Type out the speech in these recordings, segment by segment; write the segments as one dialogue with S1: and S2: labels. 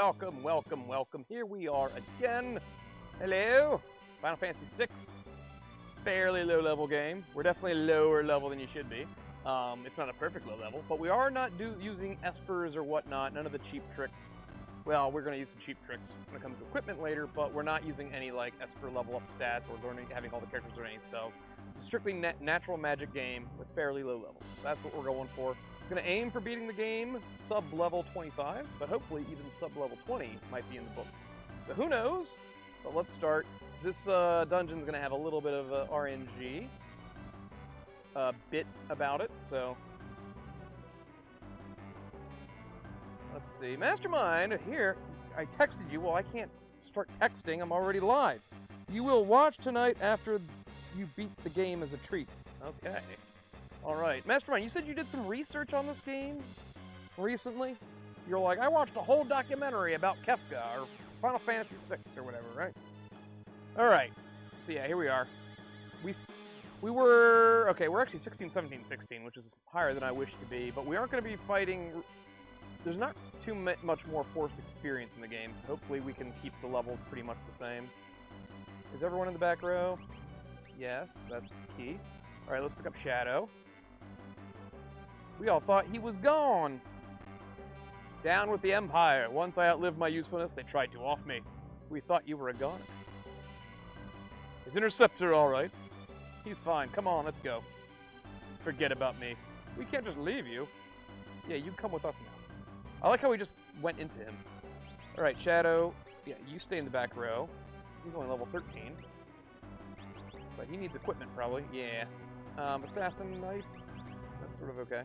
S1: welcome, welcome, welcome. Here we are again. Hello. Final Fantasy VI. Fairly low level game. We're definitely lower level than you should be. It's not a perfect low level, but we are not using Espers or whatnot. None of the cheap tricks. Well, we're going to use some cheap tricks when it comes to equipment later, but we're not using any like Esper level up stats or having all the characters or any spells. It's a strictly natural magic game with fairly low level. That's what we're going for. We're going to aim for beating the game sub-level 25, but hopefully even sub-level 20 might be in the books. So who knows? But let's start. This dungeon's going to have a little bit of RNG bit about it, so let's see. Mastermind, here, I texted you. Well, I can't start texting. I'm already live. You will watch tonight after you beat the game as a treat. Okay. All right. Mastermind, you said you did some research on this game recently? You're like, I watched a whole documentary about Kefka or Final Fantasy VI or whatever, right? All right. So yeah, here we are. We were, okay, we're actually 16, 17, 16, which is higher than I wish to be, but we aren't going to be fighting. There's not too much more forced experience in the game, so hopefully we can keep the levels pretty much the same. Is everyone in the back row? Yes, that's the key. All right, let's pick up Shadow. We all thought he was gone. Down with the Empire. Once I outlived my usefulness, they tried to off me. We thought you were a goner. Is Interceptor all right? He's fine. Come on, let's go. Forget about me. We can't just leave you. Yeah, you come with us now. I like how we just went into him. All right, Shadow. Yeah, you stay in the back row. He's only level 13. But he needs equipment, probably. Yeah. Assassin Knife. That's sort of okay.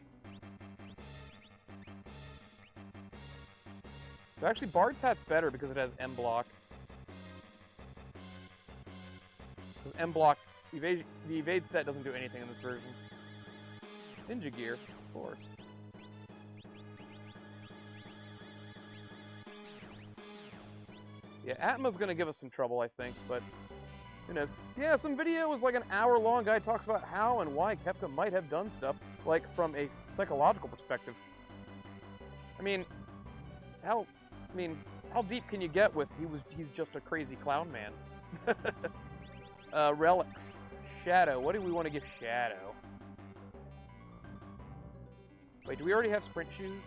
S1: So actually, Bard's Hat's better because it has M-Block. Because M-Block, the evade stat doesn't do anything in this version. Ninja Gear, of course. Yeah, Atma's gonna give us some trouble, I think, but who knows? Yeah, some video was like an hour-long. Guy talks about how and why Kefka might have done stuff, like from a psychological perspective. I mean, how deep can you get with he's just a crazy clown man? Relics, Shadow. What do we want to give Shadow? Wait, do we already have sprint shoes?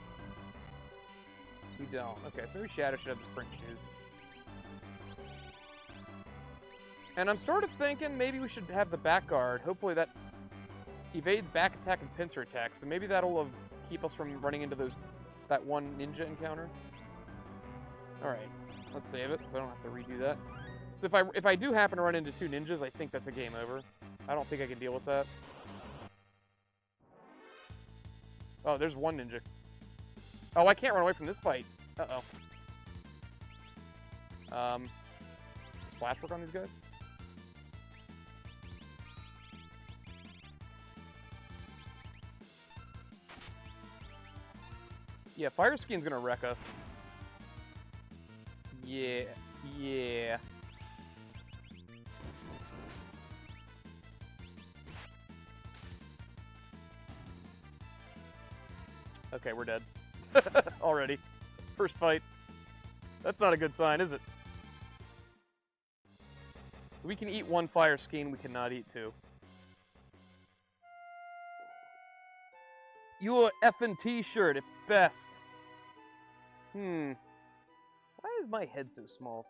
S1: We don't. Okay, so maybe Shadow should have sprint shoes. And I'm sort of thinking maybe we should have the back guard. Hopefully that evades back attack and pincer attack, so maybe that'll keep us from running into that one ninja encounter. Alright, let's save it so I don't have to redo that. So if I do happen to run into two ninjas, I think that's a game over. I don't think I can deal with that. Oh, there's one ninja. Oh, I can't run away from this fight. Uh-oh. Does flash work on these guys? Yeah, Fire Skin's gonna wreck us. Yeah. Okay, we're dead. Already. First fight. That's not a good sign, is it? So we can eat one Fire Skin, we cannot eat two. Your effing t-shirt at best. Why is my head so small?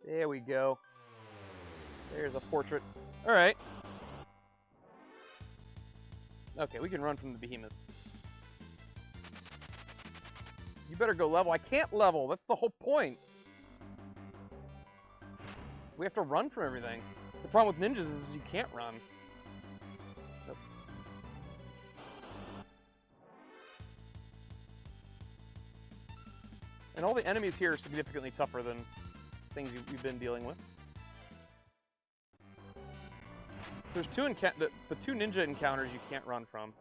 S1: There we go. There's a portrait. Alright. Okay, we can run from the behemoth. You better go level. I can't level. That's the whole point. We have to run from everything. The problem with ninjas is you can't run. Nope. And all the enemies here are significantly tougher than things you've been dealing with. There's the two ninja encounters you can't run from.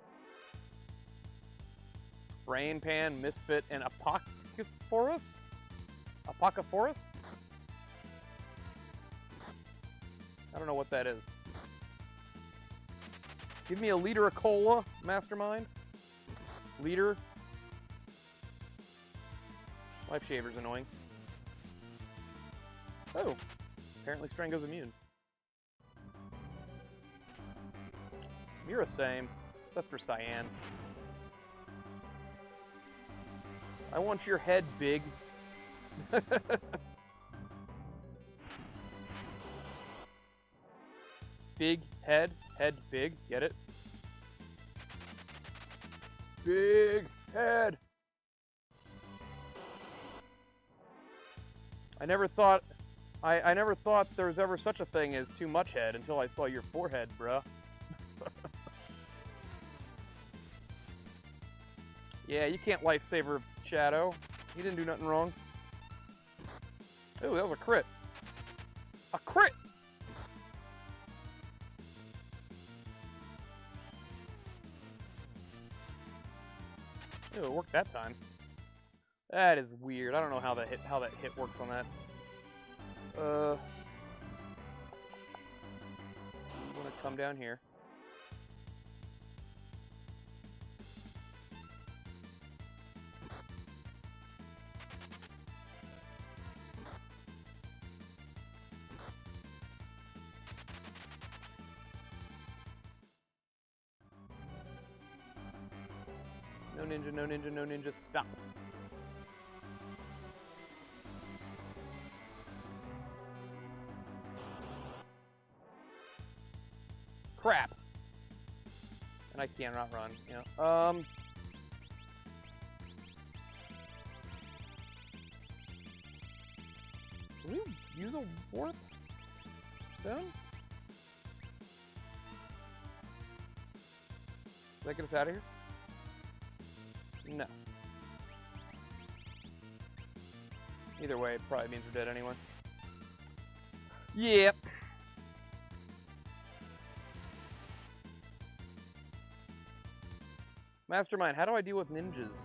S1: Brain Pan, Misfit, and Apocaphorus? Apocaphorus? I don't know what that is. Give me a liter of cola, Mastermind. Liter. Life Shaver's annoying. Oh, apparently Strango's immune. You're a same. That's for Cyan. I want your head big. Big head, head big, get it? Big head. I never thought there was ever such a thing as too much head until I saw your forehead, bruh. Yeah, you can't lifesaver Shadow. He didn't do nothing wrong. Ooh, that was a crit. A crit! Ooh, it worked that time. That is weird. I don't know how that hit works on that. I'm gonna come down here. No ninja, no ninja, no ninja, stop. Crap. And I cannot run, you know. Can we use a warp stone? Does that get us out of here? No. Either way, it probably means we're dead anyway. Yep. Mastermind, how do I deal with ninjas?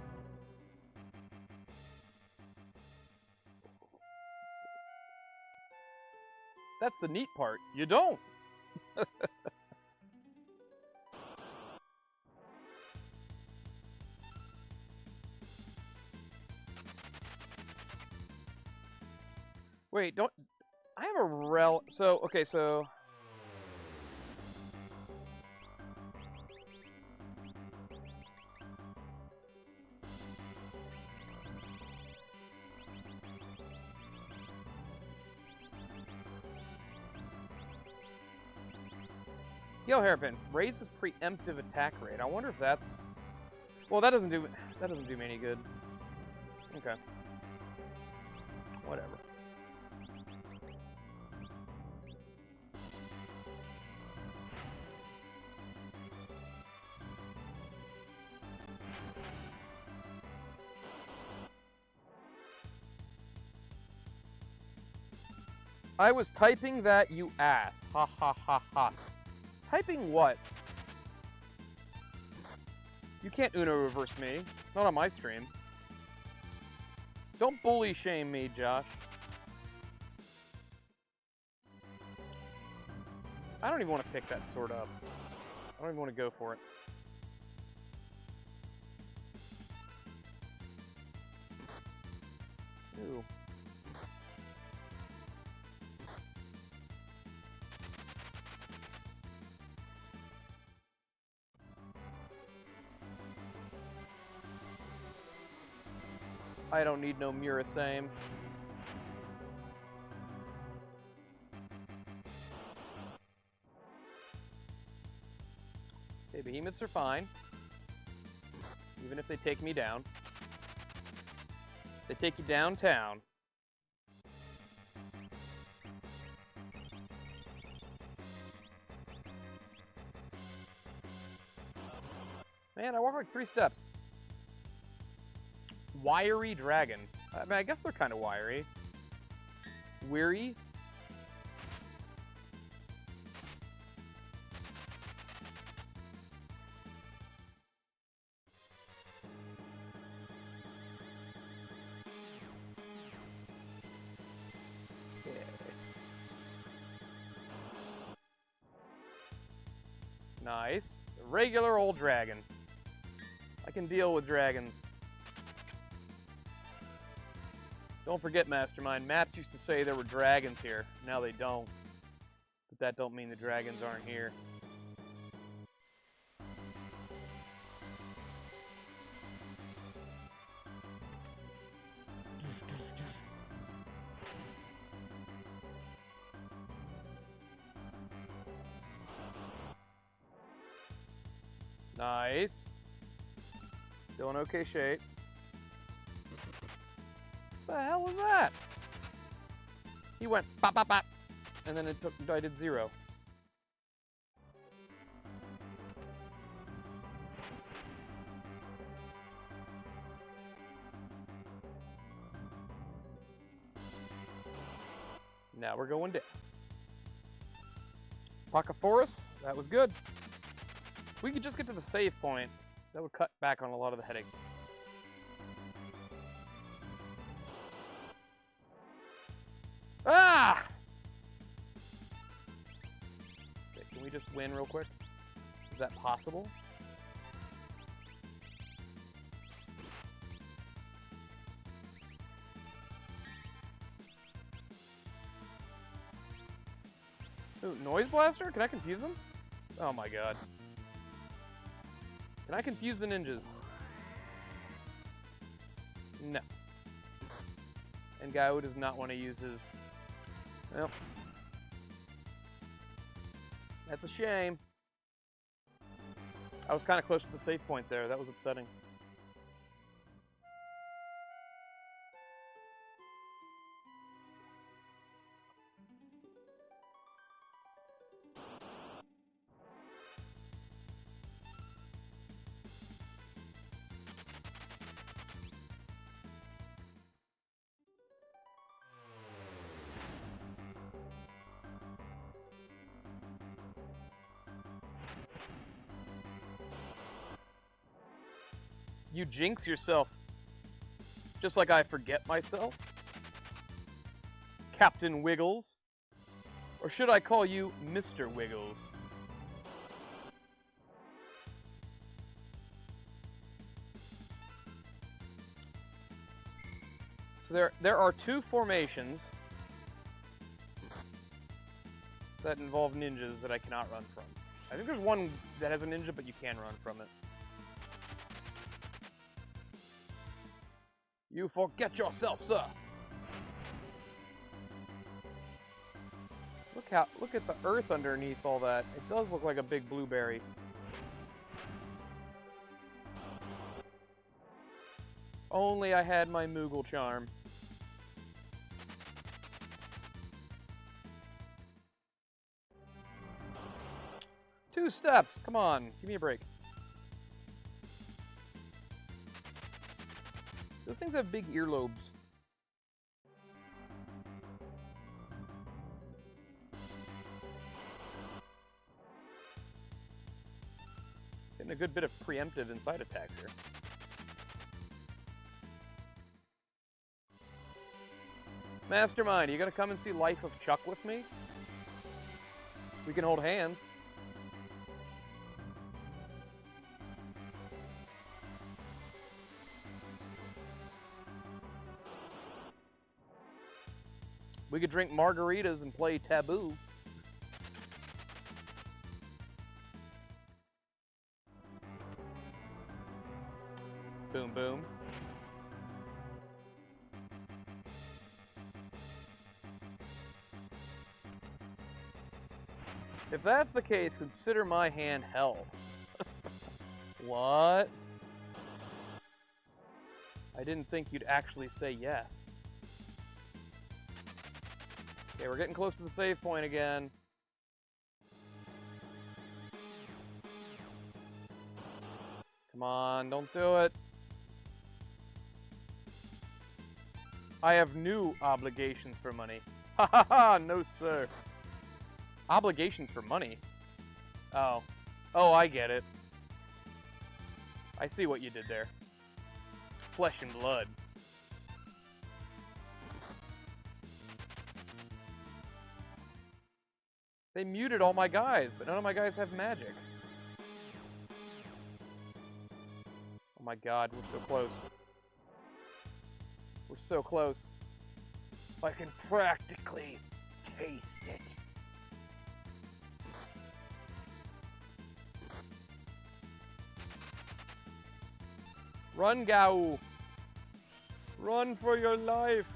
S1: That's the neat part. You don't. Wait, don't... I have a rel... So, okay, so... Yo, Hairpin, raises preemptive attack rate. I wonder if that's... Well, that doesn't do me any good. Okay. Whatever. I was typing that, you ass. Ha ha ha ha. Typing what? You can't Uno reverse me. Not on my stream. Don't bully shame me, Josh. I don't even want to pick that sword up. I don't even want to go for it. Ooh. I don't need no Murasame. Okay, behemoths are fine. Even if they take me down. They take you downtown. Man, I walk like 3 steps. Wiry dragon. I mean, I guess they're kind of wiry. Weary. Okay. Nice. Regular old dragon. I can deal with dragons. Don't forget, Mastermind, maps used to say there were dragons here. Now they don't. But that don't mean the dragons aren't here. Nice. Still in okay shape. What the hell was that? He went pop, pop, pop, and then I did 0. Now we're going down. Pockephorus, that was good. If we could just get to the save point, that would cut back on a lot of the headaches. Ah! Okay, can we just win real quick? Is that possible? Ooh, Noise Blaster? Can I confuse them? Oh my god. Can I confuse the ninjas? No. And Gao does not want to use his... Well. That's a shame. I was kind of close to the save point there. That was upsetting. You jinx yourself. Just like I forget myself. Captain Wiggles. Or should I call you Mr. Wiggles? So there are 2 formations that involve ninjas that I cannot run from. I think there's one that has a ninja, but you can run from it. You forget yourself, sir. Look at the earth underneath all that. It does look like a big blueberry. Only I had my Moogle charm. Two steps. Come on, give me a break. Those things have big earlobes. Getting a good bit of preemptive inside attacks here. Mastermind, are you gonna come and see Life of Chuck with me? We can hold hands. We could drink margaritas and play Taboo. Boom, boom. If that's the case, consider my hand held. What? I didn't think you'd actually say yes. Okay, we're getting close to the save point again. Come on, don't do it. I have new obligations for money. Ha ha ha, no sir. Obligations for money? Oh. Oh, I get it. I see what you did there. Flesh and blood. They muted all my guys, but none of my guys have magic. Oh my god, we're so close. We're so close. I can practically taste it. Run, Gao. Run for your life.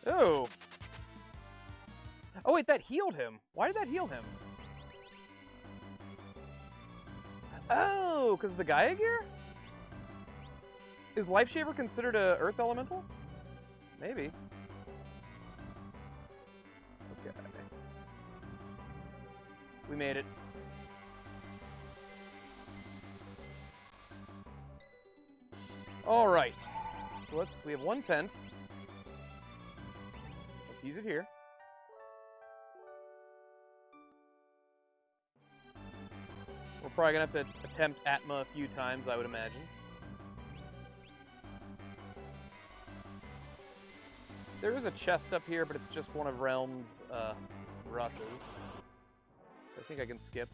S1: Oh. Oh, wait, that healed him. Why did that heal him? Oh, because of the Gaia gear? Is Life Shaver considered a Earth Elemental? Maybe. Okay. We made it. Alright. So we have one tent. Let's use it here. We're probably gonna have to attempt Atma a few times, I would imagine. There is a chest up here, but it's just one of Realm's rushes. I think I can skip.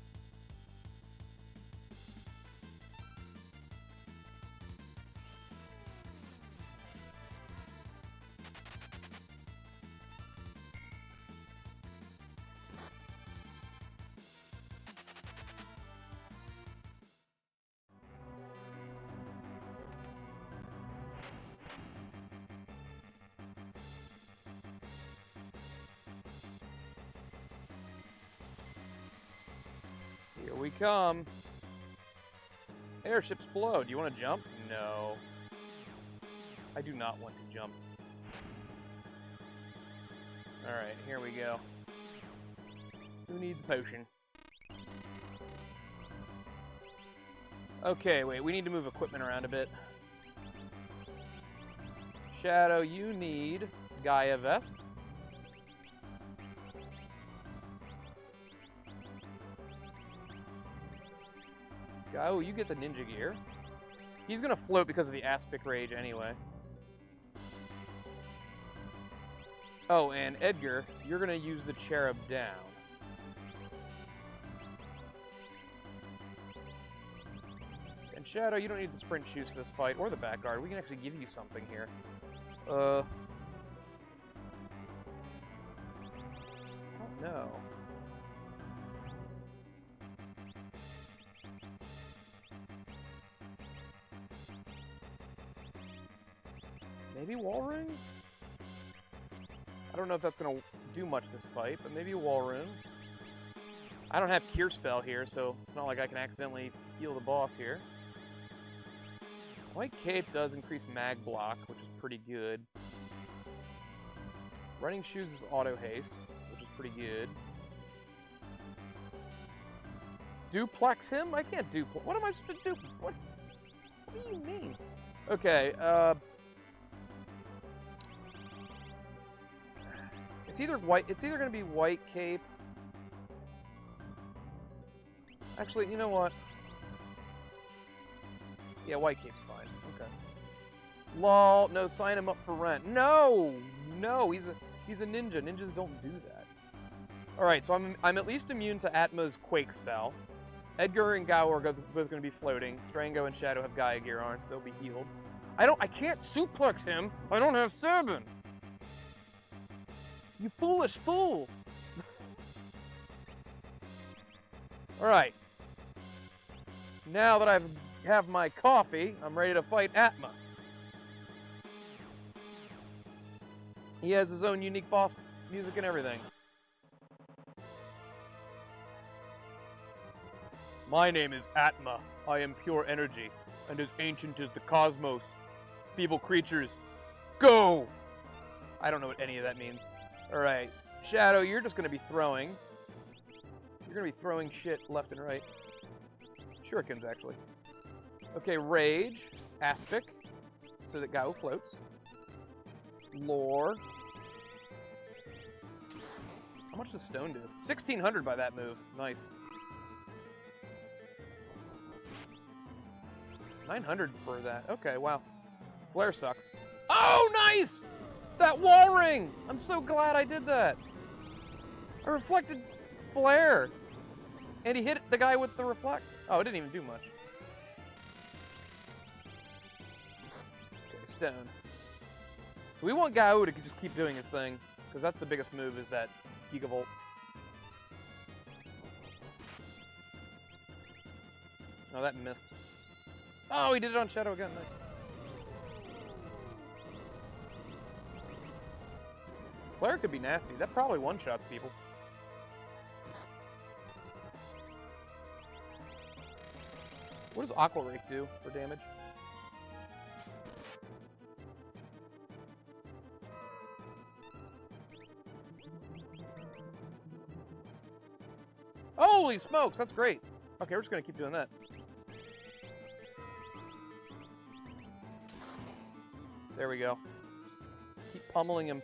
S1: Here we come. Airships below. Do you want to jump? No. I do not want to jump. Alright, here we go. Who needs a potion? Okay, wait, we need to move equipment around a bit. Shadow, you need Gaia Vest. Oh, you get the ninja gear. He's gonna float because of the aspic rage anyway. Oh, and Edgar, you're gonna use the cherub down. And Shadow, you don't need the sprint shoes for this fight, or the back guard. We can actually give you something here. I don't know. Maybe wall rune? I don't know if that's going to do much this fight, but maybe a wall rune. I don't have Cure Spell here, so it's not like I can accidentally heal the boss here. White Cape does increase mag block, which is pretty good. Running Shoes is auto haste, which is pretty good. Duplex him? I can't duplex. What am I supposed to do? What do you mean? Okay, it's either going to be White Cape. Actually, you know what? Yeah, White Cape's fine. Okay. Lol, no, sign him up for rent. No! No, he's a ninja. Ninjas don't do that. Alright, so I'm at least immune to Atma's Quake spell. Edgar and Gao are both going to be floating. Strango and Shadow have Gaia gear on, so they'll be healed. I can't suplex him. I don't have Sabin. You foolish fool! Alright. Now that I have my coffee, I'm ready to fight Atma. He has his own unique boss music and everything. My name is Atma. I am pure energy, and as ancient as the cosmos. Feeble creatures, go! I don't know what any of that means. Alright, Shadow, you're just going to be throwing. You're going to be throwing shit left and right. Shurikens, actually. Okay, Rage, Aspic, so that Gao floats. Lore. How much does Stone do? 1,600 by that move. Nice. 900 for that. Okay, wow. Flare sucks. Oh, nice! That wall ring! I'm so glad I did that. I reflected flare. And he hit the guy with the reflect. Oh, it didn't even do much. Okay, Stone. So we want Gao to just keep doing his thing, because that's the biggest move, is that Gigavolt. Oh, that missed. Oh, he did it on Shadow again. Nice. Flare could be nasty. That probably one-shots people. What does Aqua Rake do for damage? Holy smokes, that's great. Okay, we're just gonna keep doing that. There we go. Just keep pummeling him.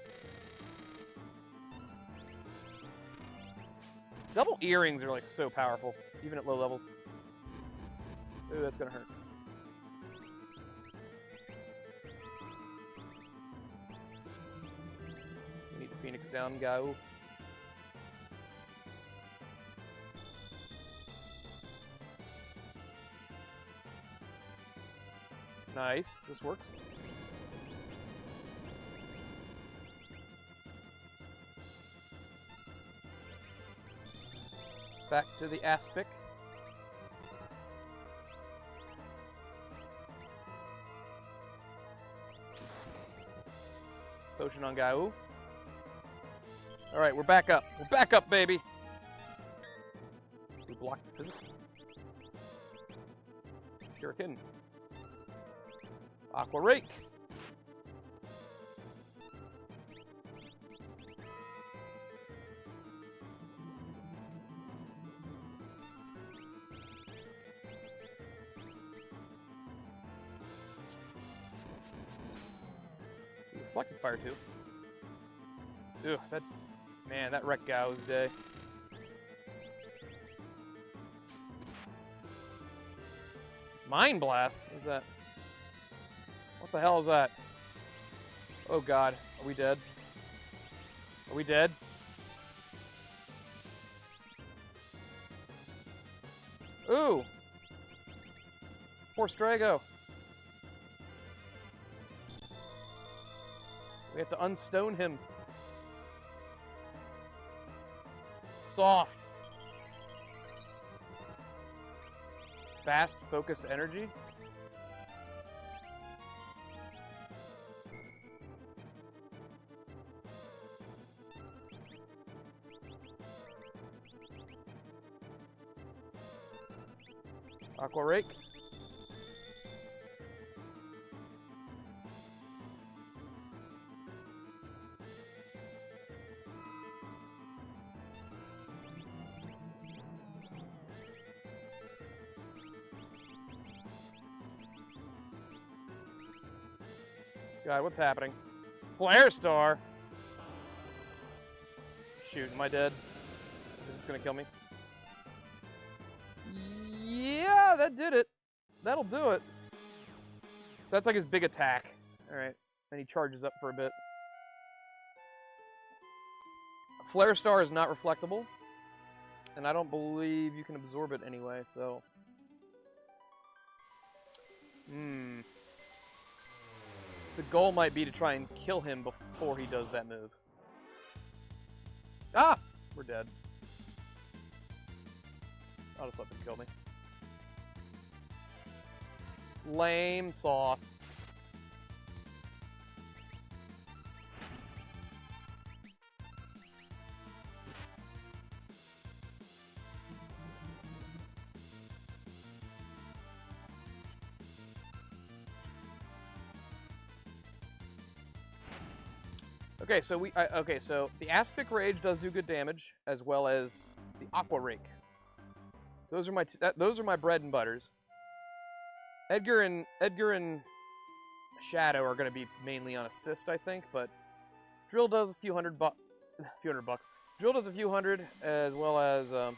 S1: Double earrings are like so powerful, even at low levels. Ooh, that's gonna hurt. We need to Phoenix down, Gao. Nice, this works. Back to the Aspic. Potion on Gao. Alright, we're back up. We're back up, baby! We blocked the physical. Shuriken. Aqua Rake. Reflected fire too. Ugh, that wrecked Gao's day. Mind Blast? What is that? What the hell is that? Oh god, are we dead? Are we dead? Ooh! Poor Strago. We have to unstone him. Soft. Fast, focused energy. Aqua Rake. God, what's happening? Flare Star! Shoot, am I dead? Is this gonna kill me? Yeah, that did it. That'll do it. So that's like his big attack. Alright. And he charges up for a bit. Flare Star is not reflectable. And I don't believe you can absorb it anyway, so... The goal might be to try and kill him before he does that move. Ah! We're dead. I'll just let them kill me. Lame sauce. Okay, so the Aspic Rage does do good damage, as well as the Aqua Rake. Those are my bread and butters. Edgar and Shadow are going to be mainly on assist, I think, but Drill does a few hundred bucks. Drill does a few hundred, as well as and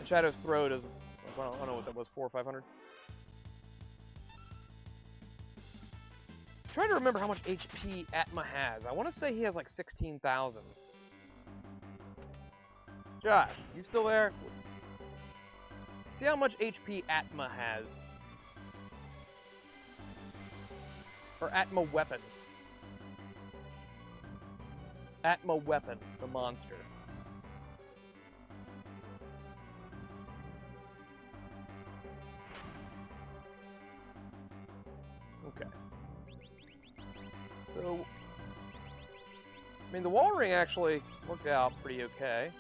S1: Shadow's Throw does, I don't know what that was, 400 or 500. I'm trying to remember how much HP Atma has. I want to say he has like 16,000. Josh, you still there? See how much HP Atma has. Or Atma Weapon. Atma weapon, the monster. Okay. So, I mean, the wall ring actually worked out pretty okay.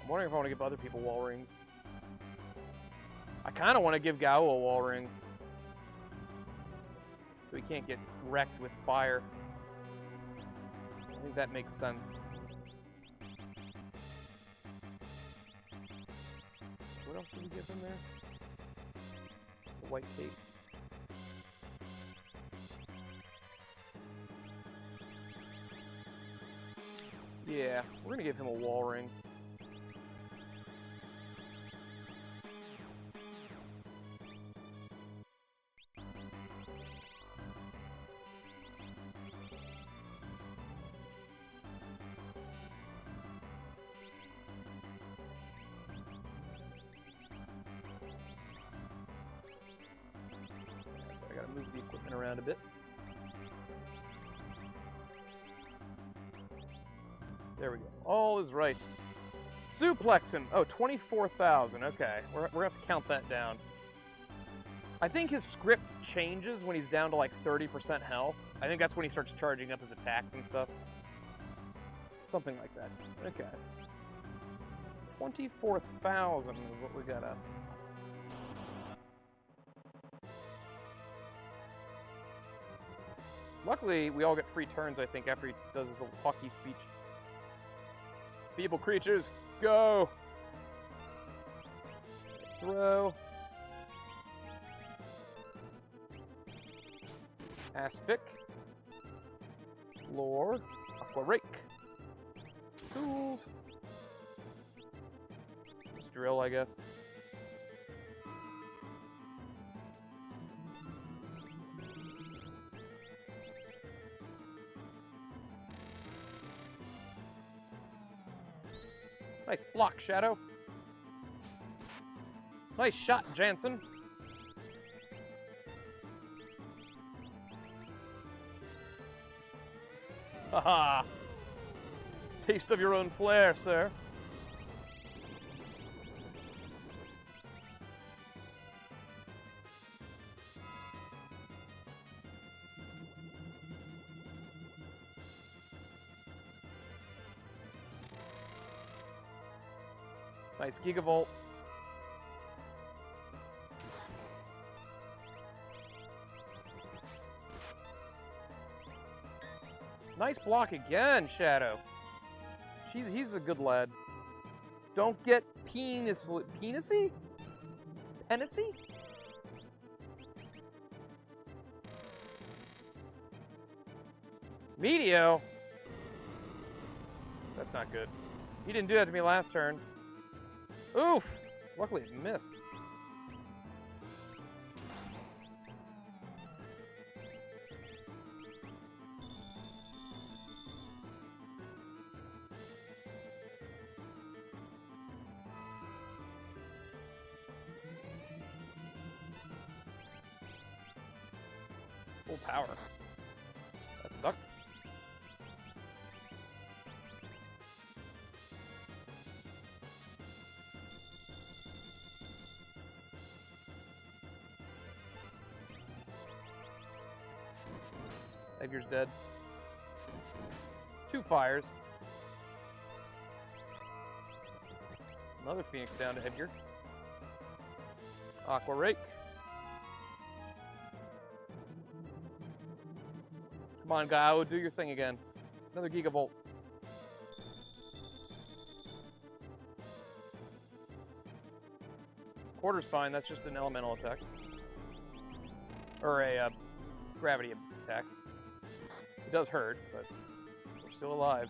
S1: I'm wondering if I want to give other people wall rings. I kind of want to give Gao a wall ring, so he can't get wrecked with fire. I think that makes sense. What else did we give him there? The white cape. Yeah, we're gonna give him a wall ring. That's right, I gotta move the equipment around a bit. There we go. All is right. Suplexing. Oh, 24,000. Okay. We're going to have to count that down. I think his script changes when he's down to like 30% health. I think that's when he starts charging up his attacks and stuff. Something like that. Okay. 24,000 is what we got up. Luckily, we all get free turns, I think, after he does his little talky speech. Feeble creatures, go! Throw. Aspic. Lore. Aqua Rake. Tools. Just drill, I guess. Nice block, Shadow. Nice shot, Jansen. Haha. Taste of your own flair, sir. Nice Gigavolt. Nice block again, Shadow. He's a good lad. Don't get penisy? Penisy? Meteo? That's not good. He didn't do that to me last turn. Oof! Luckily it missed. Full power. That sucked. Edgar's dead. 2 fires. Another Phoenix down to Edgar. Aqua Rake. Come on, Gao, do your thing again. Another Gigavolt. Quarter's fine, that's just an elemental attack. Or a gravity attack. It does hurt, but we're still alive.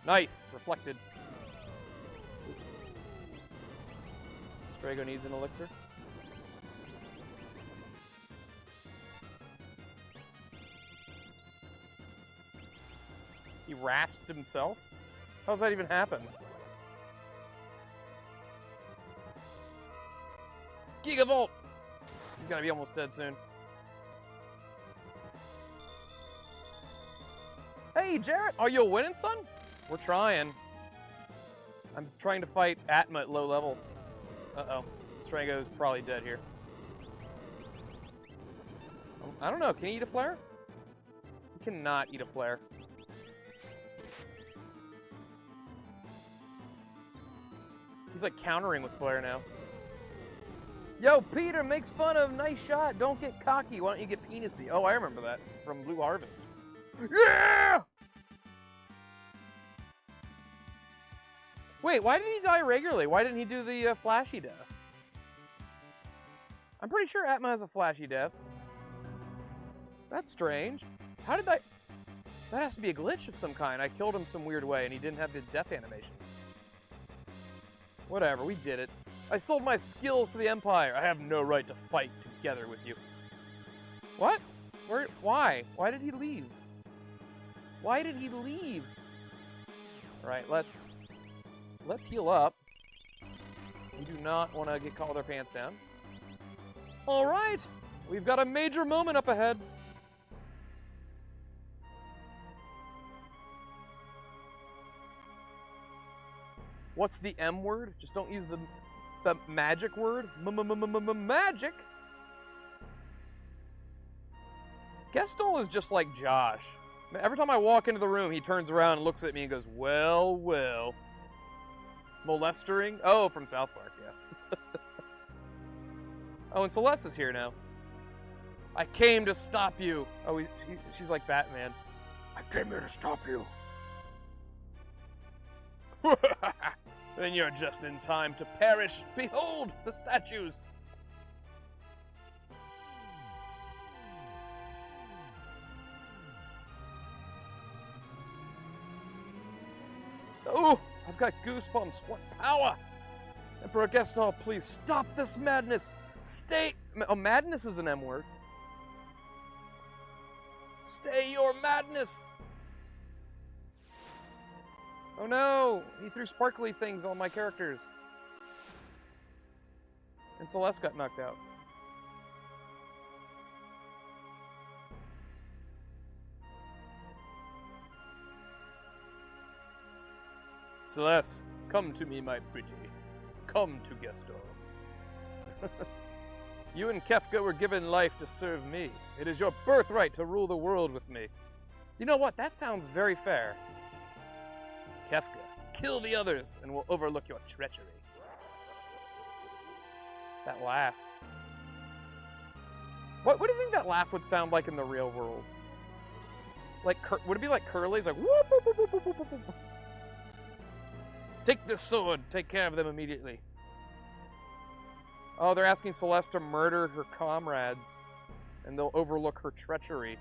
S1: Nice! Reflected. Strago needs an elixir. He rasped himself? How does that even happen? Gigavolt! He's gonna be almost dead soon. Hey, Jarrett! Are you winning, son? We're trying. I'm trying to fight Atma at low level. Uh-oh. Strango's probably dead here. I don't know. Can he eat a flare? He cannot eat a flare. He's like countering with flare now. Yo, Peter makes fun of nice shot. Don't get cocky. Why don't you get penisy? Oh, I remember that from Blue Harvest. Yeah! Wait, why did he die regularly? Why didn't he do the flashy death? I'm pretty sure Atma has a flashy death. That's strange. How did that... That has to be a glitch of some kind. I killed him some weird way and he didn't have the death animation. Whatever, we did it. I sold my skills to the Empire. I have no right to fight together with you. What? Where? Why? Why did he leave? Why did he leave? Alright, let's heal up. We do not want to get caught with our pants down. Alright! We've got a major moment up ahead. What's the M word? Just don't use the magic word. Magic? Gestol is just like Josh. Every time I walk into the room, he turns around and looks at me and goes, well, well. Molestering? Oh, from South Park, yeah. Oh, and Celeste is here now. I came to stop you. Oh, she's like Batman. I came here to stop you. Then you're just in time to perish. Behold the statues. Oh, I've got goosebumps. What power! Emperor Gestalt, please stop this madness. Stay. Oh, madness is an M word. Stay your madness. Oh no! He threw sparkly things on my characters. And Celeste got knocked out. Celeste, come to me, my pretty. Come to Gestor. You and Kefka were given life to serve me. It is your birthright to rule the world with me. You know what? That sounds very fair. Kefka, kill the others, and we'll overlook your treachery. That laugh. What do you think that laugh would sound like in the real world? Like, would it be like Curly's? Like, whoop, whoop, whoop, whoop, whoop, whoop. Take this sword. Take care of them immediately. Oh, they're asking Celeste to murder her comrades, and they'll overlook her treachery.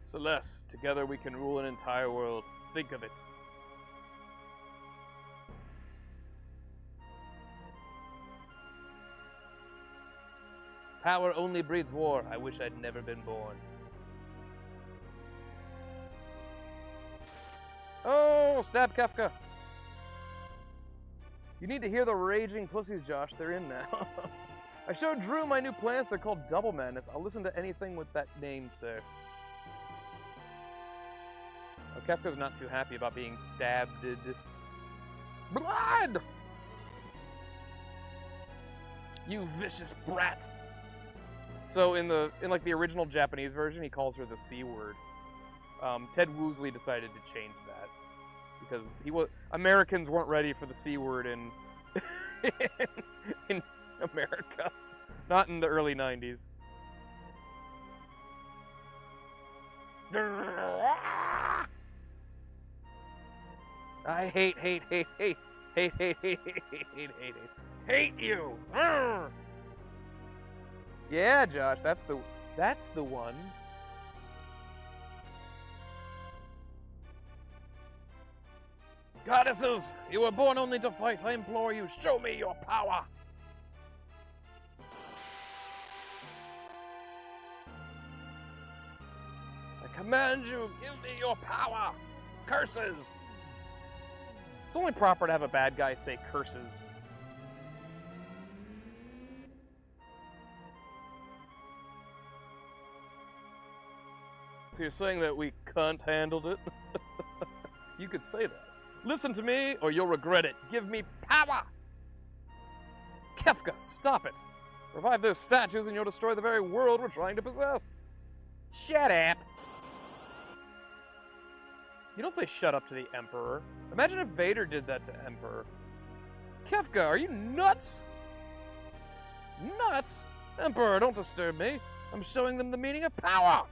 S1: Celeste, together we can rule an entire world. Think of it. Power only breeds war. I wish I'd never been born. Oh, stab Kefka. You need to hear the raging pussies, Josh. They're in now. I showed Drew my new plans. They're called Double Madness. I'll listen to anything with that name, sir. Oh, Kefka's not too happy about being stabbed. Blood! You vicious brat! So in like the original Japanese version, he calls her the C word. Ted Woosley decided to change that because Americans weren't ready for the C word in in America, not in the early 90s. I hate you. Yeah, Josh, that's the one. Goddesses, you were born only to fight. I implore you, show me your power. command you, give me your power! Curses! It's only proper to have a bad guy say curses. So you're saying that we cunt handled it? You could say that. Listen to me, or you'll regret it. Give me power! Kefka, stop it! Revive those statues and you'll destroy the very world we're trying to possess. Shut up! You don't say shut up to the Emperor. Imagine if Vader did that to Emperor. Kefka, are you nuts? Nuts? Emperor, don't disturb me. I'm showing them the meaning of power!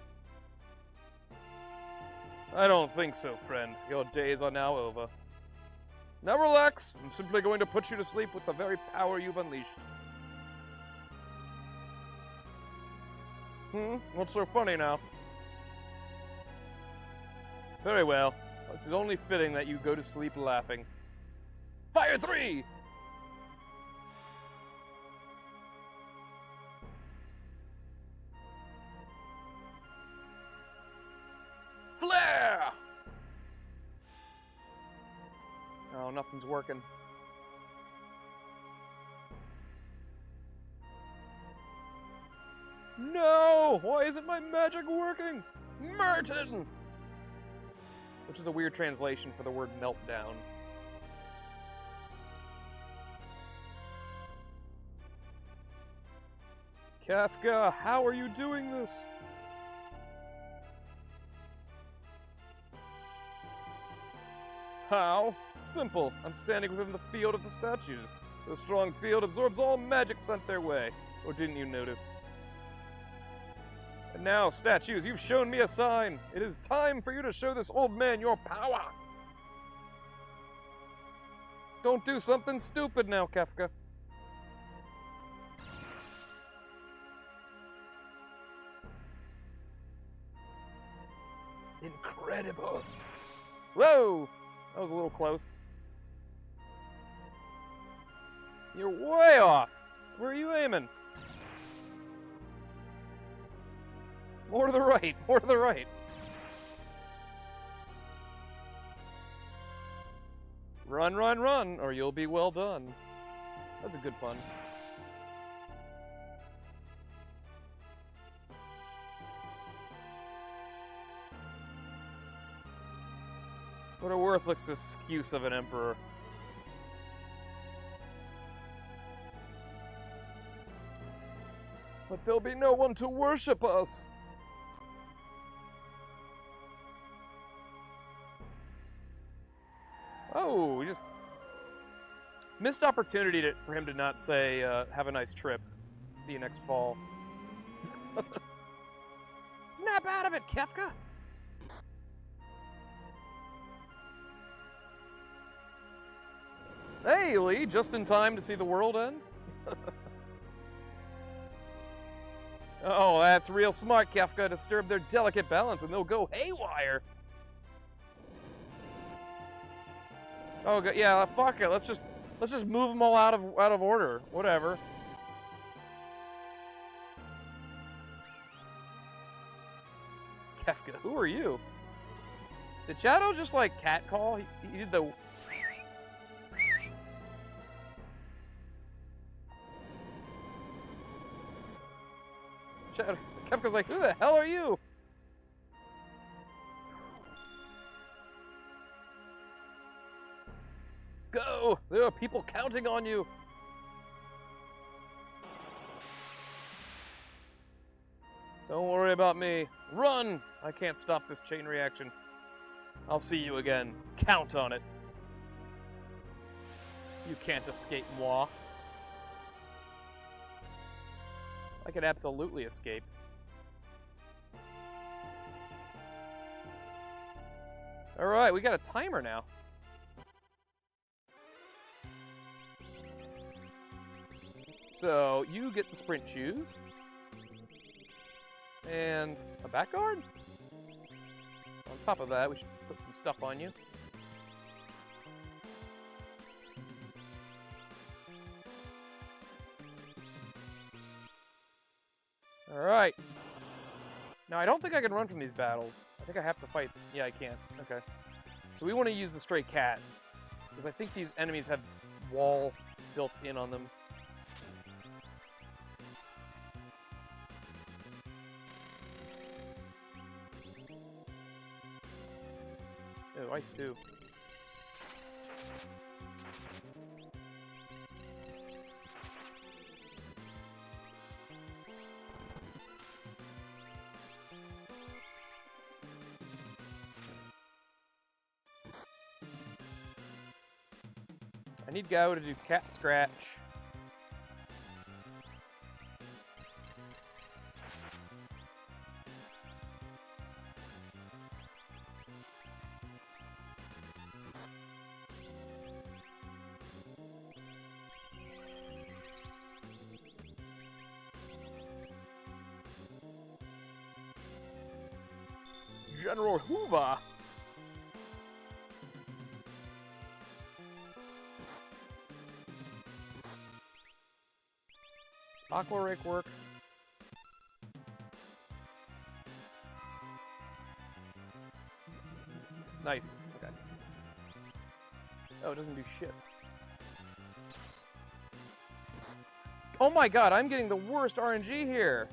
S1: I don't think so, friend. Your days are now over. Now relax. I'm simply going to put you to sleep with the very power you've unleashed. What's so funny now? Very well. It's only fitting that you go to sleep laughing. Fire 3! Flare! Oh, nothing's working. No! Why isn't my magic working? Merton! Which is a weird translation for the word meltdown. Kefka, how are you doing this? How? Simple. I'm standing within the field of the statues. The strong field absorbs all magic sent their way. Or didn't you notice? And now, statues, you've shown me a sign. It is time for you to show this old man your power. Don't do something stupid now, Kefka. Incredible. Whoa! That was a little close. You're way off. Where are you aiming? More to the right, more to the right. Run, run, run, or you'll be well done. That's a good pun. What a worthless excuse of an emperor. But there'll be no one to worship us. Oh, we just missed opportunity for him to not say, have a nice trip. See you next fall. Snap out of it, Kefka! Hey, Lee, just in time to see the world end? Oh, that's real smart, Kefka. Disturb their delicate balance and they'll go haywire. Oh, yeah, fuck it. Let's just move them all out of order. Whatever. Kefka, who are you? Did Shadow just like catcall? He did the. Shadow. Kefka's like, who the hell are you? Go! There are people counting on you! Don't worry about me. Run! I can't stop this chain reaction. I'll see you again. Count on it. You can't escape moi. I could absolutely escape. Alright, we got a timer now. So, you get the sprint shoes. And a back guard? On top of that, we should put some stuff on you. Alright. Now, I don't think I can run from these battles. I think I have to fight. Yeah, I can't. Okay. So we want to use the stray cat, because I think these enemies have wall built in on them. Oh, ice too. I need Gao to do cat scratch. General Hoover. Does Aqua Rake work? Nice. Okay. Oh, it doesn't do shit. Oh my god, I'm getting the worst RNG here.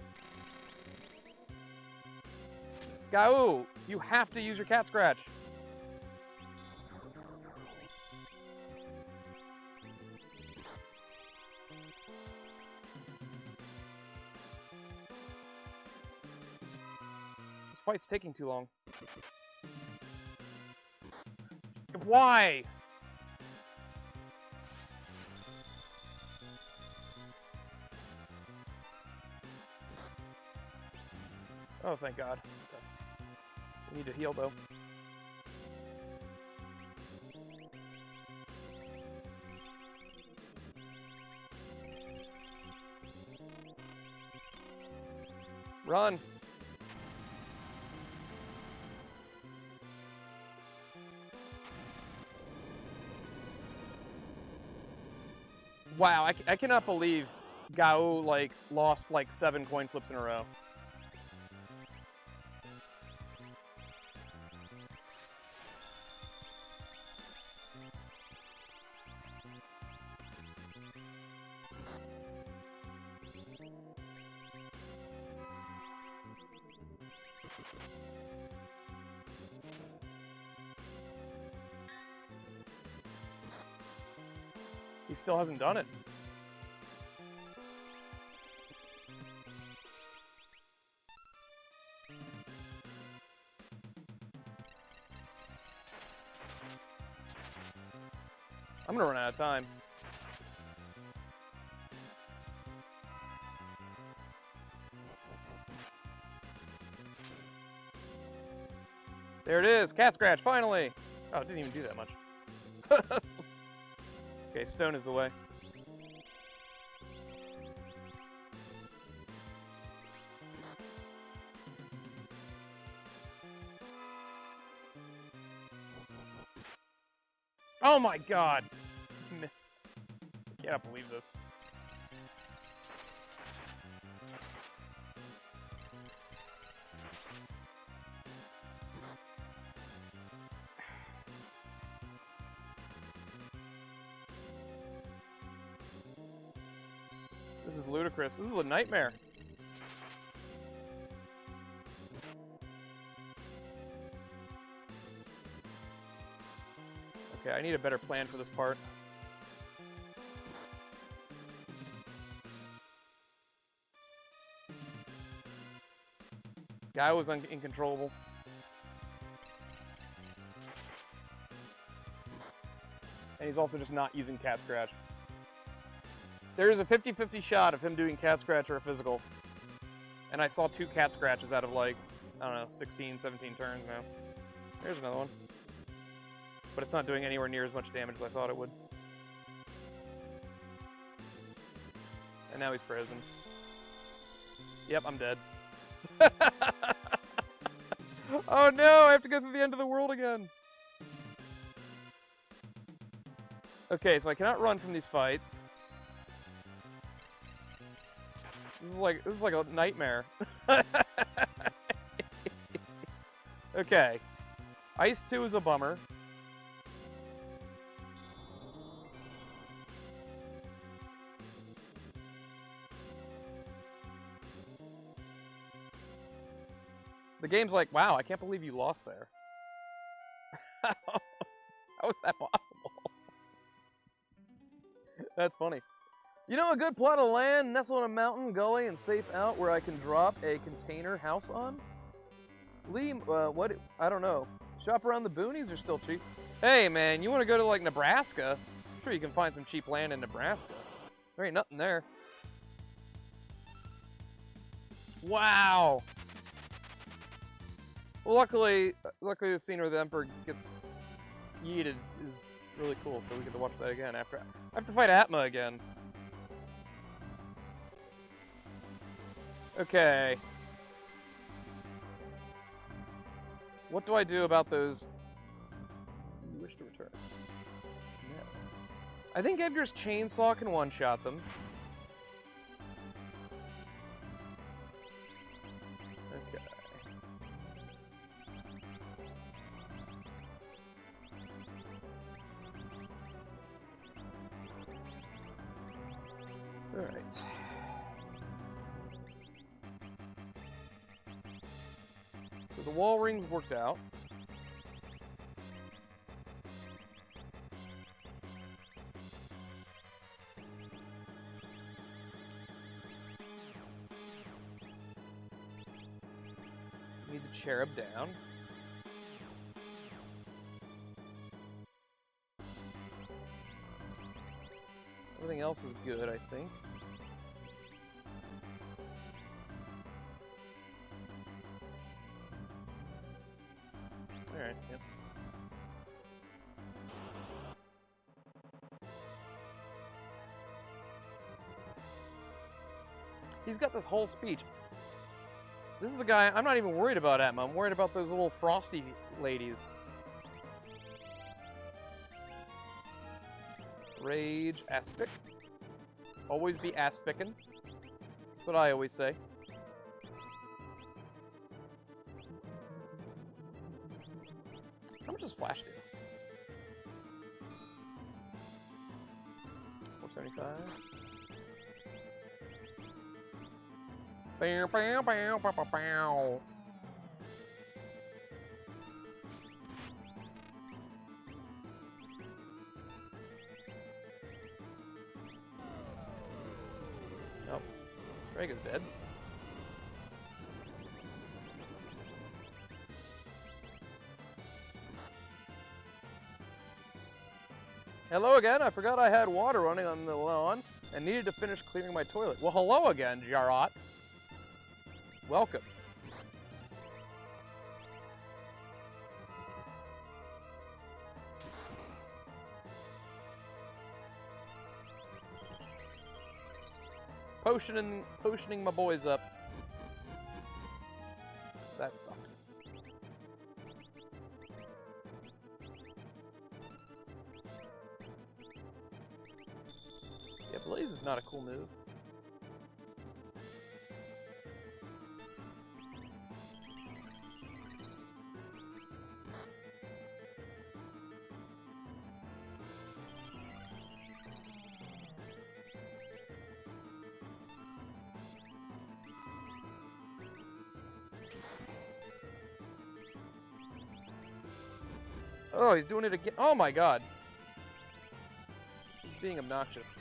S1: Gao, you have to use your cat scratch. This fight's taking too long. Why? Oh, thank God. Okay. We need to heal, though. Run! Wow, I cannot believe Gao, like, lost, like, 7 coin flips in a row. He still hasn't done it. I'm gonna run out of time. There it is, cat scratch, finally! Oh, it didn't even do that much. Okay, stone is the way. Oh my god! Missed. I cannot believe this. This is ludicrous. This is a nightmare. Okay, I need a better plan for this part. Guy was incontrollable. And he's also just not using cat scratch. There's a 50-50 shot of him doing cat scratch or a physical. And I saw 2 cat scratches out of, like, I don't know, 16, 17 turns now. There's another one. But it's not doing anywhere near as much damage as I thought it would. And now he's frozen. Yep, I'm dead. Oh no, I have to go through the end of the world again. Okay, so I cannot run from these fights. This is like a nightmare. Okay. Ice 2 is a bummer. The game's like, wow, I can't believe you lost there. How is that possible? That's funny. You know a good plot of land nestled in a mountain gully and safe out where I can drop a container house on? Lee, what? I don't know. Shop around the boonies are still cheap. Hey, man, you want to go to, like, Nebraska? I'm sure you can find some cheap land in Nebraska. There ain't nothing there. Wow! Well, luckily the scene where the Emperor gets yeeted is really cool, so we get to watch that again after. I have to fight Atma again. Okay. What do I do about those? You wish to return. No. I think Edgar's chainsaw can one-shot them. Okay. Alright. So the wall rings worked out. Need the cherub down. Everything else is good, I think. Alright, yep. He's got this whole speech. This is the guy, I'm not even worried about Atma, I'm worried about those little frosty ladies. Rage, aspic. Always be aspicking. That's what I always say. How much does Flash do? 475. Bow, bow, bow, bow, bow, bow. Oh, Straga's dead. Hello again. I forgot I had water running on the lawn and needed to finish cleaning my toilet. Well, hello again, Jarot. Welcome. Potioning my boys up. That sucked. Yeah, Blaze is not a cool move. Oh, he's doing it again. Oh my god. He's being obnoxious.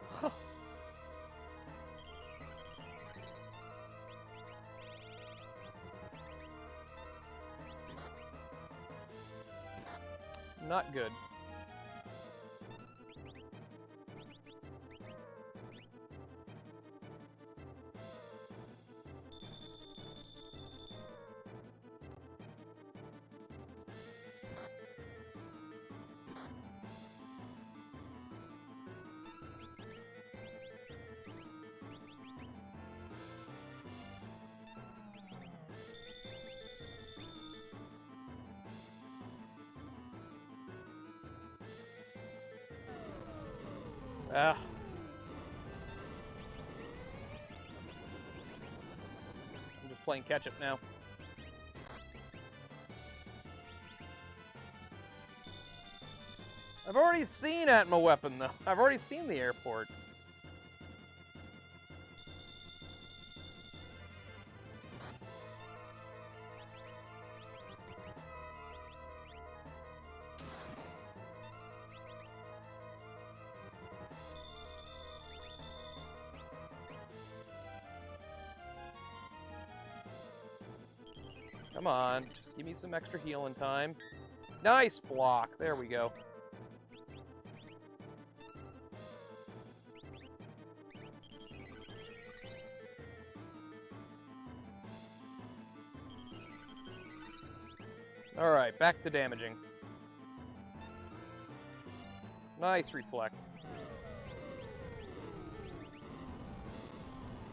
S1: Huh. Not good. Ah. I'm just playing catch-up now. I've already seen Atmo Weapon, though. I've already seen the airport. Come on, just give me some extra healing time. Nice block. There we go. Alright, back to damaging. Nice reflect.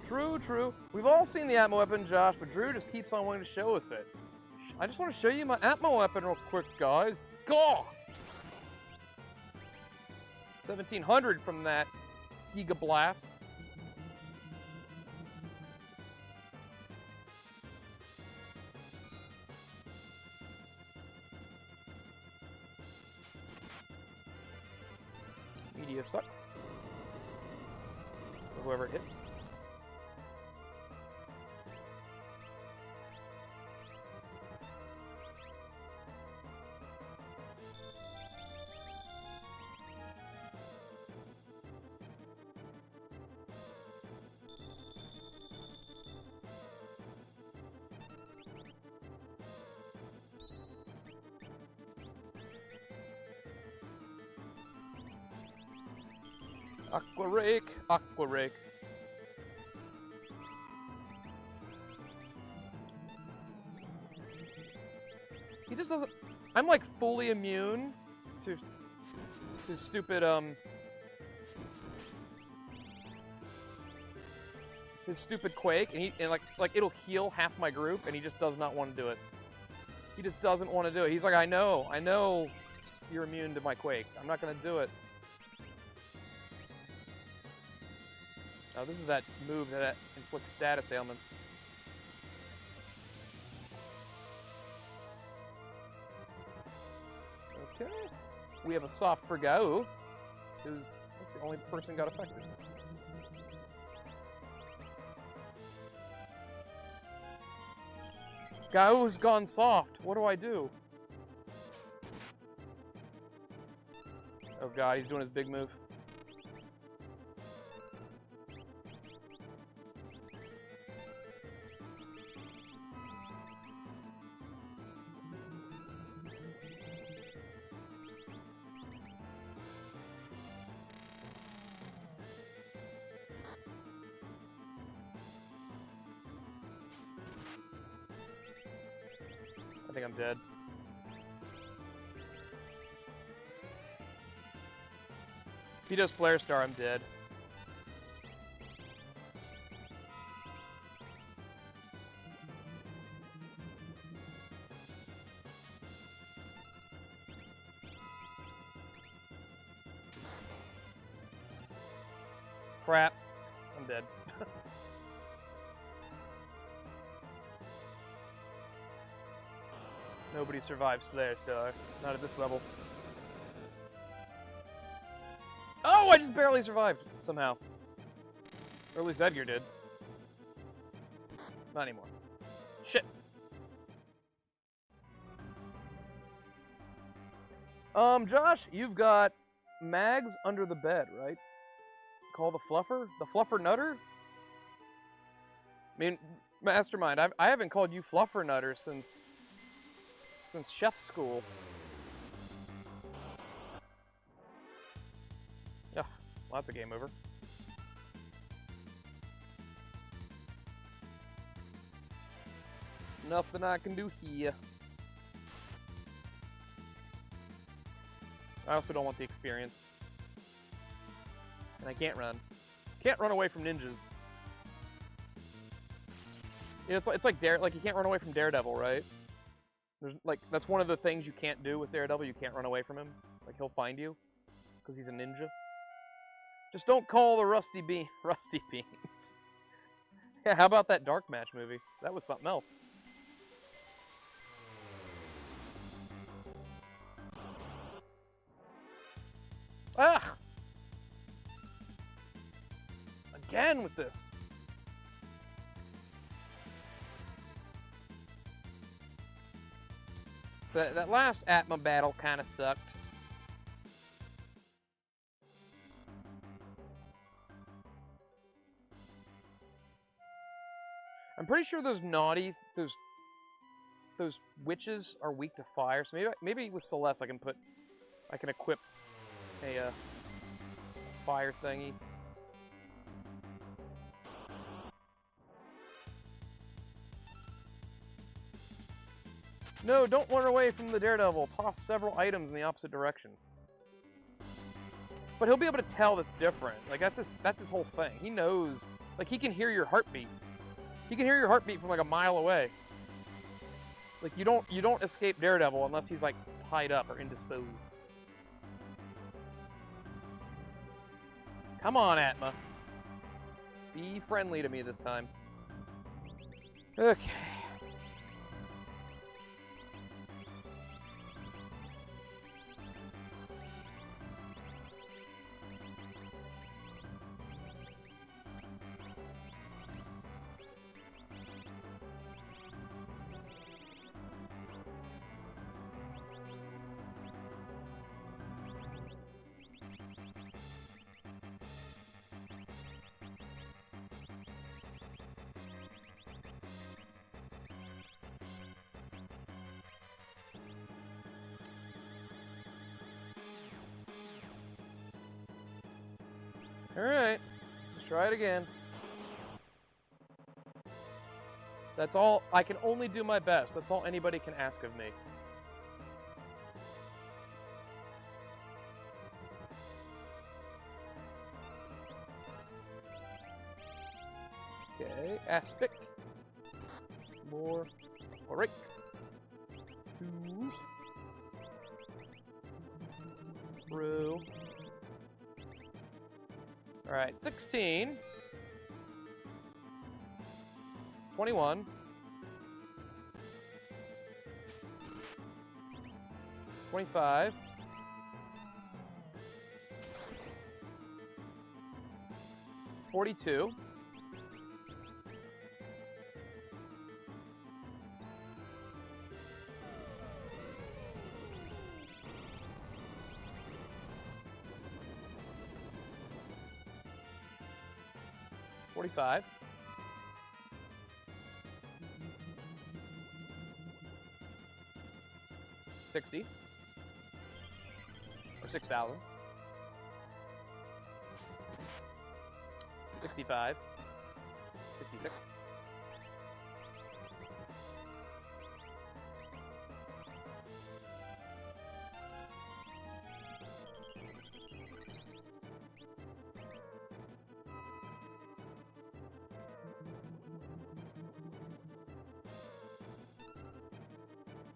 S1: True, true. We've all seen the Atmo Weapon, Josh, but Drew just keeps on wanting to show us it. I just want to show you my Atmo Weapon real quick, guys. Gah! 1700 from that Giga Blast. Media sucks. For whoever it hits. Aqua Rake, Aqua Rake. He just doesn't. I'm like fully immune to stupid his stupid Quake, and like it'll heal half my group, and he just does not want to do it. He just doesn't want to do it. He's like, I know, you're immune to my Quake. I'm not gonna do it. Oh, this is that move that inflicts status ailments. Okay. We have a soft for Gao, because that's the only person got affected. Gao's gone soft. What do I do? Oh god, he's doing his big move. I think I'm dead. If he does Flare Star, I'm dead. Crap. I'm dead. Nobody survives Flare Star. Not at this level. Oh, I just barely survived, somehow. Or at least Edgar did. Not anymore. Shit. Josh, you've got Mags under the bed, right? Call the Fluffer? The Fluffer Nutter? I mean, Mastermind, I haven't called you Fluffer Nutter since chef school. Ugh, well, that's a game over. Nothing I can do here. I also don't want the experience. And I can't run. Can't run away from ninjas. You know, it's like you can't run away from Daredevil, right? There's that's one of the things you can't do with Daredevil. You can't run away from him. Like he'll find you because he's a ninja. Just don't call the rusty beans. Yeah, how about that Dark Match movie? That was something else. Ugh! Again with this. That last Atma battle kind of sucked. I'm pretty sure those witches are weak to fire. So maybe with Celeste I can equip a fire thingy. No, don't run away from the Daredevil. Toss several items in the opposite direction. But he'll be able to tell that's different. Like that's his whole thing. He knows. Like he can hear your heartbeat. He can hear your heartbeat from like a mile away. Like you don't escape Daredevil unless he's like tied up or indisposed. Come on, Atma. Be friendly to me this time. Okay. Alright, let's try it again. That's all, I can only do my best. That's all anybody can ask of me. Okay, aspic. More. Alright. Twos. Through. Alright, 16. 21. 25. 42. 45. 60. Or 6,000. 65. 66.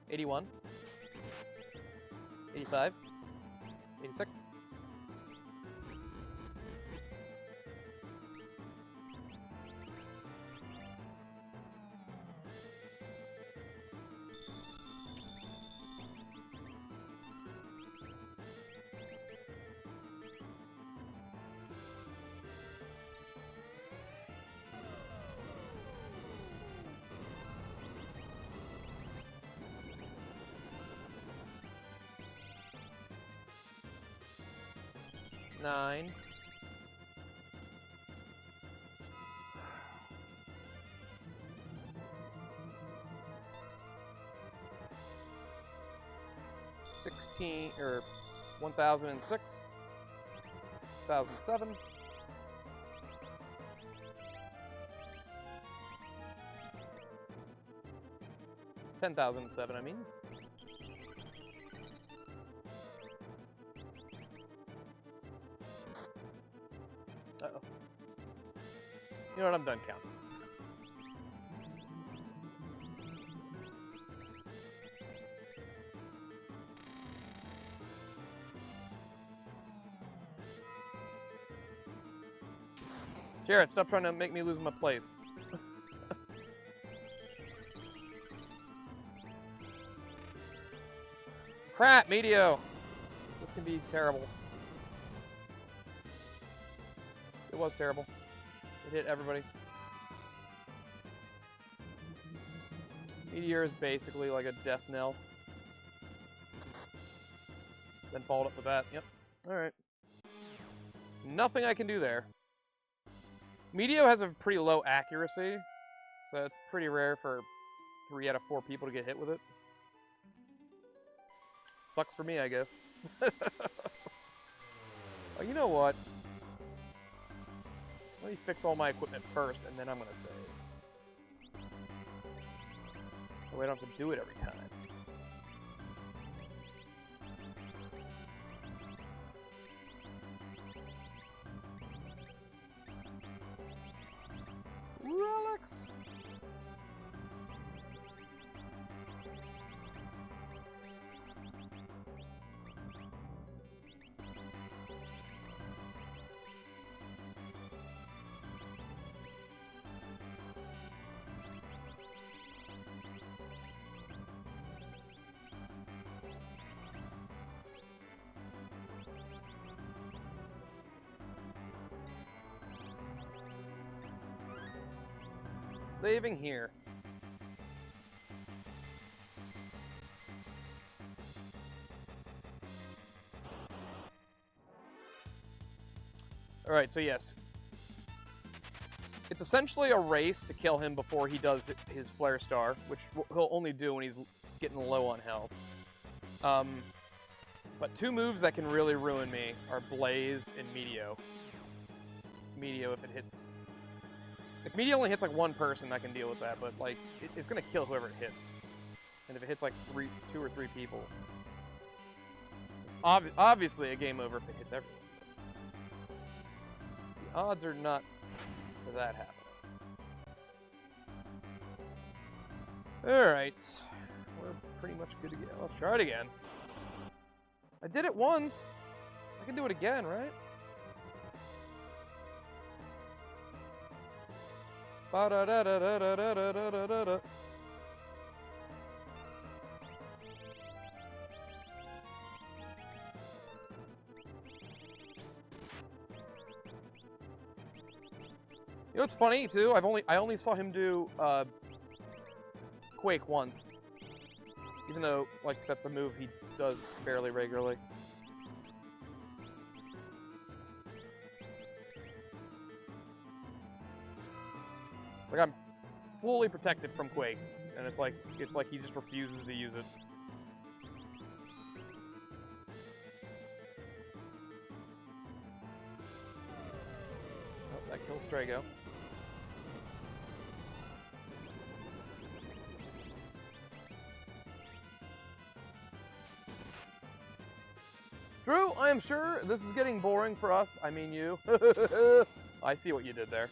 S1: 81. 85. 86. 9. 16 or 1006. 1007. 10,007, I mean. Uh-oh. You know what? I'm done counting. Jared, stop trying to make me lose my place. Crap, Meteo! This can be terrible. It was terrible. It hit everybody. Meteor is basically like a death knell. Then followed up with that. Yep. Alright. Nothing I can do there. Meteo has a pretty low accuracy, so it's pretty rare for 3 out of 4 people to get hit with it. Sucks for me, I guess. Oh, you know what? Let me fix all my equipment first, and then I'm gonna save. That way I don't have to do it every time. Relics! Saving here. Alright, so yes. It's essentially a race to kill him before he does his Flare Star, which he'll only do when he's getting low on health. But 2 moves that can really ruin me are Blaze and Meteo. Meteo, if it hits... If Meteo only hits like 1 person, I can deal with that, but like it's gonna kill whoever it hits. And if it hits like 2 or 3 people, it's obviously a game over if it hits everyone. The odds are not for that happening. Alright. We're pretty much good to go. Let's try it again. I did it once. I can do it again, right? Ba-da-da-da-da-da-da-da-da-da. You know what's funny too? I only saw him do Quake once. Even though like that's a move he does fairly regularly. Like I'm fully protected from Quake, and it's like he just refuses to use it. Oh, that kills Strago. Drew, I am sure this is getting boring for us. I mean you. I see what you did there.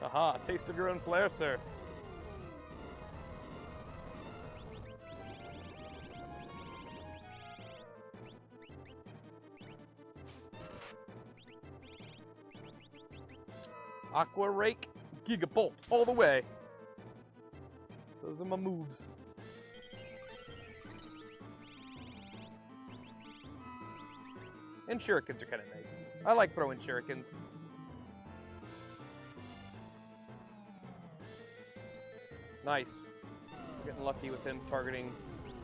S1: Aha, taste of your own flair, sir. Aqua Rake, Gigabolt, all the way. Those are my moves. And shurikens are kind of nice. I like throwing shurikens. Nice. We're getting lucky with him targeting.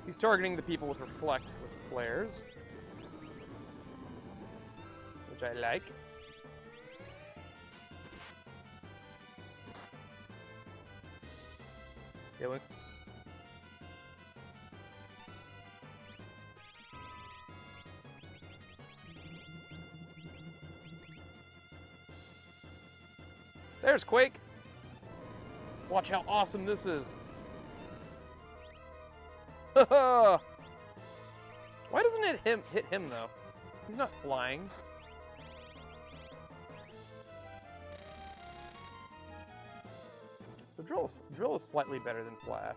S1: He's targeting the people with Reflect with flares, which I like. Yeah, there's Quake. Watch how awesome this is. Why doesn't it hit him though? He's not flying. So drill is slightly better than Flash.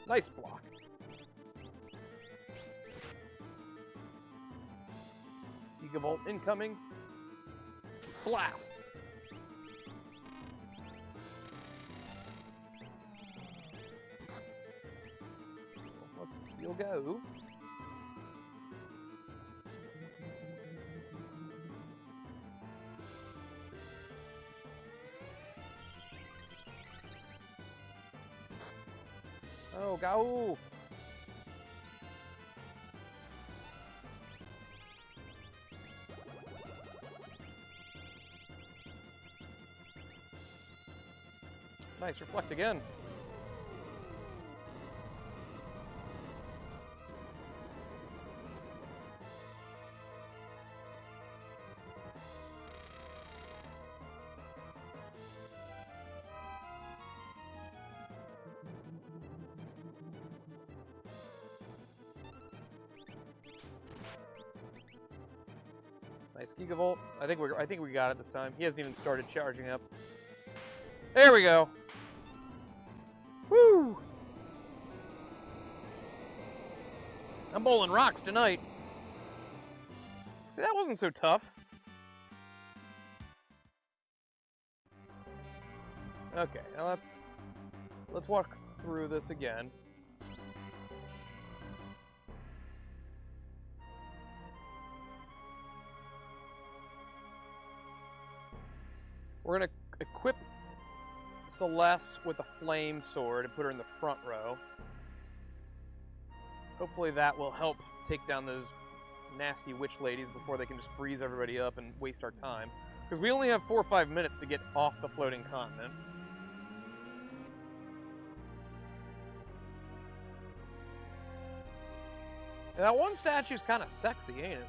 S1: Nice block. Gigavolt incoming. Blast. You'll go. Oh, go! Nice, reflect again. Nice Gigavolt. I think we got it this time. He hasn't even started charging up. There we go. Woo! I'm bowling rocks tonight. See, that wasn't so tough. Okay, now let's walk through this again. We're gonna equip Celeste with a flame sword and put her in the front row. Hopefully that will help take down those nasty witch ladies before they can just freeze everybody up and waste our time. Because we only have 4 or 5 minutes to get off the floating continent. And that one statue's kind of sexy, ain't it?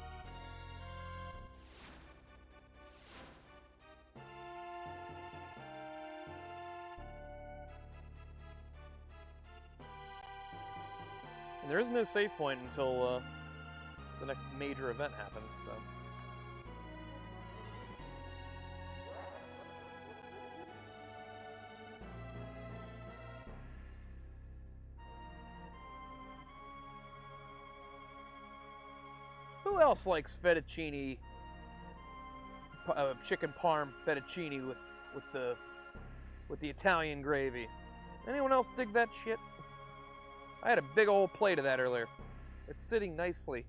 S1: And there is no save point until the next major event happens, so. Who else likes fettuccine, chicken parm fettuccine with the Italian gravy? Anyone else dig that shit? I had a big old plate of that earlier. It's sitting nicely.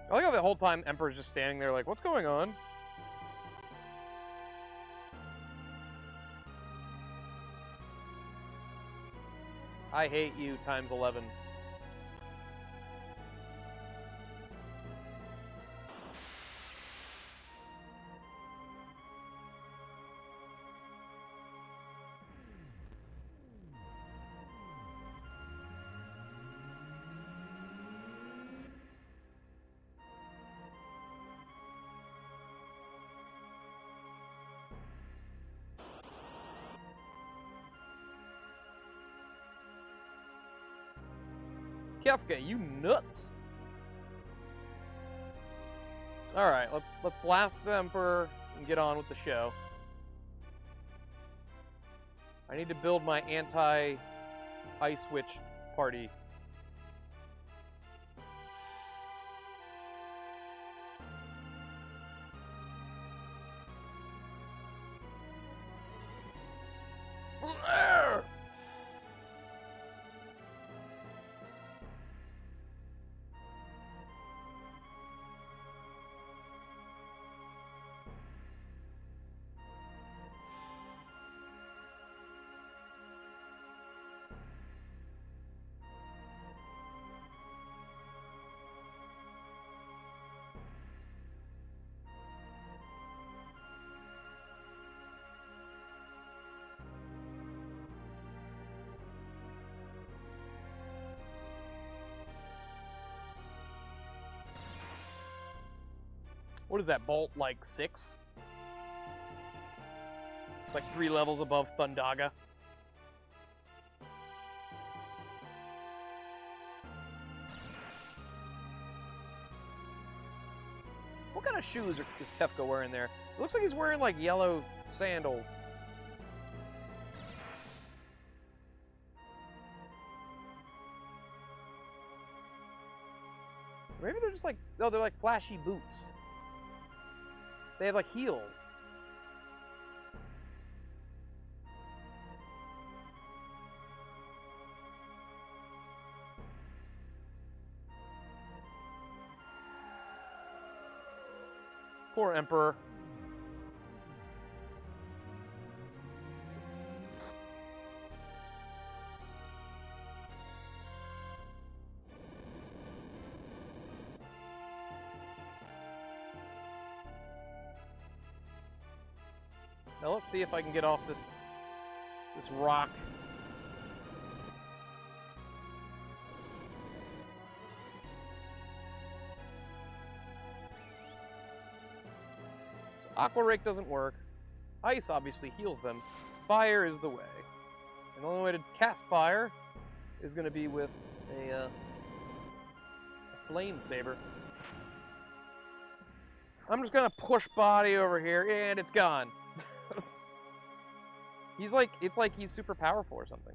S1: I like how the whole time Emperor's just standing there like, what's going on? I hate you times 11. Kefka, you nuts! Alright, let's blast the Emperor and get on with the show. I need to build my anti-Ice Witch party. What is that, bolt, like 6? Like 3 levels above Thundaga. What kind of shoes is Kefka wearing there? It looks like he's wearing like yellow sandals. Maybe they're just like, oh, they're like flashy boots. They have like heels. Poor Emperor. Now let's see if I can get off this rock. So Aqua Rake doesn't work. Ice obviously heals them. Fire is the way. And the only way to cast fire is going to be with a flame saber. I'm just going to push body over here, and it's gone. It's like he's super powerful or something.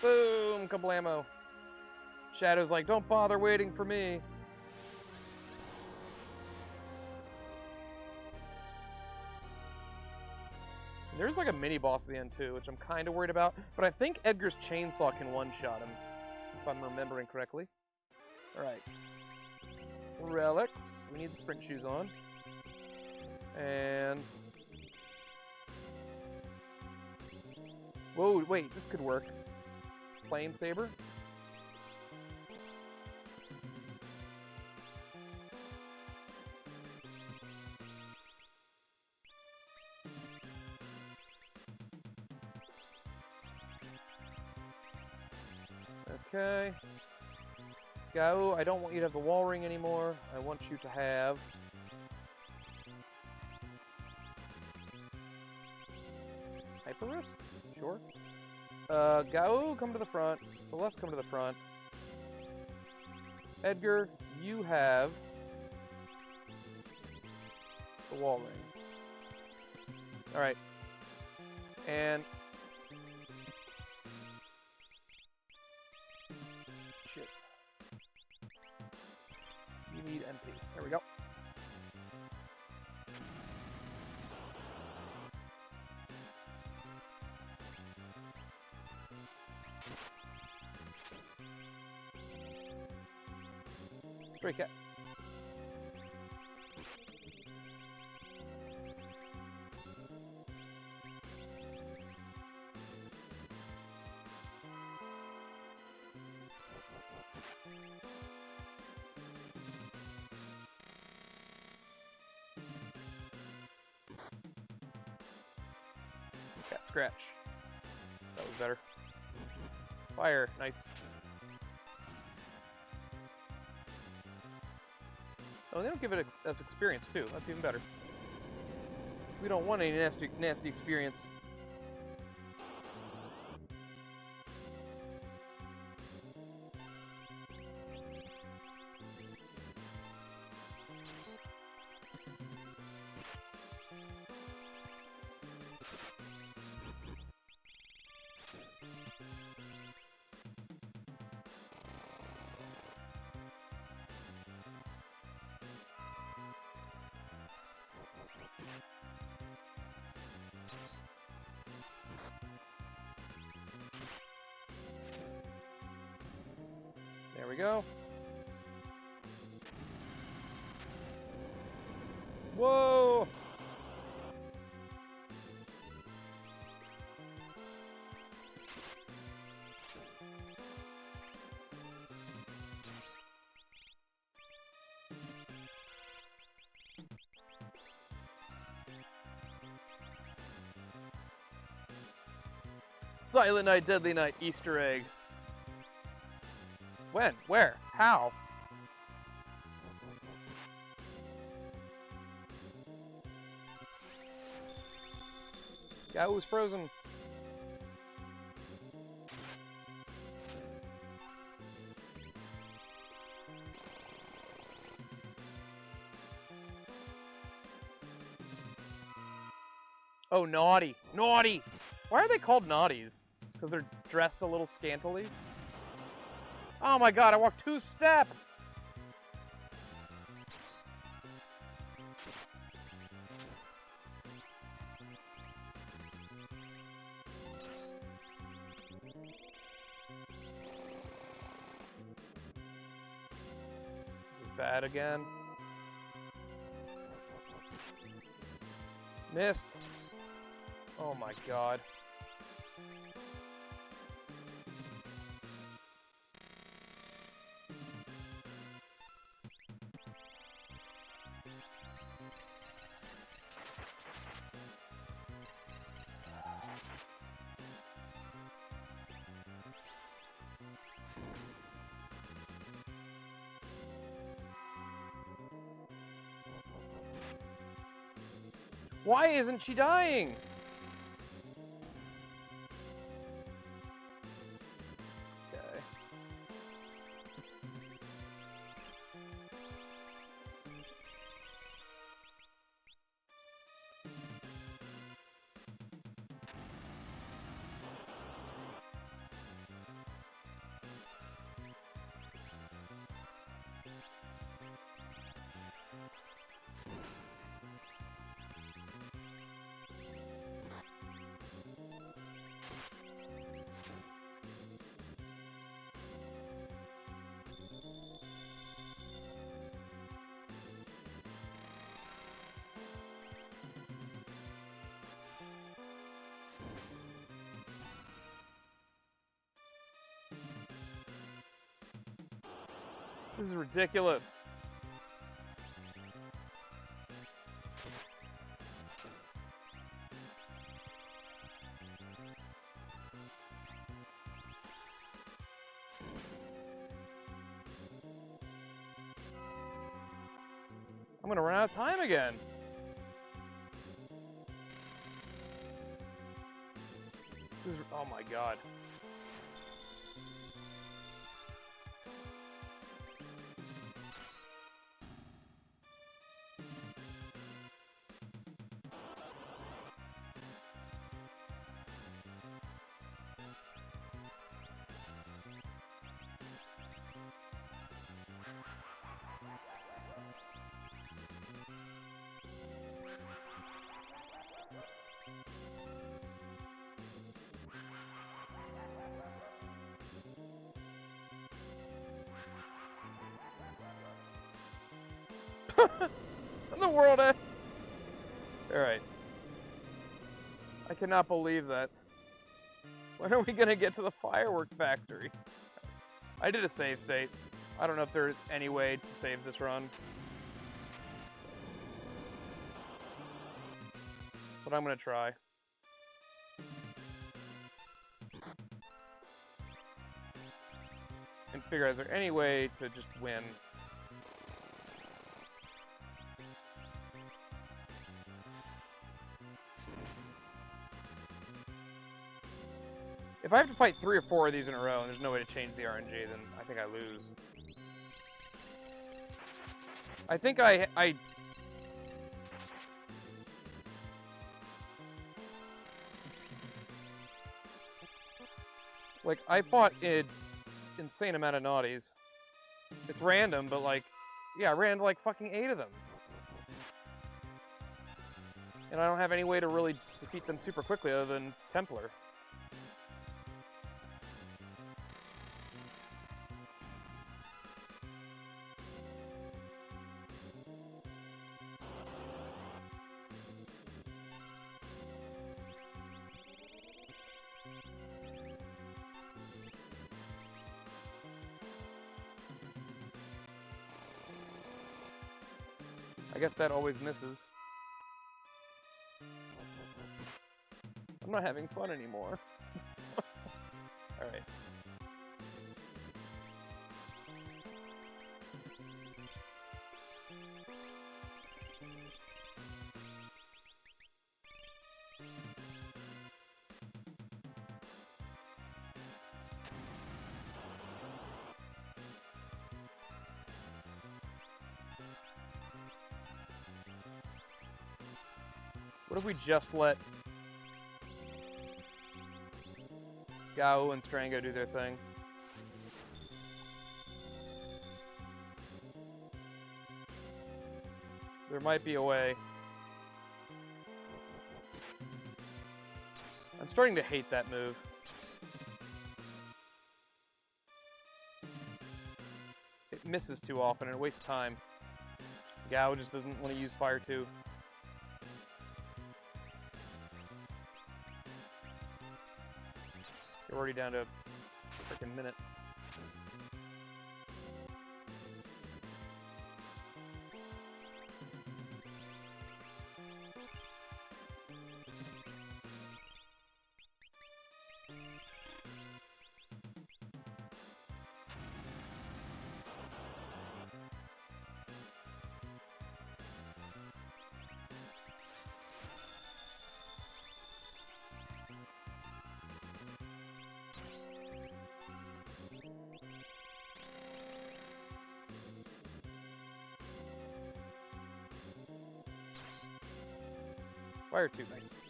S1: Boom, kablamo. Shadow's like, don't bother waiting for me. And there's like a mini boss at the end too, which I'm kind of worried about. But I think Edgar's chainsaw can one-shot him, if I'm remembering correctly. All right. Relics. We need the sprint shoes on. And... whoa, wait, this could work. Flame saber. Okay. Go. I don't want you to have the wall ring anymore. I want you to have... Hyper wrist? Sure. Gao, come to the front. Celeste, come to the front. Edgar, you have the wall ring. Alright. And... shit. You need MP. There we go. Stray cat. Cat scratch. That was better. Fire, nice. Oh, they don't give it as experience, too. That's even better. We don't want any nasty experience. There we go. Whoa! Silent Night, Deadly Night, Easter egg. When? Where? How? Guy who's frozen. Oh, naughty. Naughty! Why are they called naughties? Because they're dressed a little scantily? Oh my god, I walked 2 steps! This is bad again. Missed. Oh my god. Why isn't she dying? Okay. This is ridiculous. I'm gonna run out of time again. This is, oh my god. In the world, Alright. I cannot believe that. When are we gonna get to the firework factory? I did a save state. I don't know if there's any way to save this run. But I'm gonna try. And figure out, is there any way to just win? If I have to fight 3 or 4 of these in a row and there's no way to change the RNG, then I think I lose. I think I like, I fought an insane amount of naughties. It's random, but like, yeah, I ran like fucking 8 of them. And I don't have any way to really defeat them super quickly other than Templar. I guess that always misses. I'm not having fun anymore. Alright. What if we just let Gao and Strango do their thing? There might be a way. I'm starting to hate that move. It misses too often and it wastes time. Gao just doesn't want to use Fire 2. You're already down to a freaking minute. Fire 2, nice.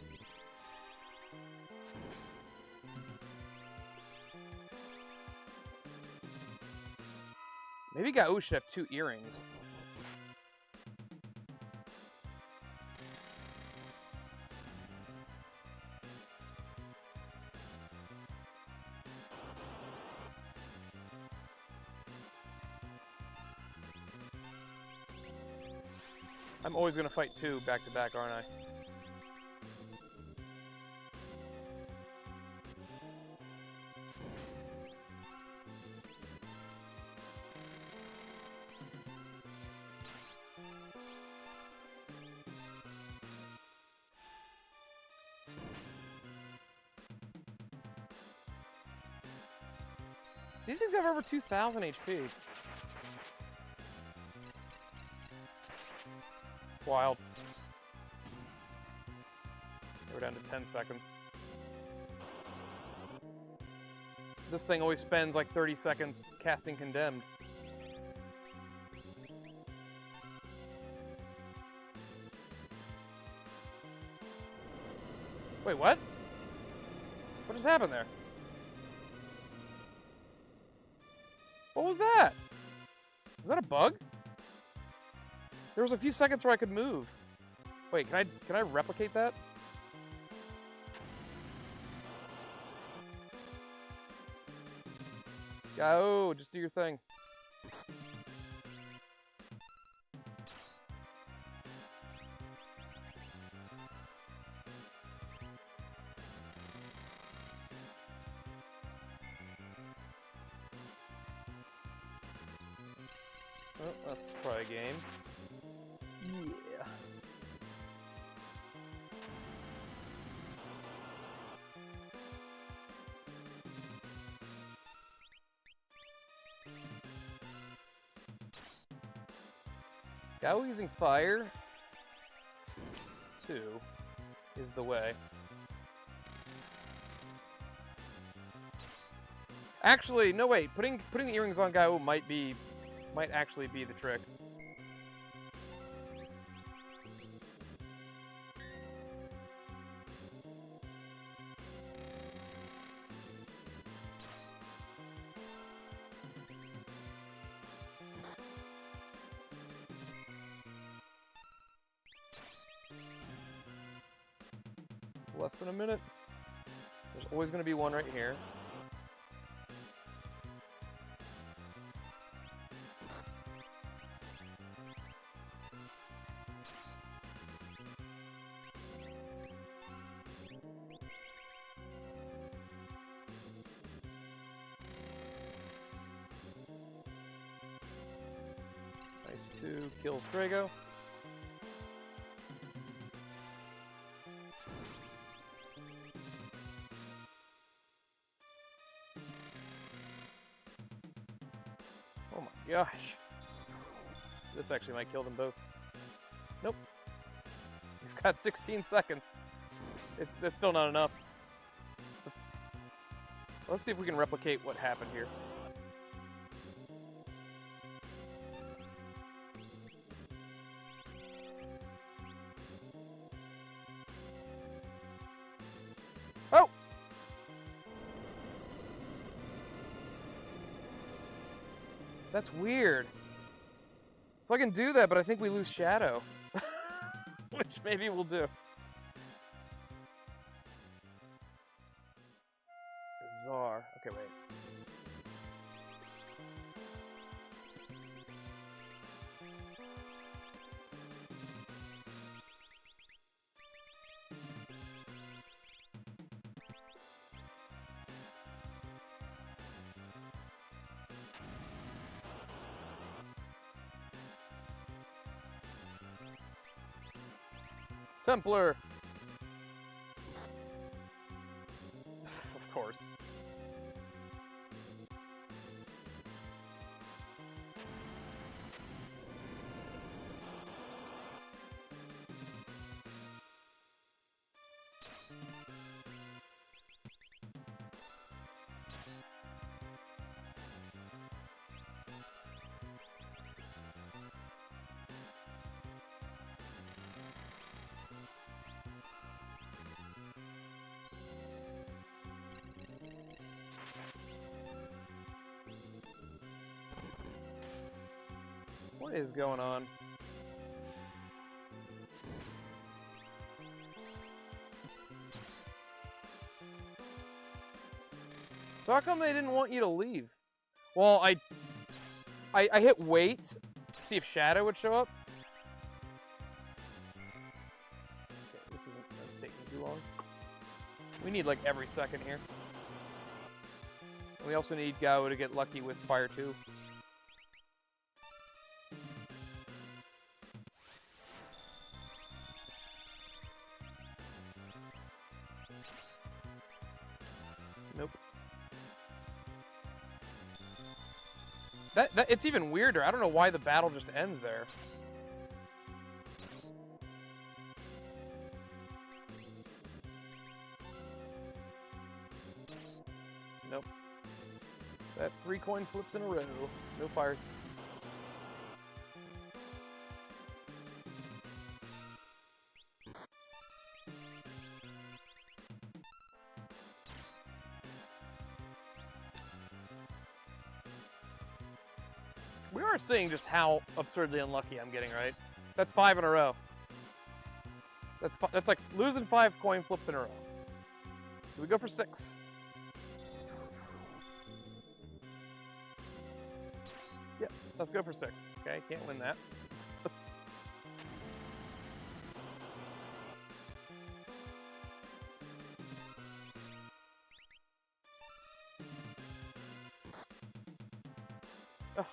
S1: Maybe Gao should have 2 earrings. I'm always going to fight 2 back to back, aren't I? These things have over 2,000 HP. It's wild. We're down to 10 seconds. This thing always spends like 30 seconds casting Condemned. Wait, what? What just happened there? What was that? Was that a bug? There was a few seconds where I could move. Wait, can I replicate that? Go, just do your thing. Oh, that's probably a game. Yeah. Gao using fire 2 is the way. Actually, no wait. Putting the earrings on Gao might actually be the trick. Less than a minute. There's always going to be one right here. Nice 2 kills Drago. Oh my gosh. This actually might kill them both. Nope. We've got 16 seconds. That's still not enough. Let's see if we can replicate what happened here. That's weird. So I can do that, but I think we lose Shadow. Which maybe we'll do. Bizarre. Okay, wait. Templar! Of course. What is going on? So how come they didn't want you to leave? Well, I hit wait to see if Shadow would show up. Okay, that's taking too long. We need like every second here. And we also need Gao to get lucky with Fire 2. Nope. It's even weirder. I don't know why the battle just ends there. Nope. That's 3 coin flips in a row. No fire. We are seeing just how absurdly unlucky I'm getting, right? That's 5 in a row. That's like losing 5 coin flips in a row. Do we go for 6? Yep, let's go for 6. Okay, can't win that. Ugh.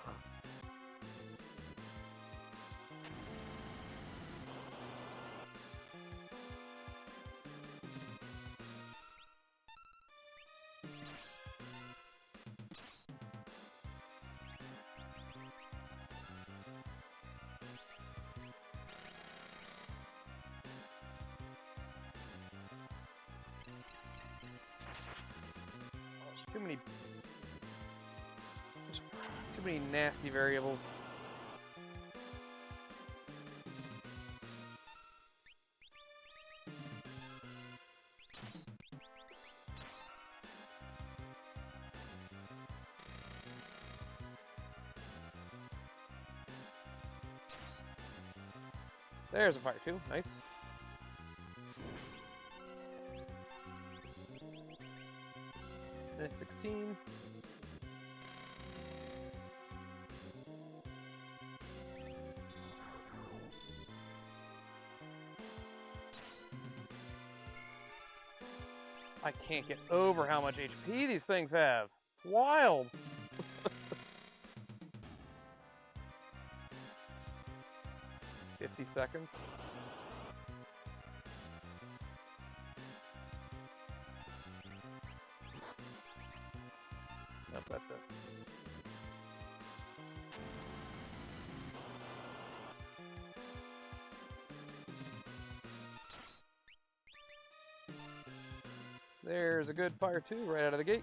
S1: There's too many nasty variables. There's a fire 2. Nice. Minute 16. I can't get over how much HP these things have. It's wild. 50 seconds. Nope, that's it. There's a good fire 2 right out of the gate.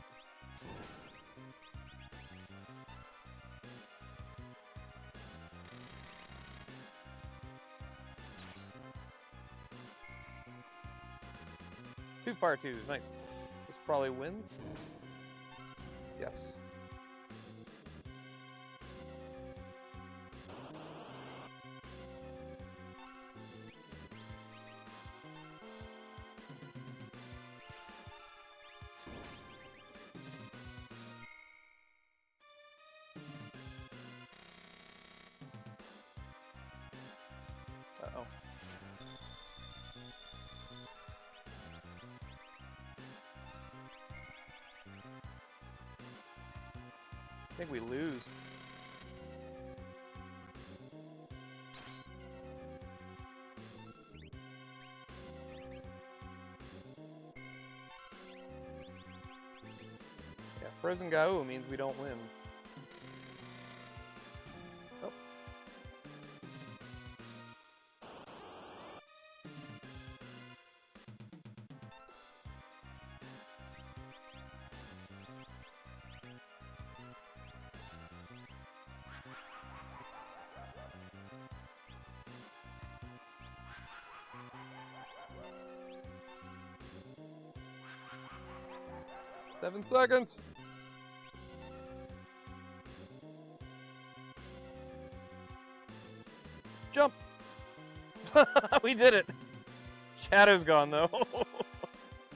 S1: Two fire 2s, nice. This probably wins. Yes. think we lose. Yeah, Frozen Gao means we don't win. Oh. Seven seconds. Jump. We did it. Shadow's gone, though.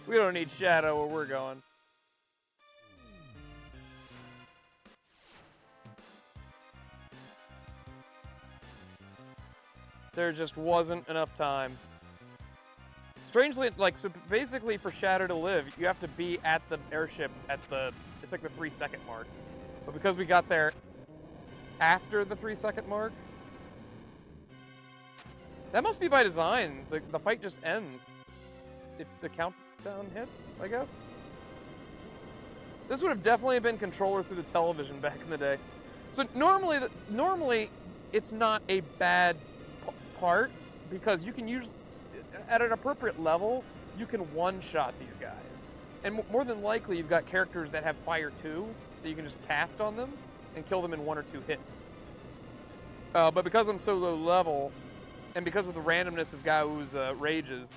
S1: We don't need Shadow where we're going. There just wasn't enough time. Strangely, like, so basically for Shadow to live, you have to be at the airship at the, it's like the 3-second mark. But because we got there after the 3-second mark, that must be by design. The fight just ends if the countdown hits, I guess. This would have definitely been controller through the television back in the day. So normally it's not a bad part because you can use, at an appropriate level, you can one-shot these guys. And more than likely, you've got characters that have fire too, that you can just cast on them and kill them in 1 or 2 hits. But because I'm so low level, and because of the randomness of Gao's rages,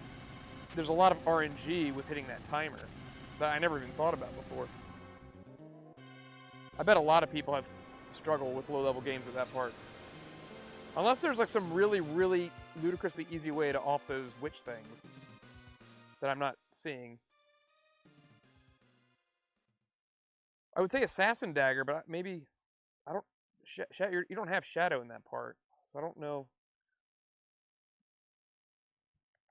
S1: there's a lot of RNG with hitting that timer that I never even thought about before. I bet a lot of people have struggled with low-level games at that part. Unless there's like some really, really ludicrously easy way to off those witch things that I'm not seeing. I would say Assassin Dagger, but maybe I don't. You don't have Shadow in that part, so I don't know.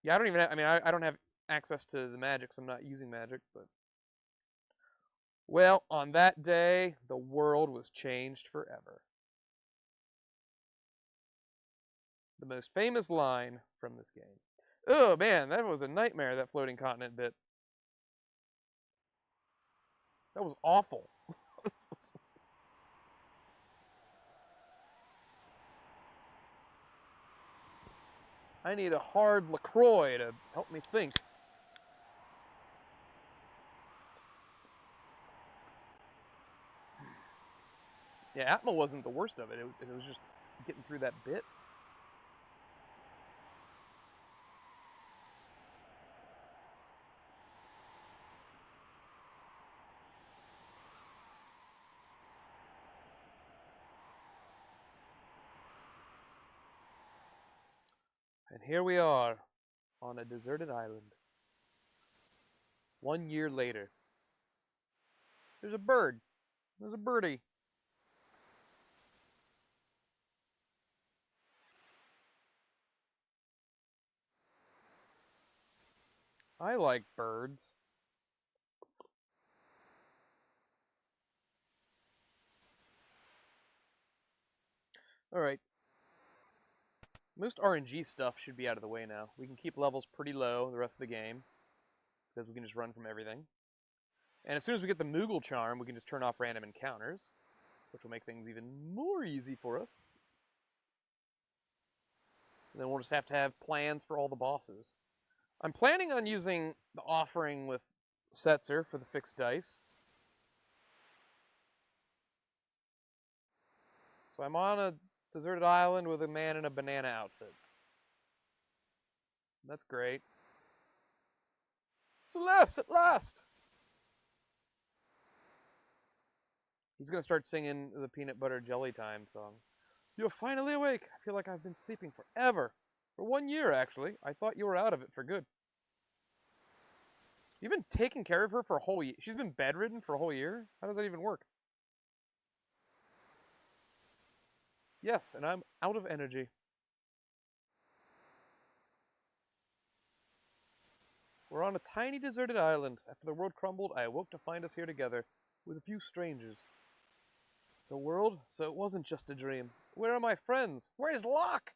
S1: Yeah, I don't even. I mean, I don't have access to the magic, so I'm not using magic. But well, on that day, the world was changed forever. The most famous line from this game. Oh man, that was a nightmare, that floating continent bit. That was awful. I need a hard LaCroix to help me think. Yeah, Atma wasn't the worst of it. It was just getting through that bit. And here we are, on a deserted island. 1 year later. There's a bird. There's a birdie. I like birds. Alright. Most RNG stuff should be out of the way now. We can keep levels pretty low the rest of the game, because we can just run from everything. And as soon as we get the Moogle Charm, we can just turn off random encounters, which will make things even more easy for us. And then we'll just have to have plans for all the bosses. I'm planning on using the offering with Setzer for the fixed dice. So I'm on a deserted island with a man in a banana outfit. That's great. Celeste, at last! He's going to start singing the Peanut Butter Jelly Time song. You're finally awake. I feel like I've been sleeping forever. For 1 year, actually. I thought you were out of it for good. You've been taking care of her for a whole year. She's been bedridden for a whole year? How does that even work? Yes, and I'm out of energy. We're on a tiny deserted island. After the world crumbled, I awoke to find us here together, with a few strangers. The world? So it wasn't just a dream. Where are my friends? Where's Locke?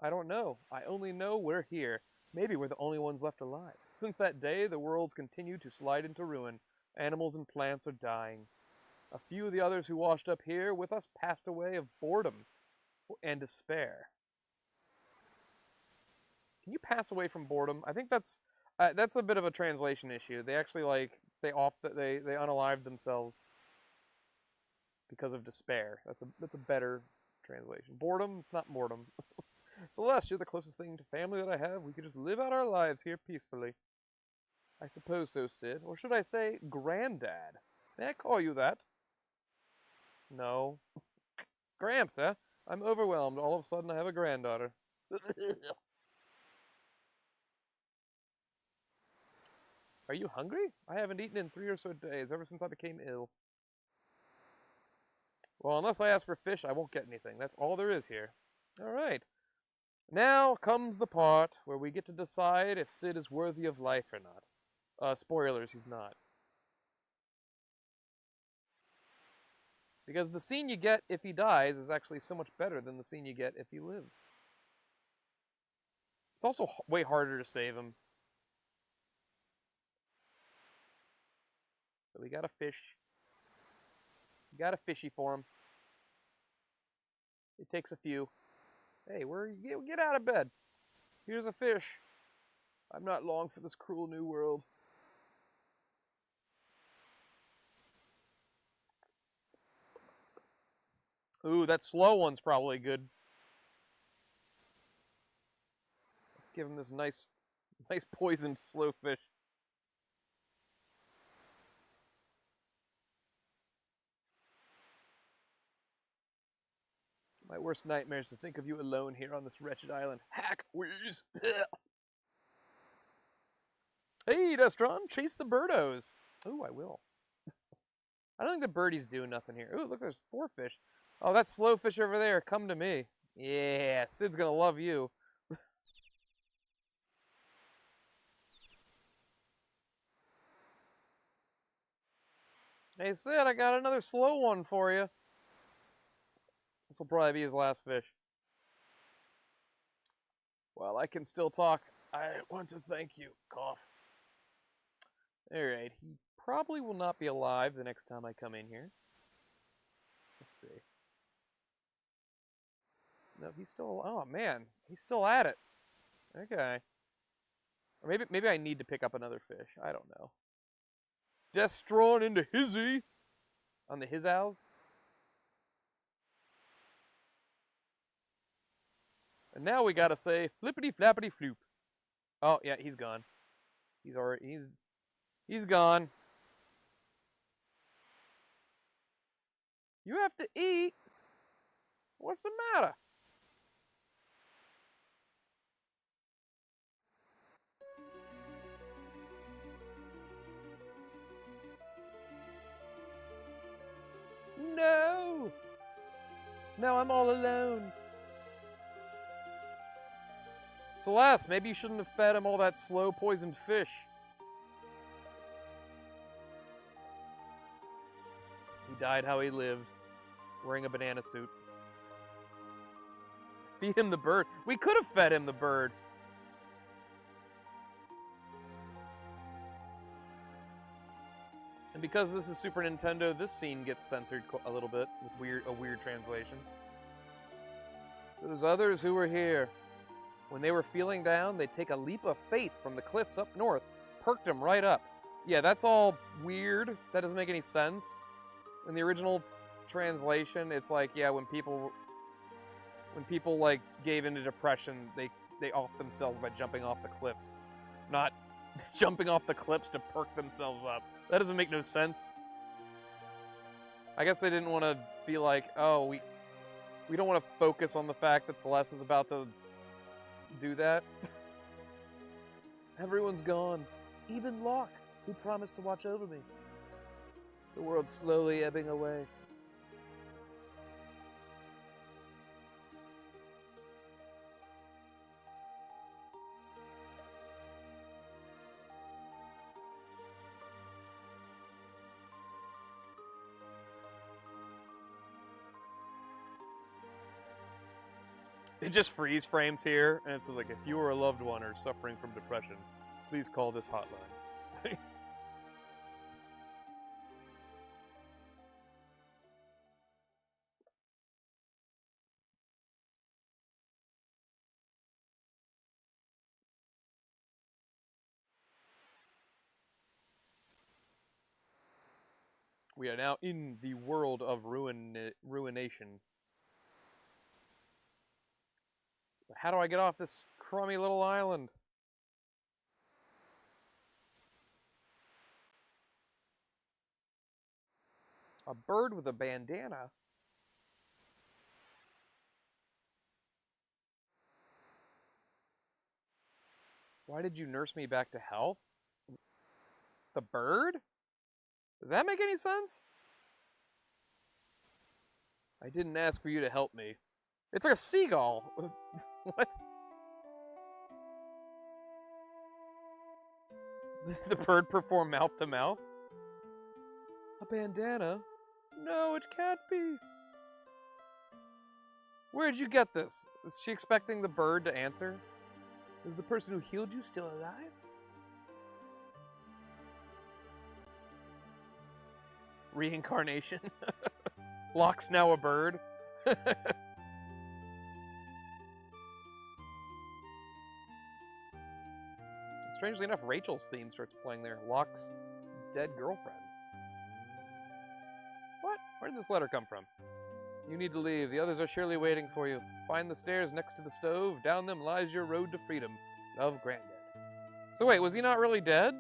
S1: I don't know. I only know we're here. Maybe we're the only ones left alive. Since that day, the worlds continue to slide into ruin. Animals and plants are dying. A few of the others who washed up here with us passed away of boredom and despair. Can you pass away from boredom? I think that's a bit of a translation issue. They actually they unalive themselves because of despair. That's a better translation. Boredom, it's not boredom. Celeste, you're the closest thing to family that I have. We could just live out our lives here peacefully. I suppose so, Sid. Or should I say, Granddad? May I call you that? No. Gramps, huh? I'm overwhelmed. All of a sudden I have a granddaughter. Are you hungry? I haven't eaten in 3 or so days, ever since I became ill. Well, unless I ask for fish, I won't get anything. That's all there is here. Alright. Now comes the part where we get to decide if Sid is worthy of life or not. Spoilers, he's not. Because the scene you get if he dies is actually so much better than the scene you get if he lives. It's also way harder to save him. So we got a fish. We got a fishy for him. It takes a few. Hey, get out of bed. Here's a fish. I'm not long for this cruel new world. Ooh, that slow one's probably good. Let's give him this nice poisoned slow fish. My worst nightmare is to think of you alone here on this wretched island. Hack, wheeze. Hey, Destron, chase the birdos. Ooh, I will. I don't think the birdie's doing nothing here. Ooh, look, there's 4 fish. Oh, that slow fish over there. Come to me. Yeah, Sid's gonna love you. Hey, Sid, I got another slow one for you. This will probably be his last fish. While I can still talk, I want to thank you. Cough. Alright, he probably will not be alive the next time I come in here. Let's see. No, he's still... Oh, man. He's still at it. Okay. Or maybe I need to pick up another fish. I don't know. Destron into hizzy. On the his-ows. And now we gotta say flippity-flappity-floop. Oh, yeah, he's gone. He's gone. You have to eat. What's the matter? No! Now I'm all alone. Celeste, maybe you shouldn't have fed him all that slow poisoned fish. He died how he lived, wearing a banana suit. Feed him the bird. We could have fed him the bird. And because this is Super Nintendo, this scene gets censored a little bit with a weird translation. Those others who were here, when they were feeling down, they'd take a leap of faith from the cliffs up north, perked them right up. Yeah, that's all weird. That doesn't make any sense. In the original translation, it's like, yeah, when people like gave into depression, they offed themselves by jumping off the cliffs, not jumping off the cliffs to perk themselves up. That doesn't make no sense. I guess they didn't want to be like, oh, we don't want to focus on the fact that Celeste is about to do that. Everyone's gone. Even Locke, who promised to watch over me. The world's slowly ebbing away. It just freeze frames here, and it says, like, if you or a loved one are suffering from depression, please call this hotline. We are now in the world of ruination. But how do I get off this crummy little island? A bird with a bandana? Why did you nurse me back to health? The bird? Does that make any sense? I didn't ask for you to help me. It's like a seagull. What? The bird perform mouth to mouth? A bandana? No, it can't be. Where did you get this? Is she expecting the bird to answer? Is the person who healed you still alive? Reincarnation? Locke's now a bird? Strangely enough, Rachel's theme starts playing there. Locke's dead girlfriend. What? Where did this letter come from? You need to leave. The others are surely waiting for you. Find the stairs next to the stove. Down them lies your road to freedom. Love, Granddad. So wait, was he not really dead?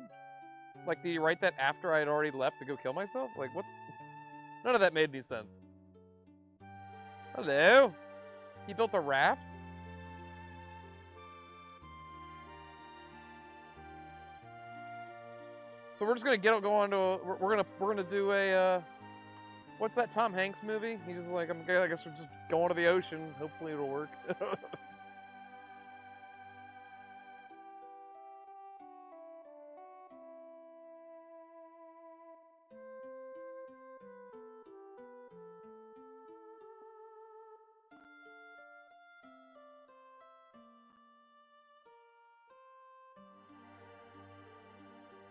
S1: Like, did he write that after I had already left to go kill myself? Like, what? None of that made any sense. Hello? He built a raft? So we're just gonna go on to we're gonna do a what's that Tom Hanks movie? He's just like, I guess we're just going to the ocean. Hopefully it'll work.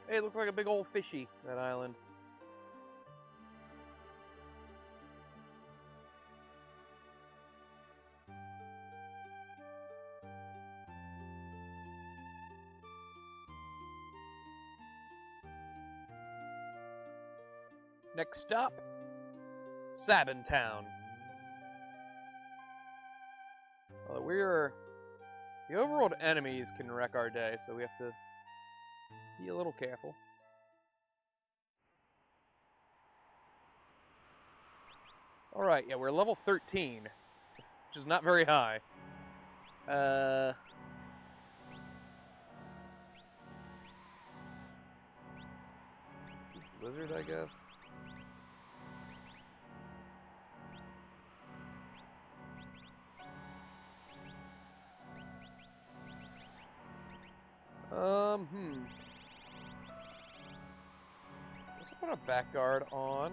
S1: Hey, it looks like a big old fishy, that island. Next stop, Sabin Town. Well, the overworld enemies can wreck our day, so we have to be a little careful. Alright, yeah, we're level 13, which is not very high. Blizzard, I guess. Let's put a back guard on.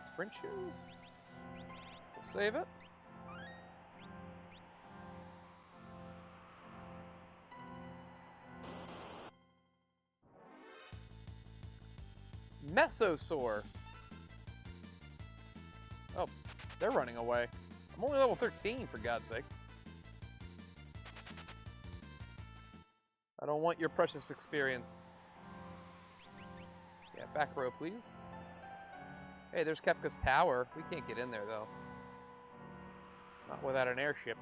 S1: Sprint shoes. We'll save it. Mesosaur. Oh, they're running away. I'm only level 13, for God's sake. I don't want your precious experience. Yeah, back row, please. Hey, there's Kefka's tower. We can't get in there, though. Not without an airship.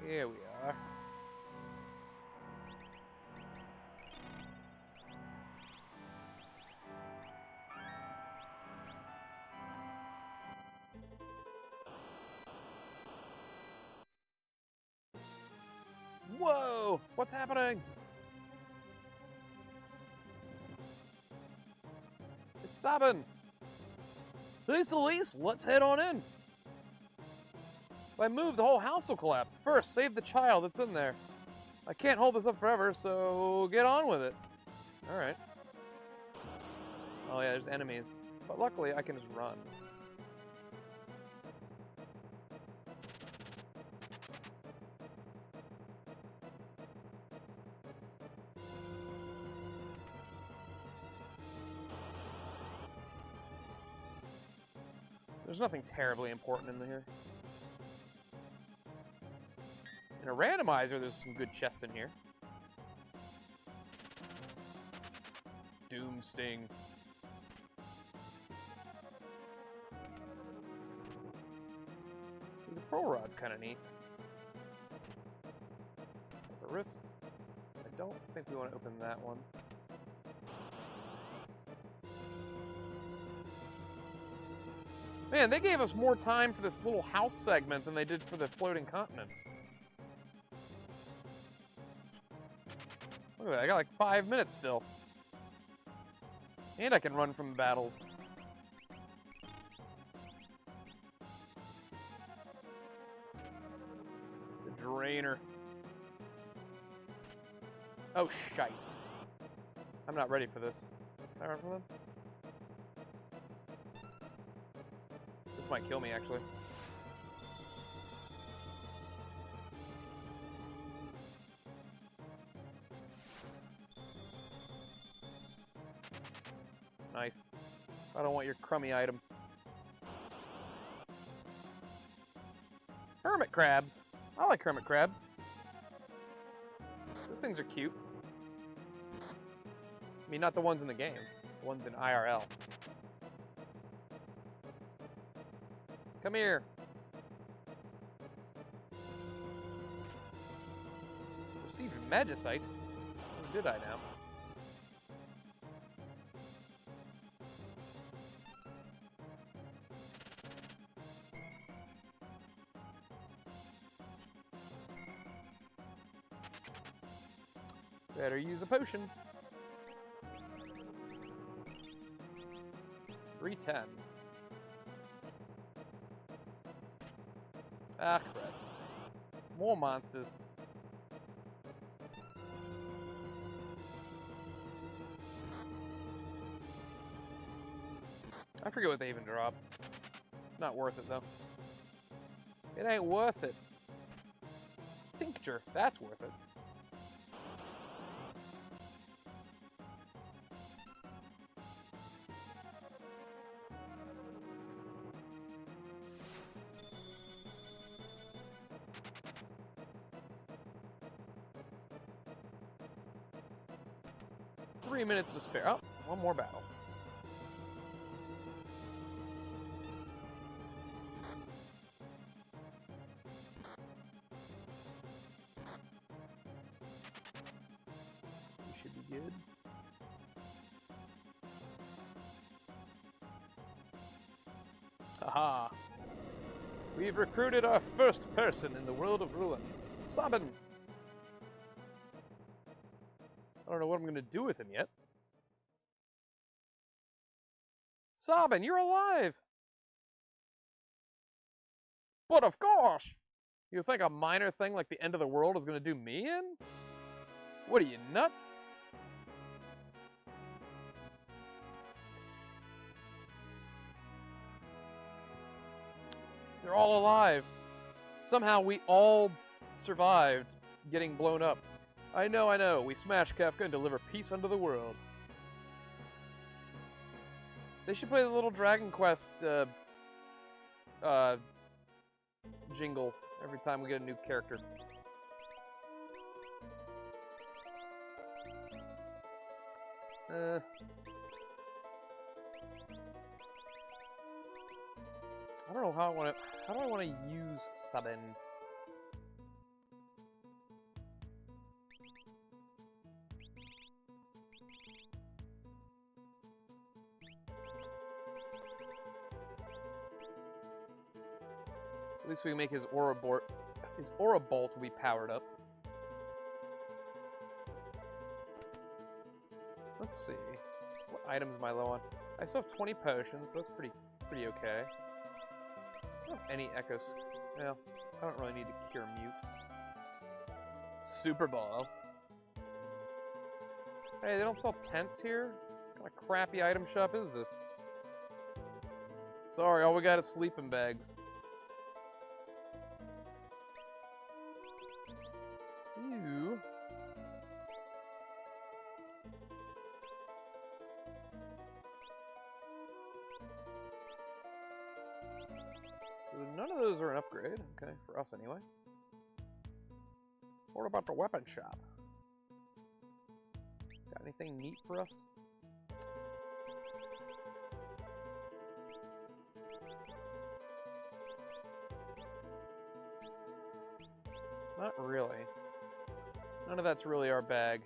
S1: Here we are. Whoa! What's happening? It's Sabin! Hey, Celeste, let's head on in. If I move, the whole house will collapse. First, save the child that's in there. I can't hold this up forever, so get on with it. Alright. Oh yeah, there's enemies. But luckily, I can just run. There's nothing terribly important in here. In a randomizer, there's some good chests in here. Doom Sting. The Pearl Rod's kind of neat. The wrist. I don't think we want to open that one. Man, they gave us more time for this little house segment than they did for the floating continent. Look at that, I got like 5 minutes still. And I can run from battles. The Drainer. Oh, shite. I'm not ready for this. Can I run from them? This might kill me, actually. Nice. I don't want your crummy item. Hermit crabs. I like hermit crabs. Those things are cute. I mean, not the ones in the game. The ones in IRL. Come here. Received Magicite. Or did I now? Better use a potion. 310. Ah, crap. More monsters. I forget what they even drop. It's not worth it, though. It ain't worth it. Tincture, that's worth it. Three minutes to spare. Oh, one more battle. We should be good. Haha. We've recruited our first person in the world of Ruin. Sabin! I don't know what I'm going to do with him yet. Sabin, you're alive! But of course! You think a minor thing like the end of the world is going to do me in? What are you, nuts? They're all alive. Somehow we all survived getting blown up. I know. We smashed Kafka and deliver peace unto the world. They should play the little Dragon Quest jingle every time we get a new character. I don't know how I want to. How do I want to use Sabin? At least we can make his aura bolt will be powered up. Let's see. What items am I low on? I still have 20 potions, so that's pretty okay. I don't have any echoes. Well, I don't really need to cure mute. Super Ball. Hey, they don't sell tents here? What kind of crappy item shop is this? Sorry, all we got is sleeping bags. Ew. So none of those are an upgrade. Okay, for us anyway. What about the weapon shop? Got anything neat for us? Not really. None of that's really our bag.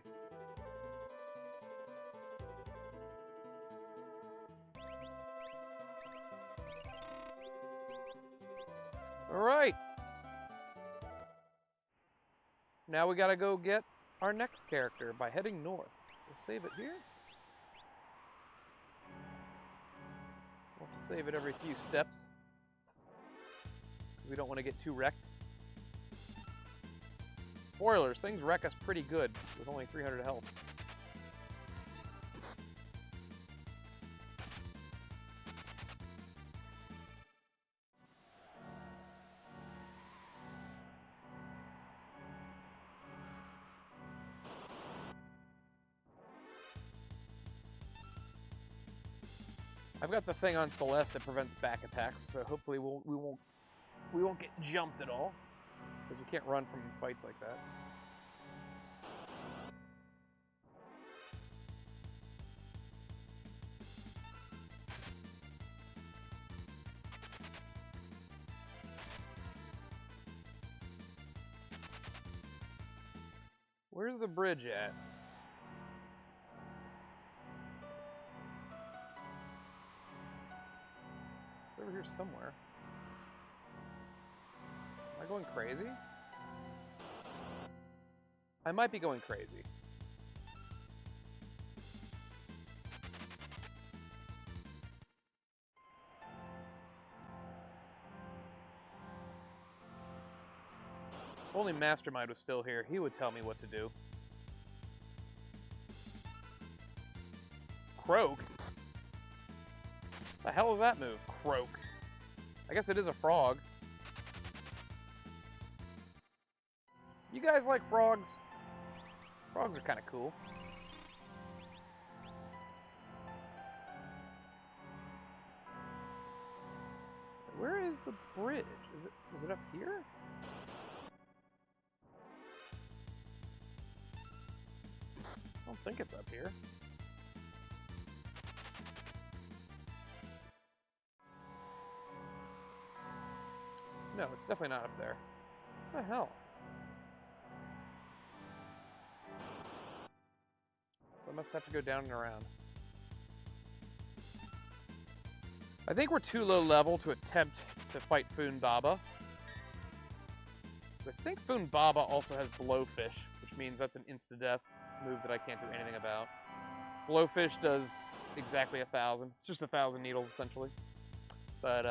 S1: Alright! Now we gotta go get our next character by heading north. We'll save it here. We'll have to save it every few steps. We don't want to get too wrecked. Spoilers, things wreck us pretty good with only 300 health. I've got the thing on Celeste that prevents back attacks, so hopefully we won't get jumped at all, because we can't run from fights like that. Where's the bridge at? It's over here somewhere. Am I going crazy? I might be going crazy. If only Mastermind was still here, he would tell me what to do. Croak? The hell is that move? Croak. I guess it is a frog. You guys like frogs? Frogs are kind of cool. Where is the bridge? Is it up here? I don't think it's up here. No, it's definitely not up there. What the hell? So I must have to go down and around. I think we're too low level to attempt to fight Foon Baba. I think Foon Baba also has Blowfish, which means that's an insta-death move that I can't do anything about. Blowfish does exactly 1,000. It's just 1,000 needles, essentially. But,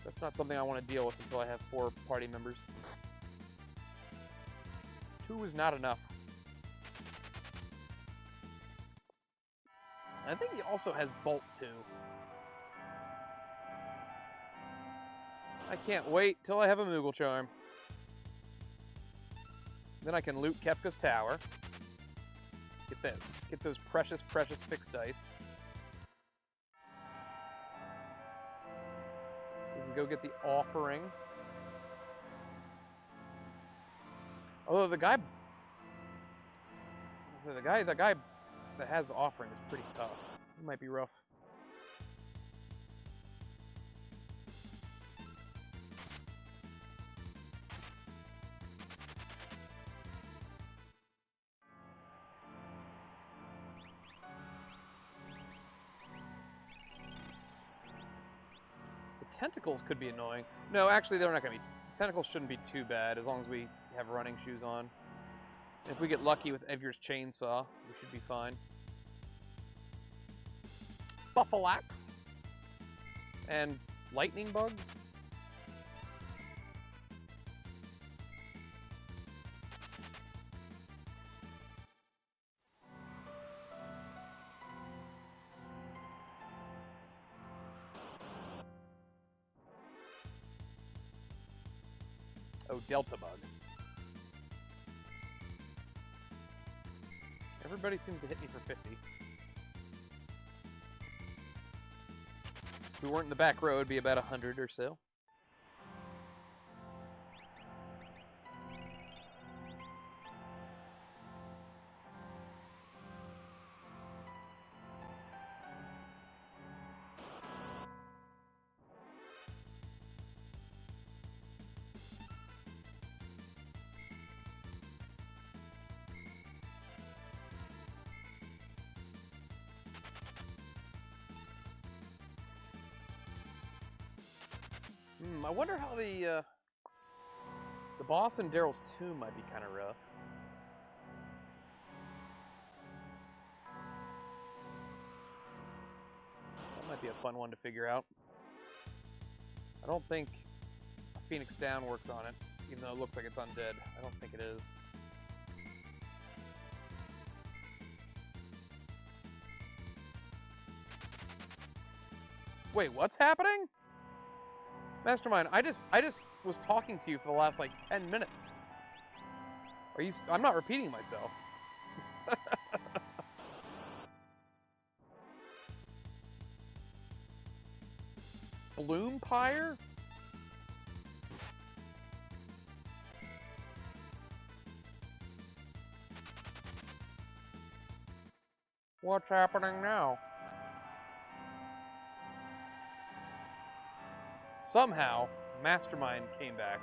S1: that's not something I want to deal with until I have 4 party members. 2 is not enough. I think he also has Bolt, too. I can't wait till I have a Moogle Charm. Then I can loot Kefka's tower. Get those precious, precious fixed dice. We can go get the offering. Although the guy that has the offering is pretty tough. It might be rough. Tentacles could be annoying. No, actually, they're not going to be. Tentacles shouldn't be too bad as long as we have running shoes on. If we get lucky with Evier's chainsaw, we should be fine. Buffalax and lightning bugs. Oh, Delta Bug. Everybody seems to hit me for 50. If we weren't in the back row, it'd be about 100 or so. I wonder how the boss in Daryl's tomb might be kind of rough. That might be a fun one to figure out. I don't think Phoenix Down works on it, even though it looks like it's undead. I don't think it is. Wait, what's happening? Mastermind, I just was talking to you for the last, like, 10 minutes. Are you... I'm not repeating myself. Bloompire? What's happening now? Somehow, Mastermind came back.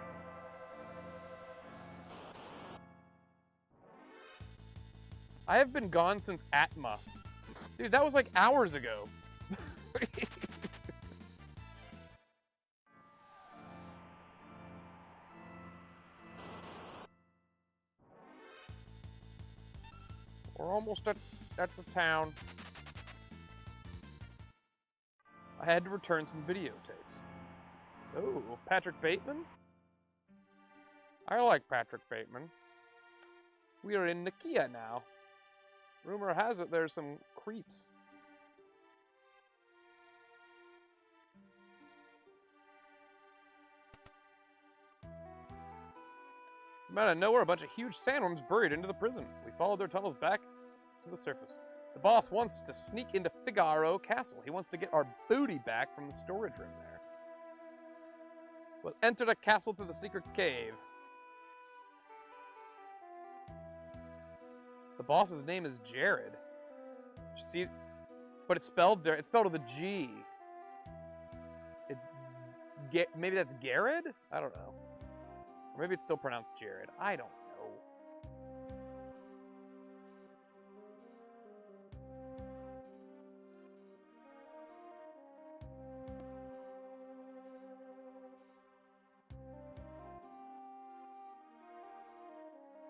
S1: I have been gone since Atma. Dude, that was like hours ago. We're almost at the town. I had to return some videotapes. Oh, Patrick Bateman? I like Patrick Bateman. We are in Nikia now. Rumor has it there's some creeps. From out of nowhere, a bunch of huge sandworms buried into the prison. We followed their tunnels back to the surface. The boss wants to sneak into Figaro Castle. He wants to get our booty back from the storage room there. We'll enter the castle through the secret cave. The boss's name is Jared. You see, but it's spelled with a G. It's maybe that's Garrett? I don't know. Or maybe it's still pronounced Jared. I don't know.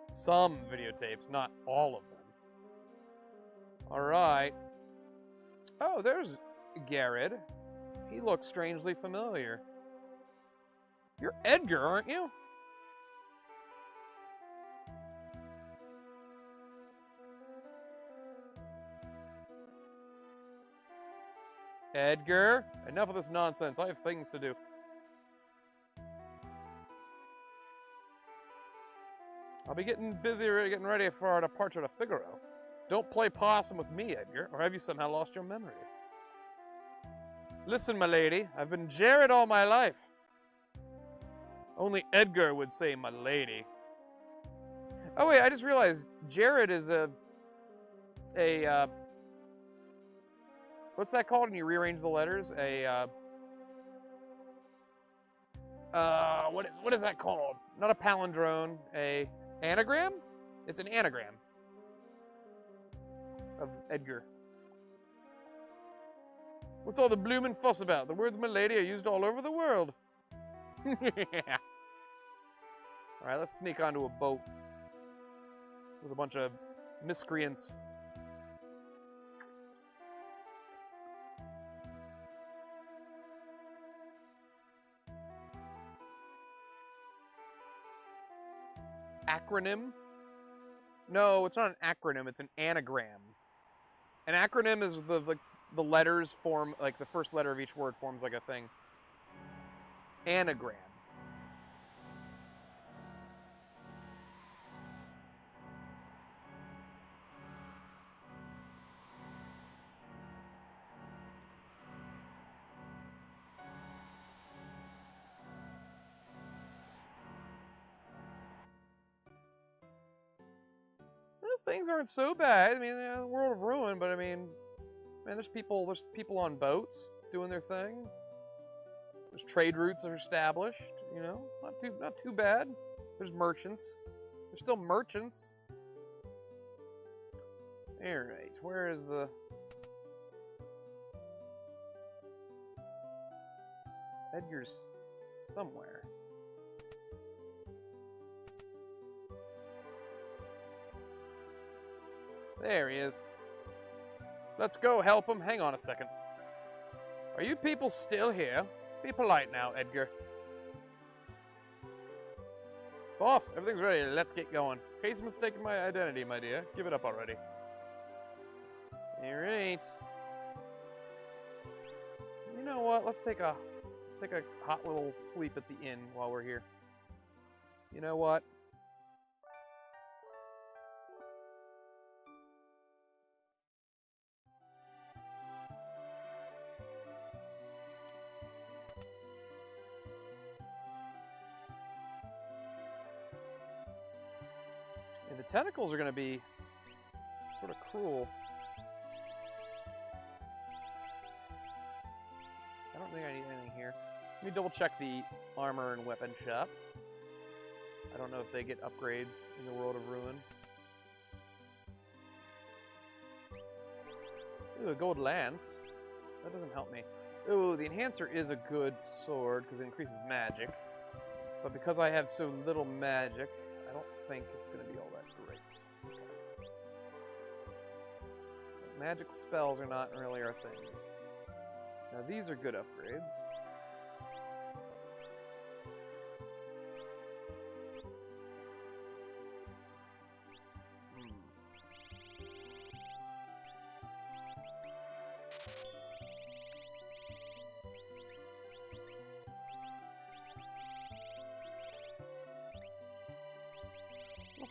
S1: Some videotapes, not all of them. Alright. Oh, there's Garrett. He looks strangely familiar. You're Edgar, aren't you? Edgar, enough of this nonsense. I have things to do. I'll be getting busy getting ready for our departure to Figaro. Don't play possum with me, Edgar, or have you somehow lost your memory? Listen, my lady, I've been Jared all my life. Only Edgar would say my lady. Oh wait, I just realized Jared is a what's that called when you rearrange the letters? What is that called? Not a palindrome, a anagram? It's an anagram of Edgar. What's all the bloomin' fuss about? The words my lady are used all over the world. Yeah. Alright, let's sneak onto a boat with a bunch of miscreants. Acronym? No, it's not an acronym, it's an anagram. An acronym is the letters form, like the first letter of each word forms like a thing. Anagram. things aren't so bad. I mean, the world of ruin, but I mean, man, there's people on boats doing their thing. There's trade routes are established, you know, not too bad. There's merchants. There's still merchants. All right, where is the... Edgar's somewhere. There he is. Let's go help him. Hang on a second. Are you people still here? Be polite now, Edgar. Boss, everything's ready. Let's get going. Kate's mistaken my identity, my dear. Give it up already. Alright. You know what? Let's take a hot little sleep at the inn while we're here. You know what? The tentacles are going to be sort of cruel. I don't think I need anything here. Let me double check the armor and weapon shop. I don't know if they get upgrades in the World of Ruin. Ooh, a gold lance. That doesn't help me. Ooh, the enhancer is a good sword because it increases magic. But because I have so little magic, I don't think it's going to be all that great. Okay. Magic spells are not really our things. Now these are good upgrades.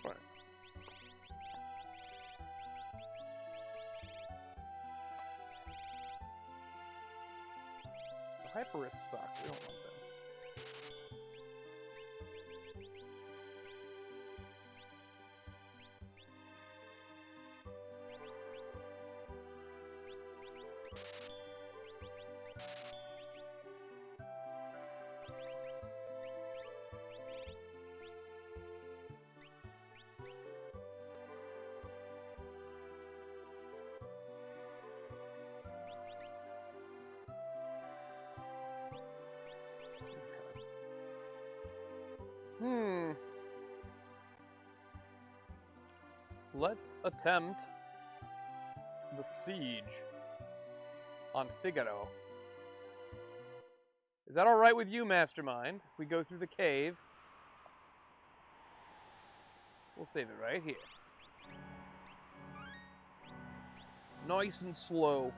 S1: Fine. The Hyperists suck. We don't want them. Let's attempt the siege on Figaro. Is that alright with you, Mastermind? If we go through the cave, we'll save it right here. Nice and slow.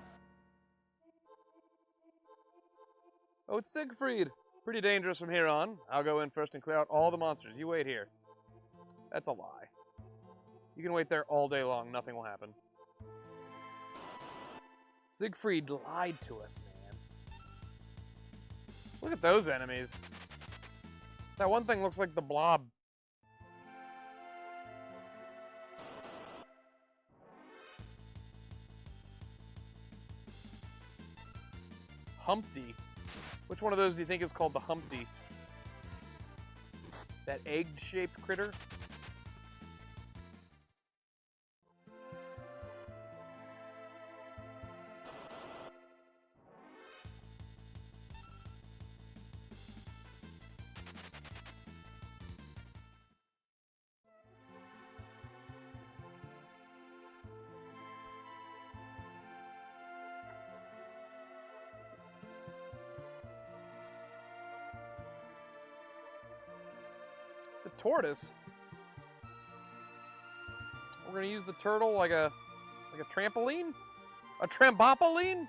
S1: Oh, it's Siegfried. Pretty dangerous from here on. I'll go in first and clear out all the monsters. You wait here. That's a lie. You can wait there all day long. Nothing will happen. Siegfried lied to us, man. Look at those enemies. That one thing looks like the Blob. Humpty. Which one of those do you think is called the Humpty? That egg-shaped critter? The tortoise. We're gonna use the turtle like a trampoline, a trambopoline,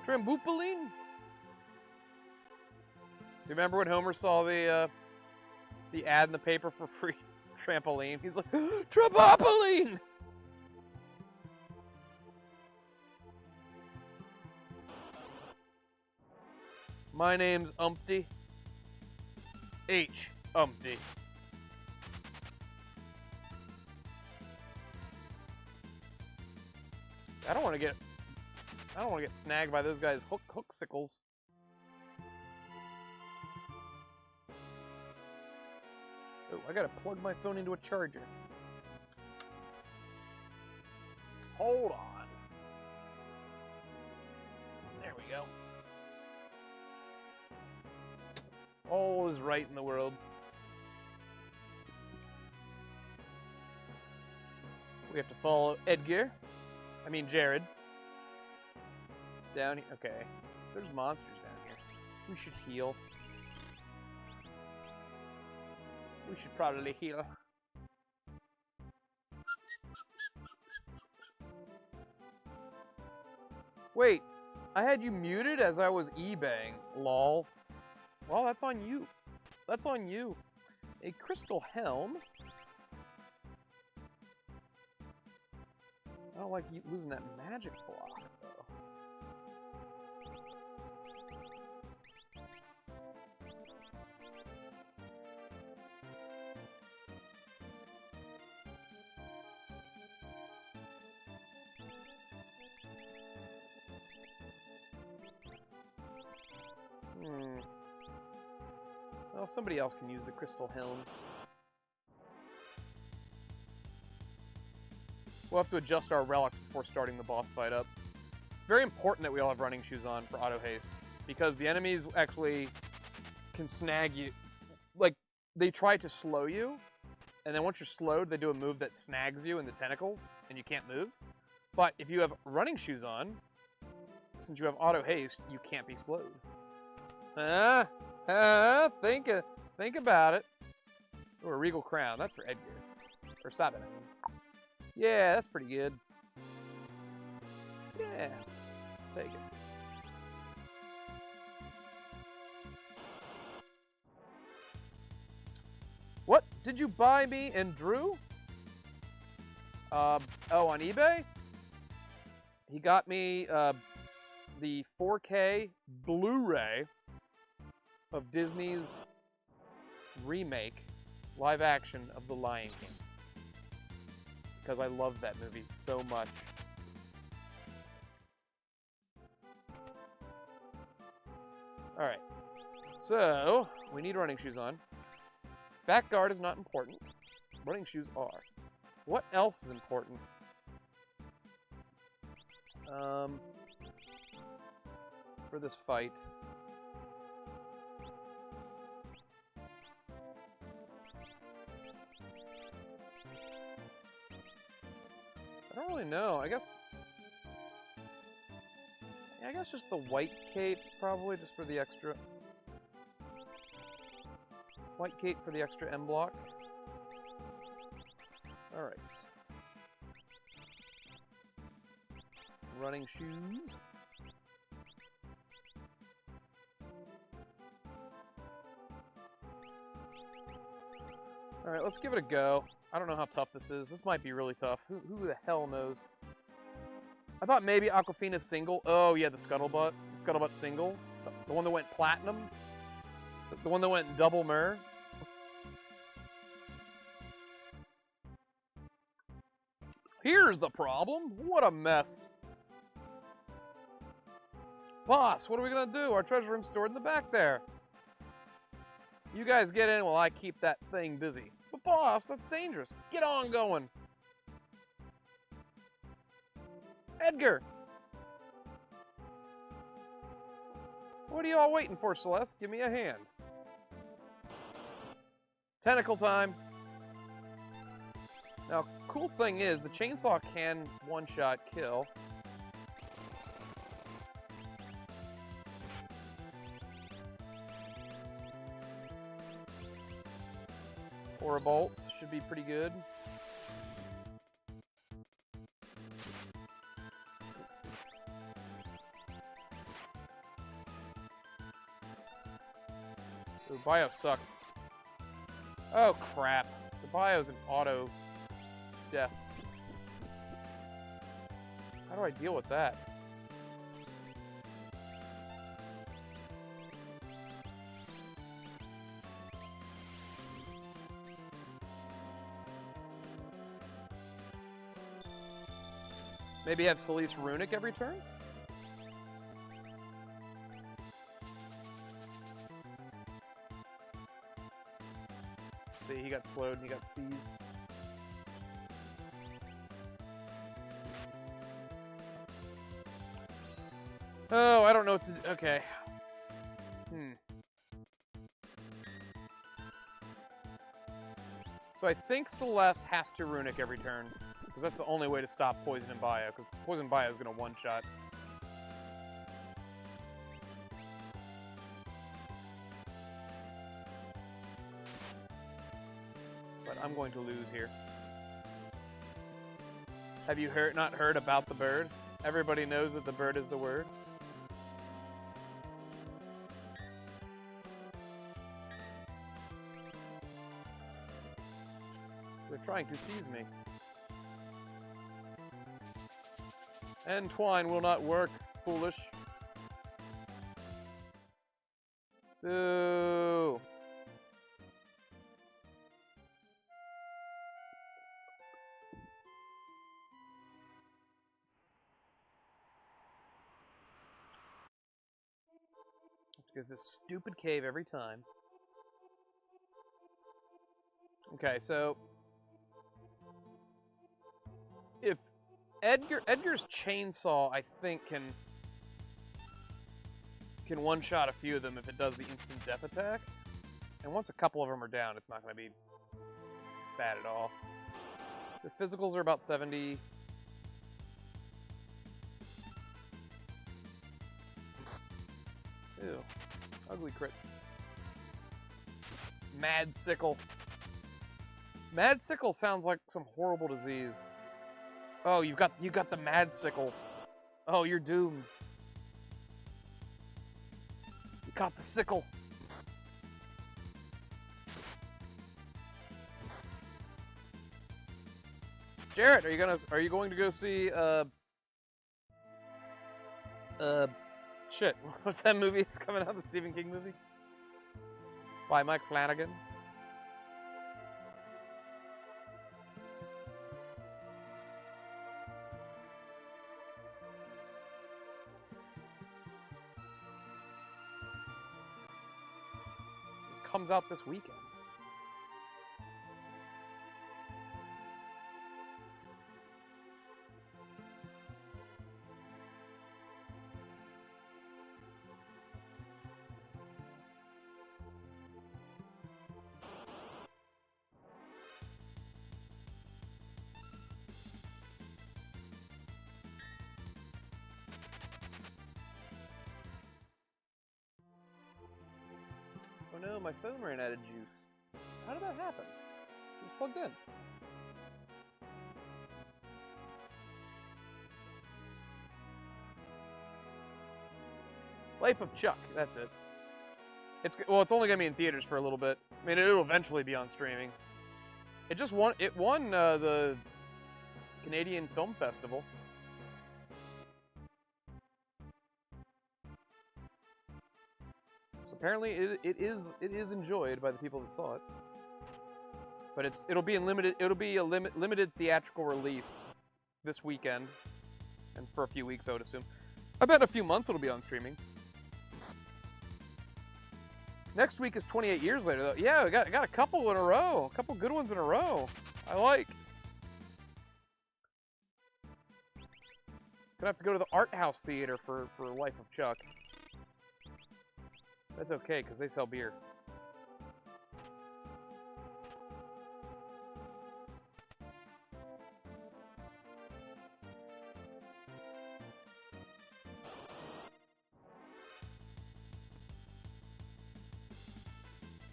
S1: trambupoline. Do you remember when Homer saw the ad in the paper for free trampoline? He's like, trambopoline. My name's Umpty. H. Umpty. I don't want to get snagged by those guys' hook sickles. Oh, I gotta plug my phone into a charger. Hold on. There we go. All is right in the world. We have to follow Jared. Down here. Okay. There's monsters down here. We should heal. We should probably heal. Wait, I had you muted as I was eBaying. Lol. Well, that's on you. That's on you. A crystal helm. I don't like losing that magic block, though. Well, somebody else can use the crystal helm. We'll have to adjust our relics before starting the boss fight up. It's very important that we all have running shoes on for auto haste, because the enemies actually can snag you. Like, they try to slow you, and then once you're slowed, they do a move that snags you in the tentacles, and you can't move. But if you have running shoes on, since you have auto haste, you can't be slowed. Think about it. Oh, a regal crown. That's for Edgar. Or Sabin, I mean. Yeah, that's pretty good. Yeah. Take it. What? Did you buy me and Drew? Oh, on eBay? He got me the 4K Blu-ray of Disney's remake, live action of The Lion King. Because I love that movie so much. Alright. So, we need running shoes on. Back guard is not important. Running shoes are. What else is important? For this fight. I don't really know. I guess just the white cape, probably, just for the extra. White cape for the extra M block. Alright. Running shoes. Alright, let's give it a go. I don't know how tough this is. This might be really tough. Who the hell knows? I thought maybe Aquafina's single. Oh, yeah, the Scuttlebutt. The Scuttlebutt single. The one that went platinum. The one that went double myrrh. Here's the problem. What a mess. Boss, what are we going to do? Our treasure room's stored in the back there. You guys get in while I keep that thing busy. But boss, that's dangerous. Get on going. Edgar. What are you all waiting for, Celeste? Give me a hand. Tentacle time. Now, cool thing is, the chainsaw can one-shot kill. Or a bolt should be pretty good. Ooh, bio sucks. Oh crap. So bio's an auto death. How do I deal with that? Maybe have Solis Runic every turn? See, he got slowed and he got seized. Oh, I don't know what to do. Okay. So I think Celeste has to Runic every turn, because that's the only way to stop Poison and Bio, because Poison Bio is going to one-shot. But I'm going to lose here. Have you not heard about the bird? Everybody knows that the bird is the word. They're trying to seize me. Entwine will not work, foolish. Boo. Get this stupid cave every time. Okay, so if Edgar's chainsaw, I think, can one-shot a few of them if it does the instant death attack. And once a couple of them are down, it's not going to be bad at all. Their physicals are about 70. Ew. Ugly crit. Mad Sickle. Mad Sickle sounds like some horrible disease. Oh, you got the Mad Sickle. Oh, you're doomed. You caught the sickle. Jarrett, are you going to go see shit, what's that movie that's coming out, the Stephen King movie? By Mike Flanagan. It comes out this weekend. Oh no, my phone ran out of juice. How did that happen? It was plugged in. Life of Chuck, that's it. It's only gonna be in theaters for a little bit. I mean, it'll eventually be on streaming. It won the Canadian Film Festival. Apparently, it is enjoyed by the people that saw it, but it'll be a limited theatrical release this weekend, and for a few weeks, I would assume. I bet in a few months it'll be on streaming. Next week is 28 Years Later, though. Yeah, I got a couple in a row, a couple good ones in a row. I like. Gonna have to go to the Art House Theater for Life of Chuck. That's okay, because they sell beer.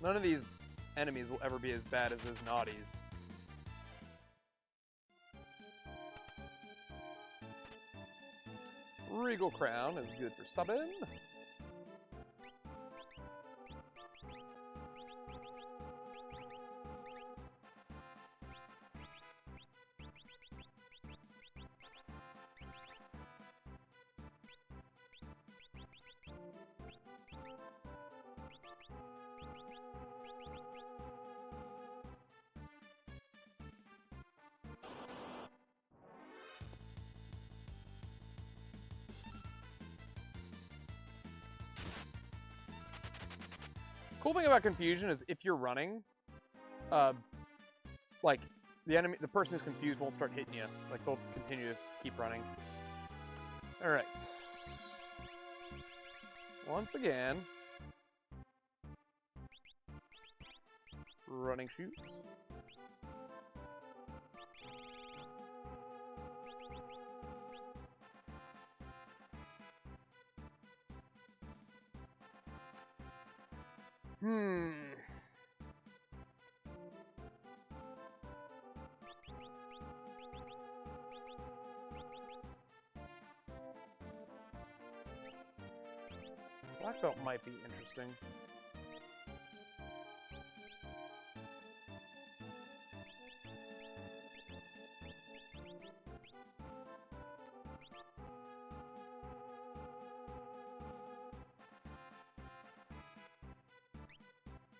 S1: None of these enemies will ever be as bad as those naughties. Regal Crown is good for subbing. Cool thing about confusion is if you're running, like the person who's confused won't start hitting you. Like they'll continue to keep running. All right. Once again, running shoots. Black belt might be interesting.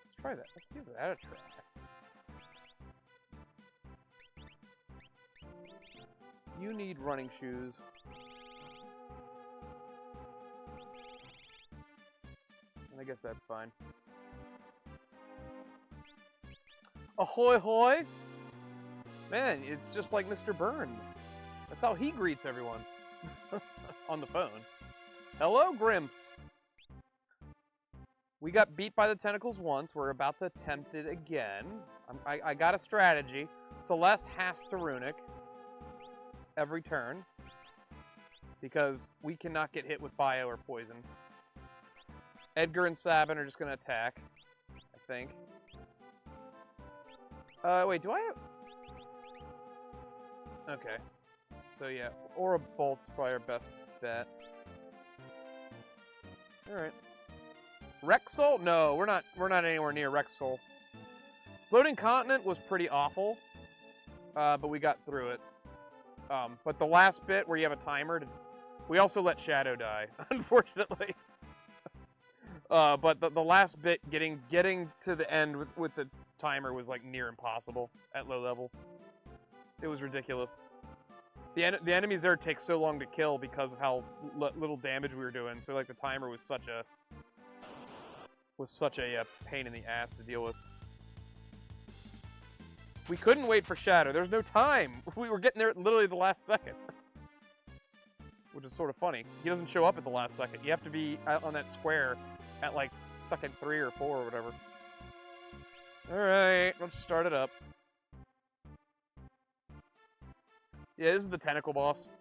S1: Let's try that. Let's give that a try. You need running shoes. I guess that's fine. Ahoy hoy! Man, it's just like Mr. Burns. That's how he greets everyone. On the phone. Hello, Grimps. We got beat by the tentacles once. We're about to attempt it again. I got a strategy. Celeste has to runic every turn. Because we cannot get hit with bio or poison. Edgar and Sabin are just going to attack, I think. Wait, do I have... Okay. So, yeah. Aura Bolt's probably our best bet. Alright. Rexol? No, we're not anywhere near Rexol. Floating Continent was pretty awful, but we got through it. But the last bit where you have a timer, we also let Shadow die, unfortunately. But the last bit, getting to the end with the timer was like near impossible at low level. It was ridiculous. The enemies there take so long to kill because of how little damage we were doing. So like the timer was such a pain in the ass to deal with. We couldn't wait for Shadow. There's no time. We were getting there at literally the last second. Which is sort of funny. He doesn't show up at the last second. You have to be on that square at like second 3 or 4 or whatever. Alright, let's start it up. Yeah, this is the tentacle boss.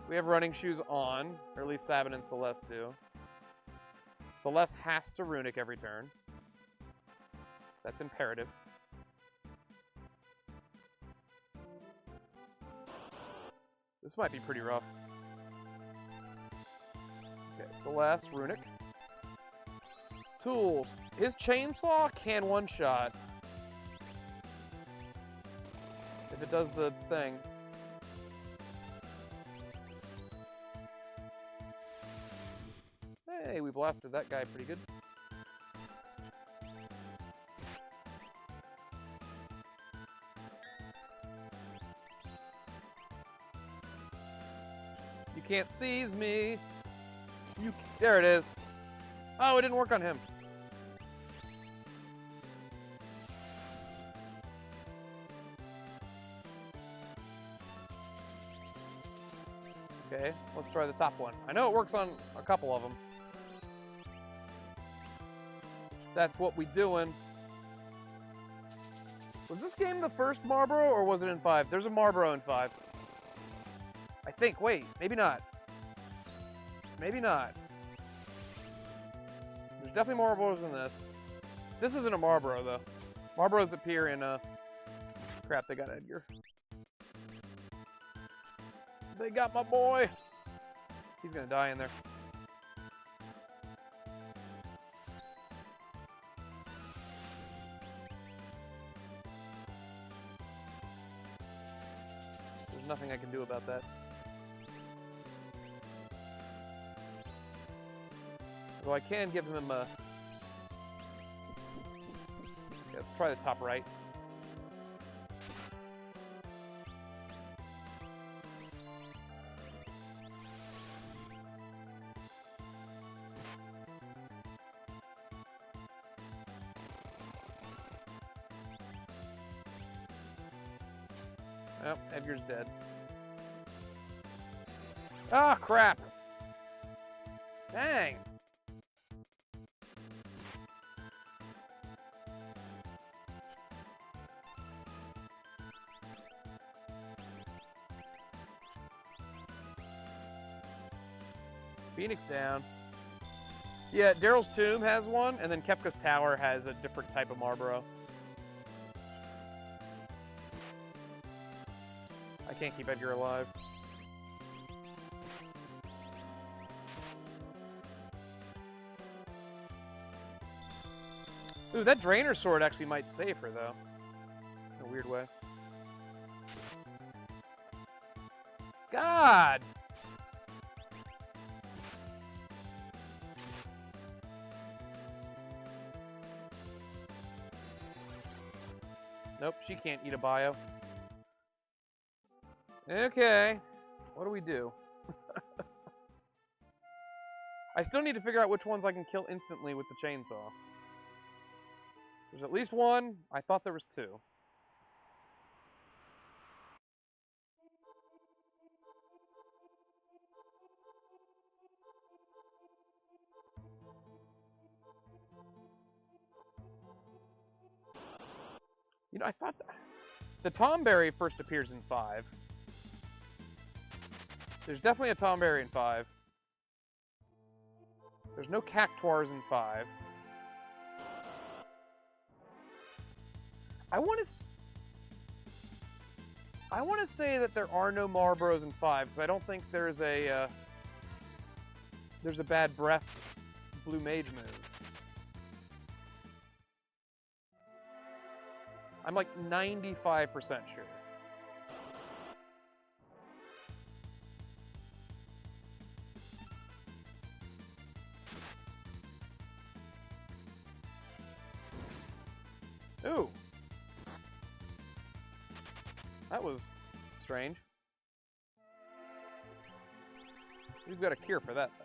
S1: We have running shoes on, or at least Sabin and Celeste do. Celeste has to runic every turn. That's imperative. This might be pretty rough. Okay, Celeste, runic. Tools. His chainsaw can one-shot. If it does the thing. Hey, we blasted that guy pretty good. You can't seize me. There it is. Oh, it didn't work on him. Okay, let's try the top one. I know it works on a couple of them. That's what we doing. Was this game the first Marlboro, or was it in 5? There's a Marlboro in 5. I think. Wait, maybe not. Maybe not. There's definitely Marlboros in this. This isn't a Marlboro, though. Marlboros appear in, crap, they got Edgar. They got my boy! He's gonna die in there. There's nothing I can do about that. Well, I can give him a... Okay, let's try the top right. Oh, Edgar's dead. Ah, crap! Dang! Phoenix down. Yeah, Daryl's Tomb has one, and then Kefka's Tower has a different type of Marlboro. I can't keep Edgar alive. Ooh, that Drainer Sword actually might save her, though. In a weird way. God! Nope, she can't eat a bio. Okay. What do we do? I still need to figure out which ones I can kill instantly with the chainsaw. There's at least one. I thought there was two. You know, I thought the Tomberry first appears in 5. There's definitely a Tomberry in 5. There's no Cactuars in 5. I want to say that there are no Marlboros in 5 because I don't think there's a bad breath blue mage move. I'm like 95% sure. Ooh. That was strange. We've got a cure for that, though.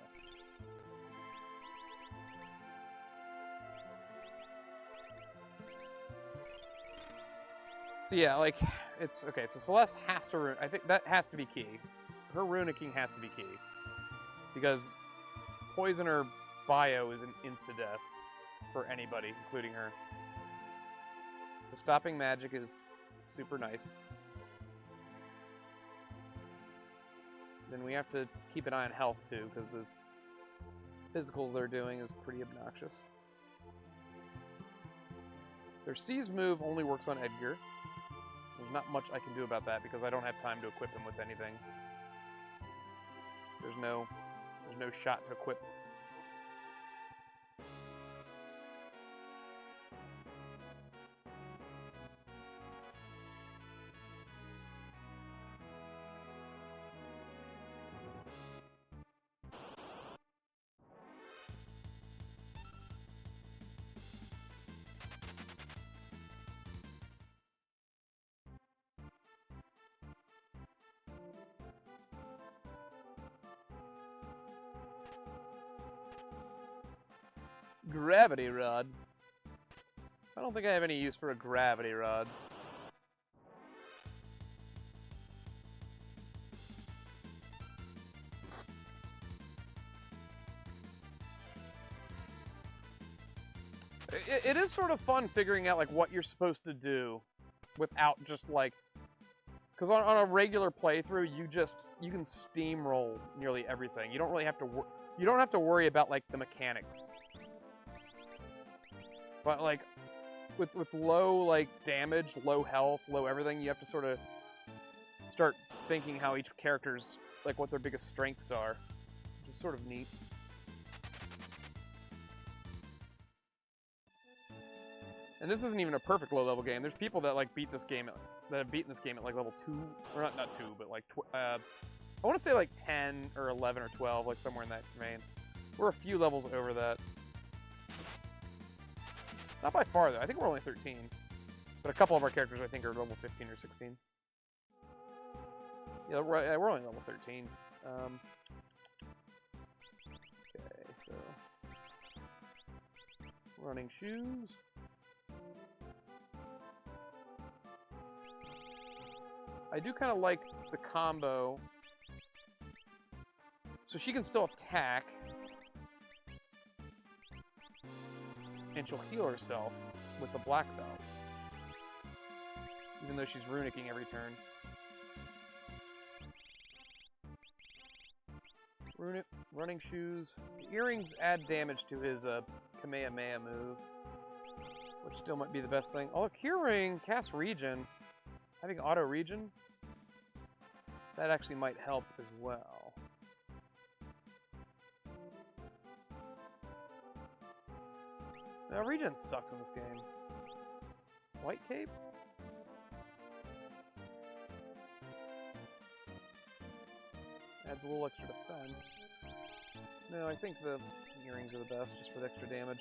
S1: So yeah, like, it's... Okay, so Celeste has to... I think that has to be key. Her Runicking has to be key. Because Poison or Bio is an insta-death for anybody, including her. So stopping magic is super nice. Then we have to keep an eye on health, too, because the physicals they're doing is pretty obnoxious. Their Seize move only works on Edgar. There's not much I can do about that because I don't have time to equip him with anything. There's no shot to equip. Gravity Rod. I don't think I have any use for a Gravity Rod. It is sort of fun figuring out like what you're supposed to do without just like, because on a regular playthrough you can steamroll nearly everything. You don't really have to worry about like the mechanics. But like with low like damage, low health, low everything, you have to sort of start thinking how each character's like what their biggest strengths are, which is sort of neat. And this isn't even a perfect low-level game. There's people that like beat this game that have beaten this game at like level 2, or not 2, but like I want to say like 10 or 11 or 12, like somewhere in that vein. We're a few levels over that. Not by far, though. I think we're only 13. But a couple of our characters, I think, are level 15 or 16. Yeah, we're only level 13. Okay, so... Running shoes. I do kind of like the combo. So she can still attack. And she'll heal herself with a black belt. Even though she's runicking every turn. Runic, running shoes. The earrings add damage to his Kamehameha move. Which still might be the best thing. Oh, Cure Ring casts Regen. Having auto Regen? That actually might help as well. Now, Regen sucks in this game. White Cape? Adds a little extra defense. No, I think the earrings are the best, just for the extra damage.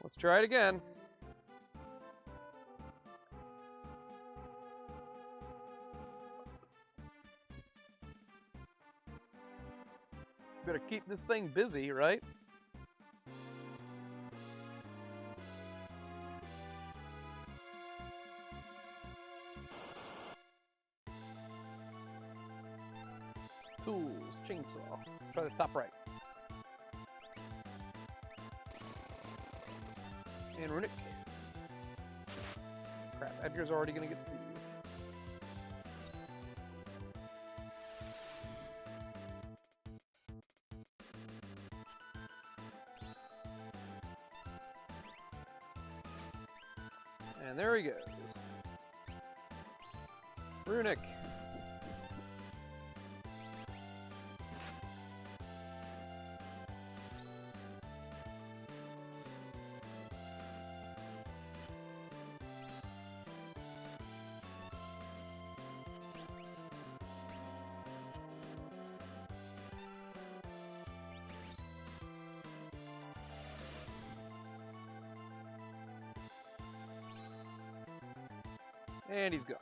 S1: Let's try it again. Better keep this thing busy, right? Tools, chainsaw. Let's try the top right. And Runic. Crap, Edgar's already gonna get seized. And there he goes. Runic. And he's gone.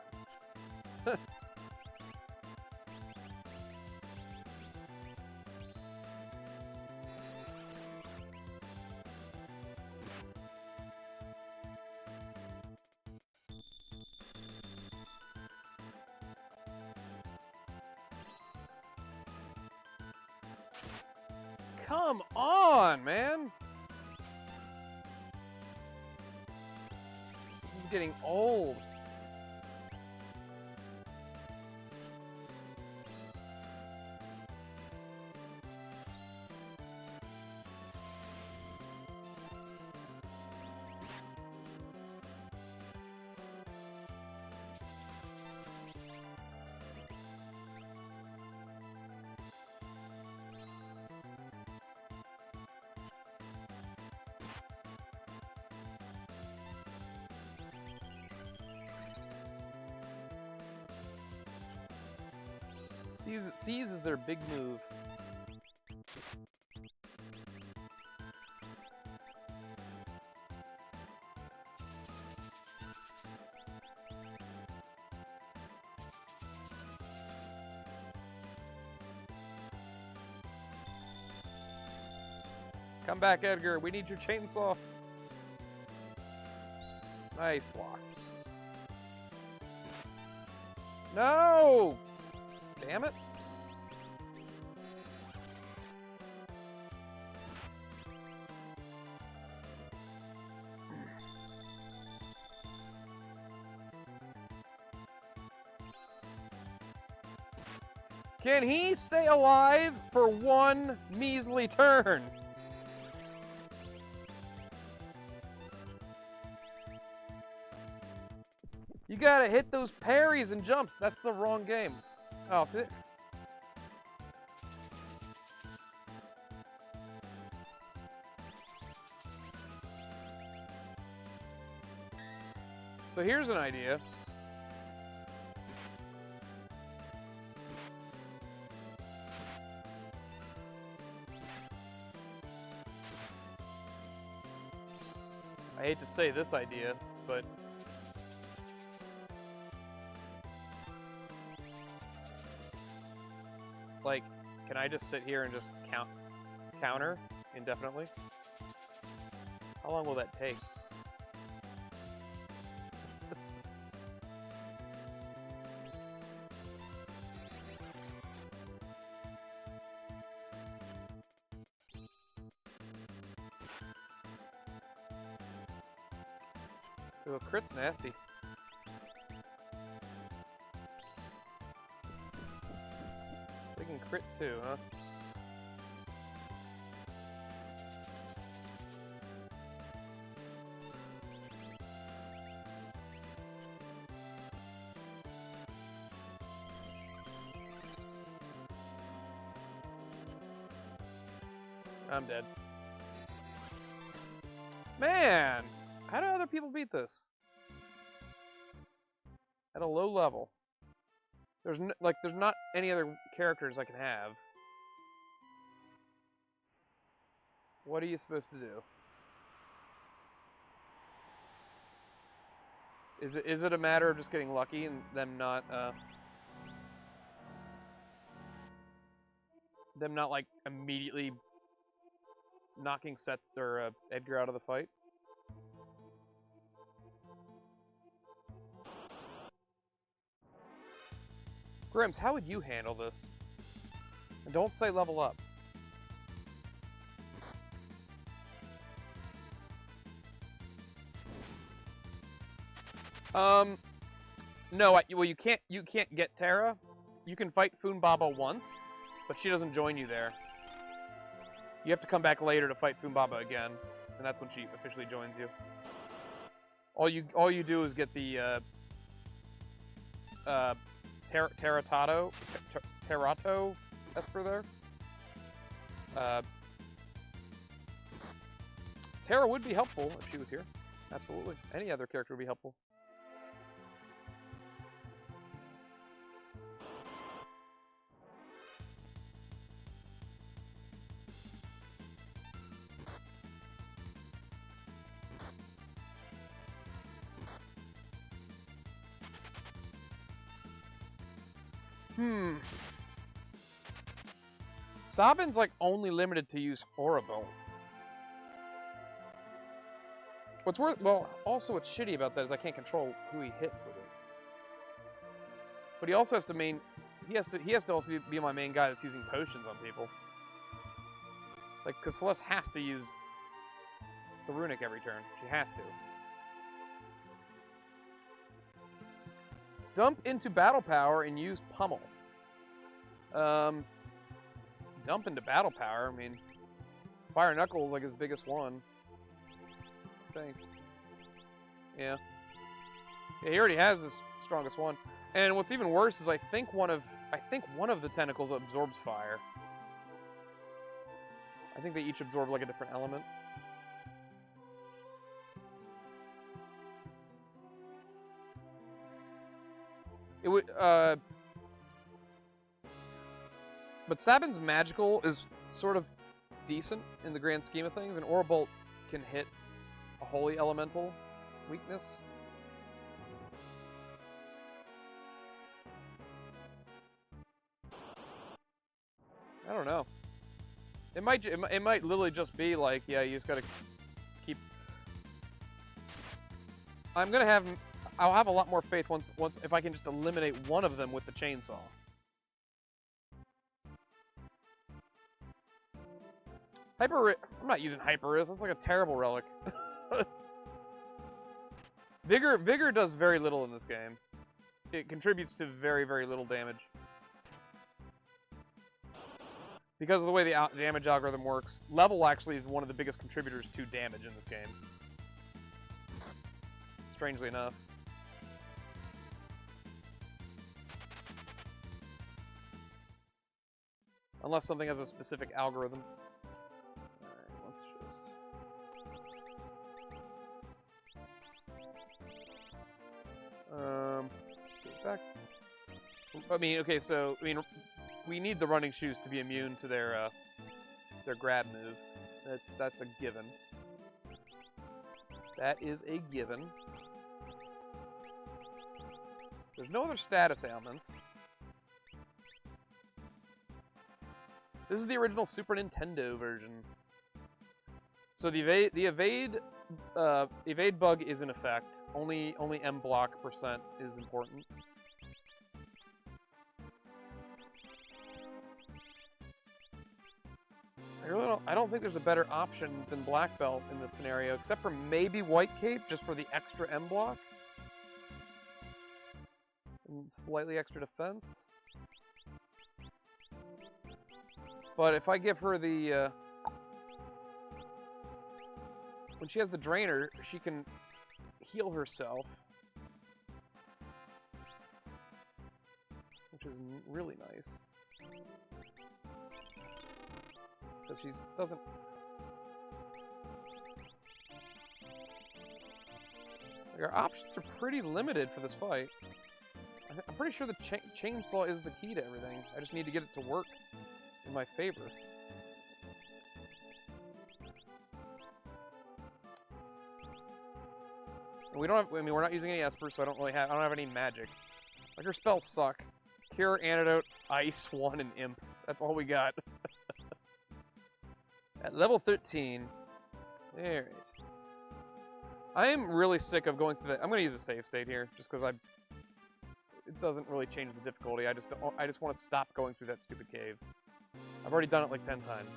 S1: Come on, man! This is getting old. Seize is their big move. Come back, Edgar. We need your chainsaw. Nice block. No! Damn it. Can he stay alive for one measly turn? You gotta hit those parries and jumps. That's the wrong game. Oh, see it? So here's an idea. I hate to say this idea, but like, can I just sit here and just counter indefinitely? How long will that take? Ooh, a crit's nasty. They can crit too, huh? I'm dead. Man! How do other people beat this? At a low level. There's not any other characters I can have. What are you supposed to do? Is it a matter of just getting lucky and them not like immediately knocking Edgar out of the fight? Grims, how would you handle this? And don't say level up. No, well, you can't get Terra. You can fight Funbaba once, but she doesn't join you there. You have to come back later to fight Funbaba again, and that's when she officially joins you. All you do is get the Terrato Esper there. Terra would be helpful if she was here. Absolutely. Any other character would be helpful. Sabin's like only limited to use Aurabone. Also what's shitty about that is I can't control who he hits with it. But he also has to he has to also be my main guy that's using potions on people. Like, because Celeste has to use the runic every turn. She has to. Dump into battle power and use pummel. Dump into battle power. I mean, Fire Knuckles like his biggest one. I think. Yeah. He already has his strongest one. And what's even worse is I think one of the tentacles absorbs fire. I think they each absorb like a different element. It would but Sabin's magical is sort of decent in the grand scheme of things, and Aurabolt can hit a holy elemental weakness. I don't know. It might literally just be like, yeah, you just gotta keep. I'll have a lot more faith once if I can just eliminate one of them with the chainsaw. I'm not using Hyper-Wrist. That's like a terrible relic. Vigor does very little in this game. It contributes to very, very little damage. Because of the way the damage algorithm works, level actually is one of the biggest contributors to damage in this game. Strangely enough. Unless something has a specific algorithm. Let's just... Get back. I mean, okay, so, we need the running shoes to be immune to their grab move. That's a given. That is a given. There's no other status ailments. This is the original Super Nintendo version. So the evade bug is in effect. Only M block percent is important. I don't think there's a better option than black belt in this scenario, except for maybe white cape, just for the extra M block. And slightly extra defense. But if I give her the... when she has the drainer, she can heal herself. Which is really nice. Because she doesn't... Like, our options are pretty limited for this fight. I'm pretty sure the chainsaw is the key to everything. I just need to get it to work in my favor. And we don't have... I mean, we're not using any Espers, so I don't have any magic. Like, her spells suck. Cure, Antidote, Ice, 1, and Imp. That's all we got. At level 13. Alright. I am really sick of going through that. I'm going to use a save state here, just because it doesn't really change the difficulty. I just want to stop going through that stupid cave. I've already done it like 10 times.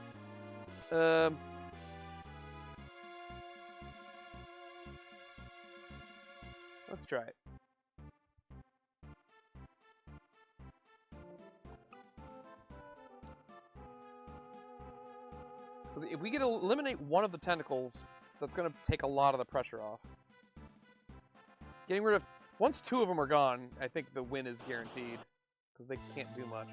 S1: Let's try it. Because if we can eliminate one of the tentacles, that's going to take a lot of the pressure off. Getting rid of... Once 2 of them are gone, I think the win is guaranteed. Because they can't do much.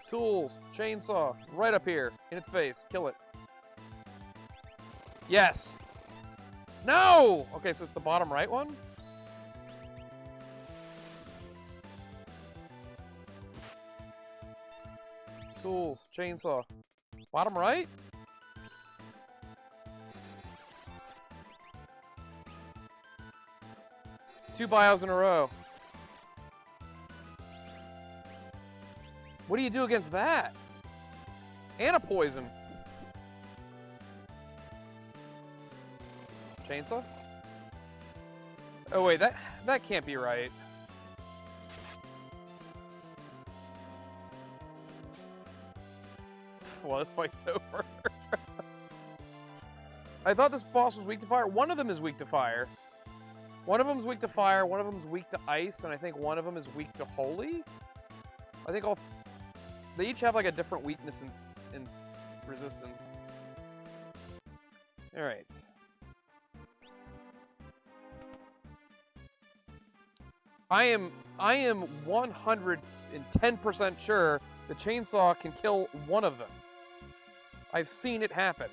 S1: Tools. Chainsaw. Right up here. In its face. Kill it. Yes! No! Okay, so it's the bottom right one? Tools. Chainsaw. Bottom right? Two bios in a row. What do you do against that? And a poison. Chainsaw? Oh wait, that can't be right. Well, this fight's over. I thought this boss was weak to fire. One of them is weak to fire. One of them's weak to fire, one of them's weak to ice, and I think one of them is weak to holy? I think they each have like a different weakness in resistance. Alright. I am 110% sure the chainsaw can kill one of them. I've seen it happen.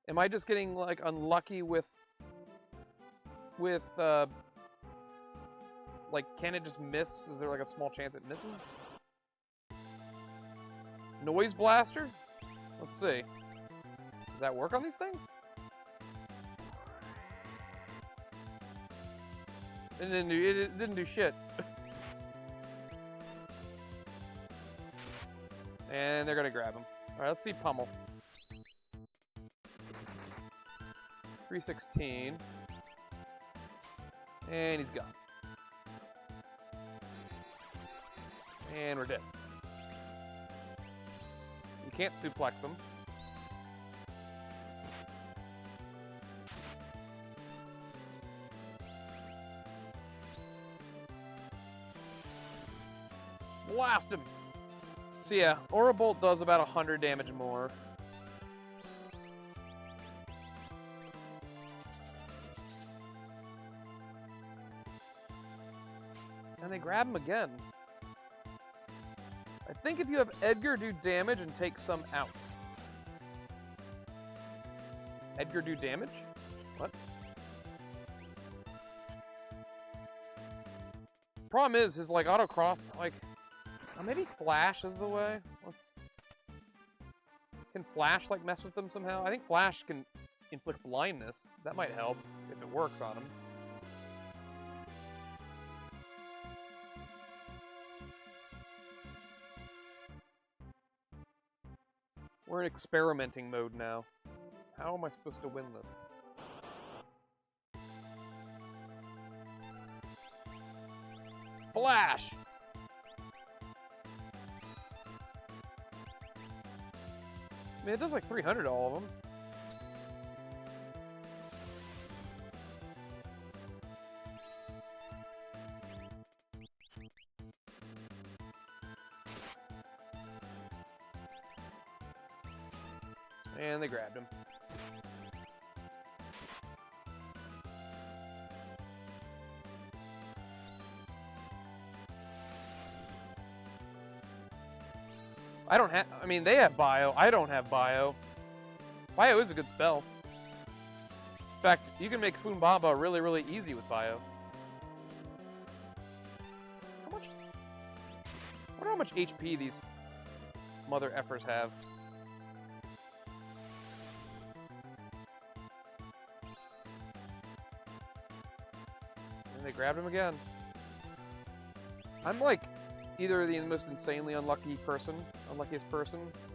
S1: Am I just getting like unlucky with like, can it just miss? Is there like a small chance it misses? Noise blaster? Let's see. Does that work on these things? It didn't do shit. And they're gonna grab him. Alright, let's see Pummel. 316. And he's gone. And we're dead. We can't suplex him. Blast him! So yeah, Aura Bolt does about 100 damage more. And they grab him again. I think if you have Edgar do damage and take some out. Edgar do damage? What? Problem is, his like autocross, like, maybe Flash is the way. Can Flash like mess with them somehow? I think Flash can inflict blindness. That might help if it works on him. We're in experimenting mode now. How am I supposed to win this? Flash! I mean, it does like 300 to all of them. And they grabbed him. I don't have... I mean, they have bio. I don't have bio. Bio is a good spell. In fact, you can make Funbaba really, really easy with bio. How much... I wonder how much HP these mother effers have. And they grabbed him again. I'm like... either the most insanely unluckiest person,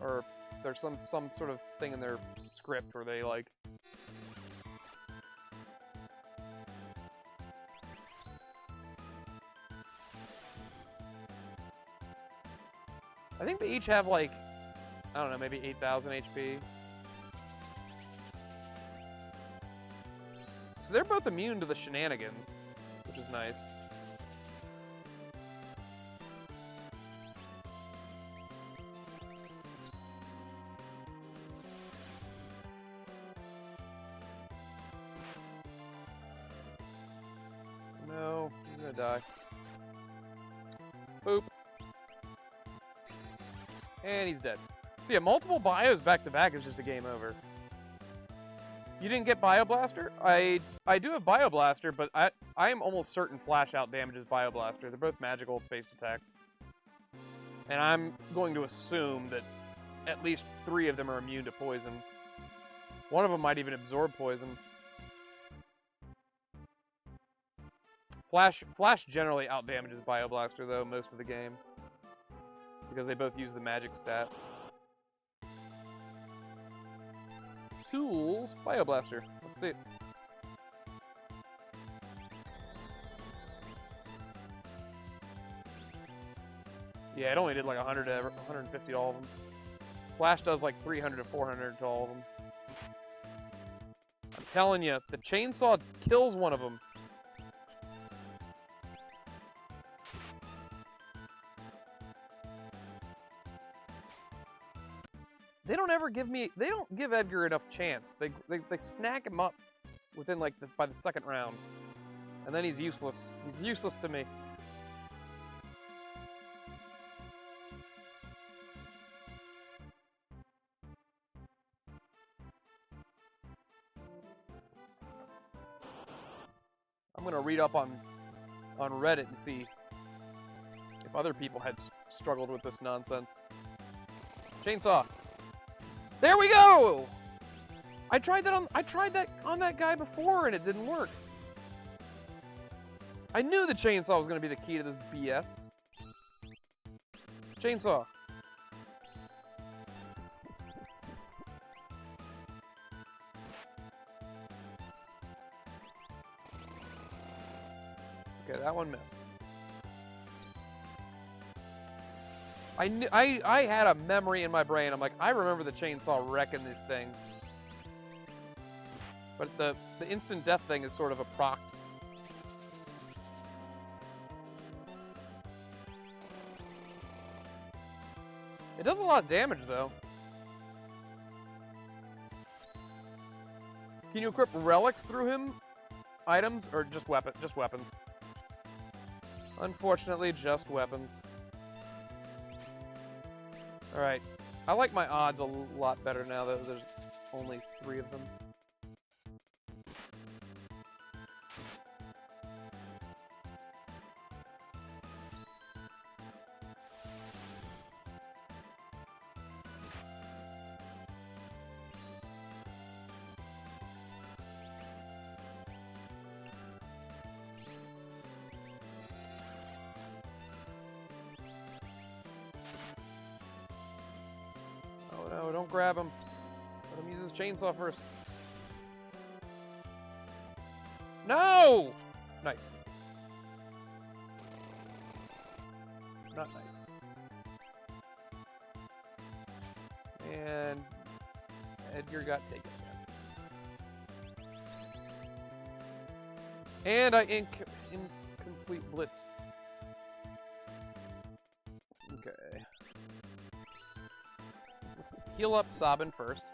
S1: or there's some sort of thing in their script where they like... I think they each have like, I don't know, maybe 8,000 HP. So they're both immune to the shenanigans, which is nice. No, he's gonna die. Boop. And he's dead. So yeah, multiple bios back to back is just a game over. You didn't get Bio Blaster? I do have Bio Blaster, but I am almost certain Flash out damages Bio Blaster. They're both magical based attacks. And I'm going to assume that at least 3 of them are immune to poison. One of them might even absorb poison. Flash generally out damages Bio Blaster though most of the game. Because they both use the magic stat. Tools, Bio Blaster. Let's see it. Yeah, it only did like 100 to 150 to all of them. Flash does like 300 to 400 to all of them. I'm telling you, the chainsaw kills one of them. They don't ever give me... They don't give Edgar enough chance. They snack him up within, like, by the second round. And then he's useless. He's useless to me. I'm gonna read up on Reddit and see if other people had struggled with this nonsense. Chainsaw. There we go! I tried that on that guy before and it didn't work. I knew the chainsaw was going to be the key to this BS. Chainsaw. Okay, that one missed. I had a memory in my brain. I'm like, I remember the chainsaw wrecking this thing. But the instant death thing is sort of a proc. It does a lot of damage, though. Can you equip relics through him? Items or just weapons? Unfortunately, just weapons. Alright. I like my odds a lot better now that there's only 3 of them. Don't grab him. Let him use his chainsaw first. No! Nice. Not nice. And Edgar got taken again. And I incomplete blitzed. Okay. Let's heal up Sabin first.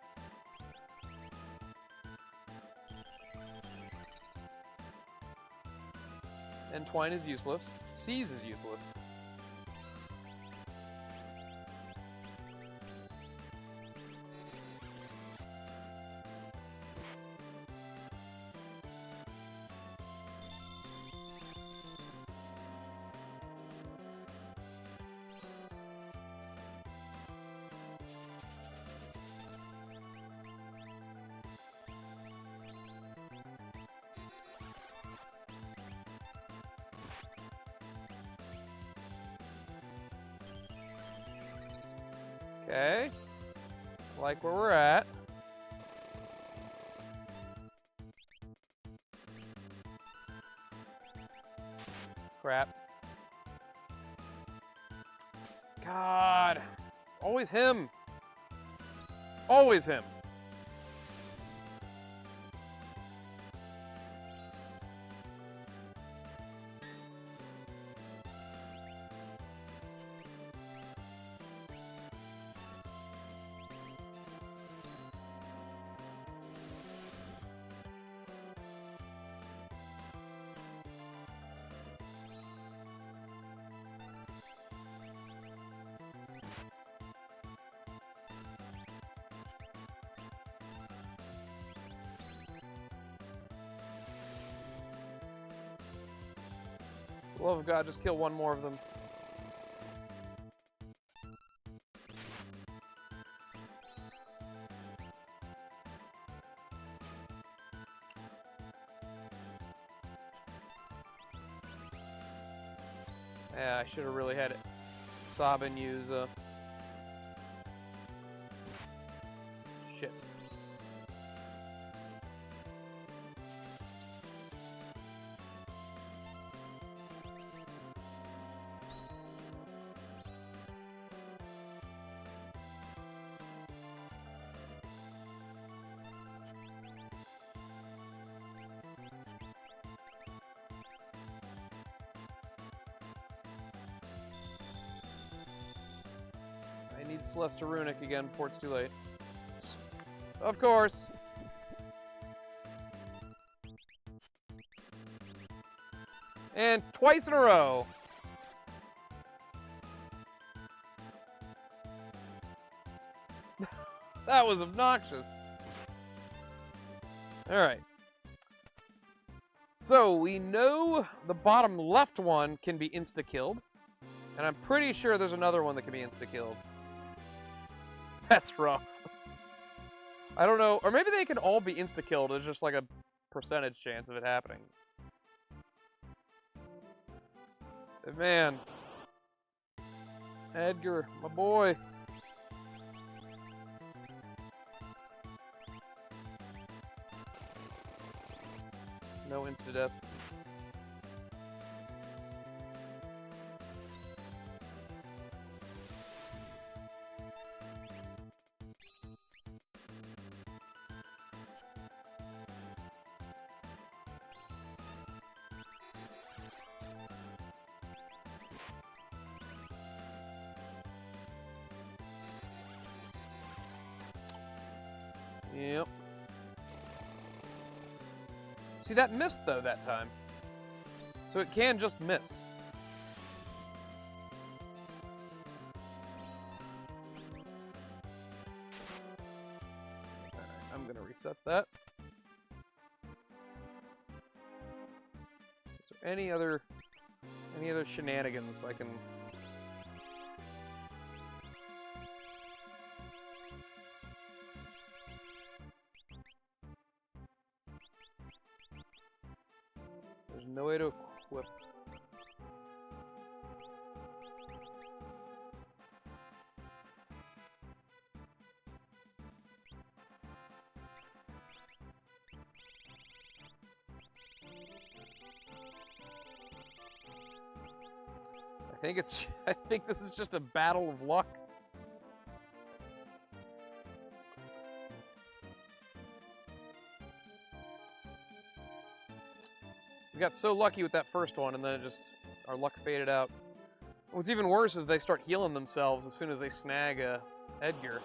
S1: And Twine is useless. Seize is useless. Okay. Like where we're at. Crap. God. It's always him. It's always him. For the love of God, just kill one more of them. Yeah, I should have really had it. Sabin use shit. I need Celestial Runic again before it's too late. Of course. And twice in a row. That was obnoxious. Alright. So, we know the bottom left one can be insta-killed. And I'm pretty sure there's another one that can be insta-killed. That's rough. I don't know. Or maybe they can all be insta-killed. There's just like a percentage chance of it happening. But man. Edgar, my boy. No insta-death. Yep. See, that missed, though, that time. So it can just miss. Alright, I'm gonna reset that. Is there any other shenanigans I can... There's no way to equip. I think this is just a battle of luck. We got so lucky with that first one, and then our luck faded out. What's even worse is they start healing themselves as soon as they snag Edgar.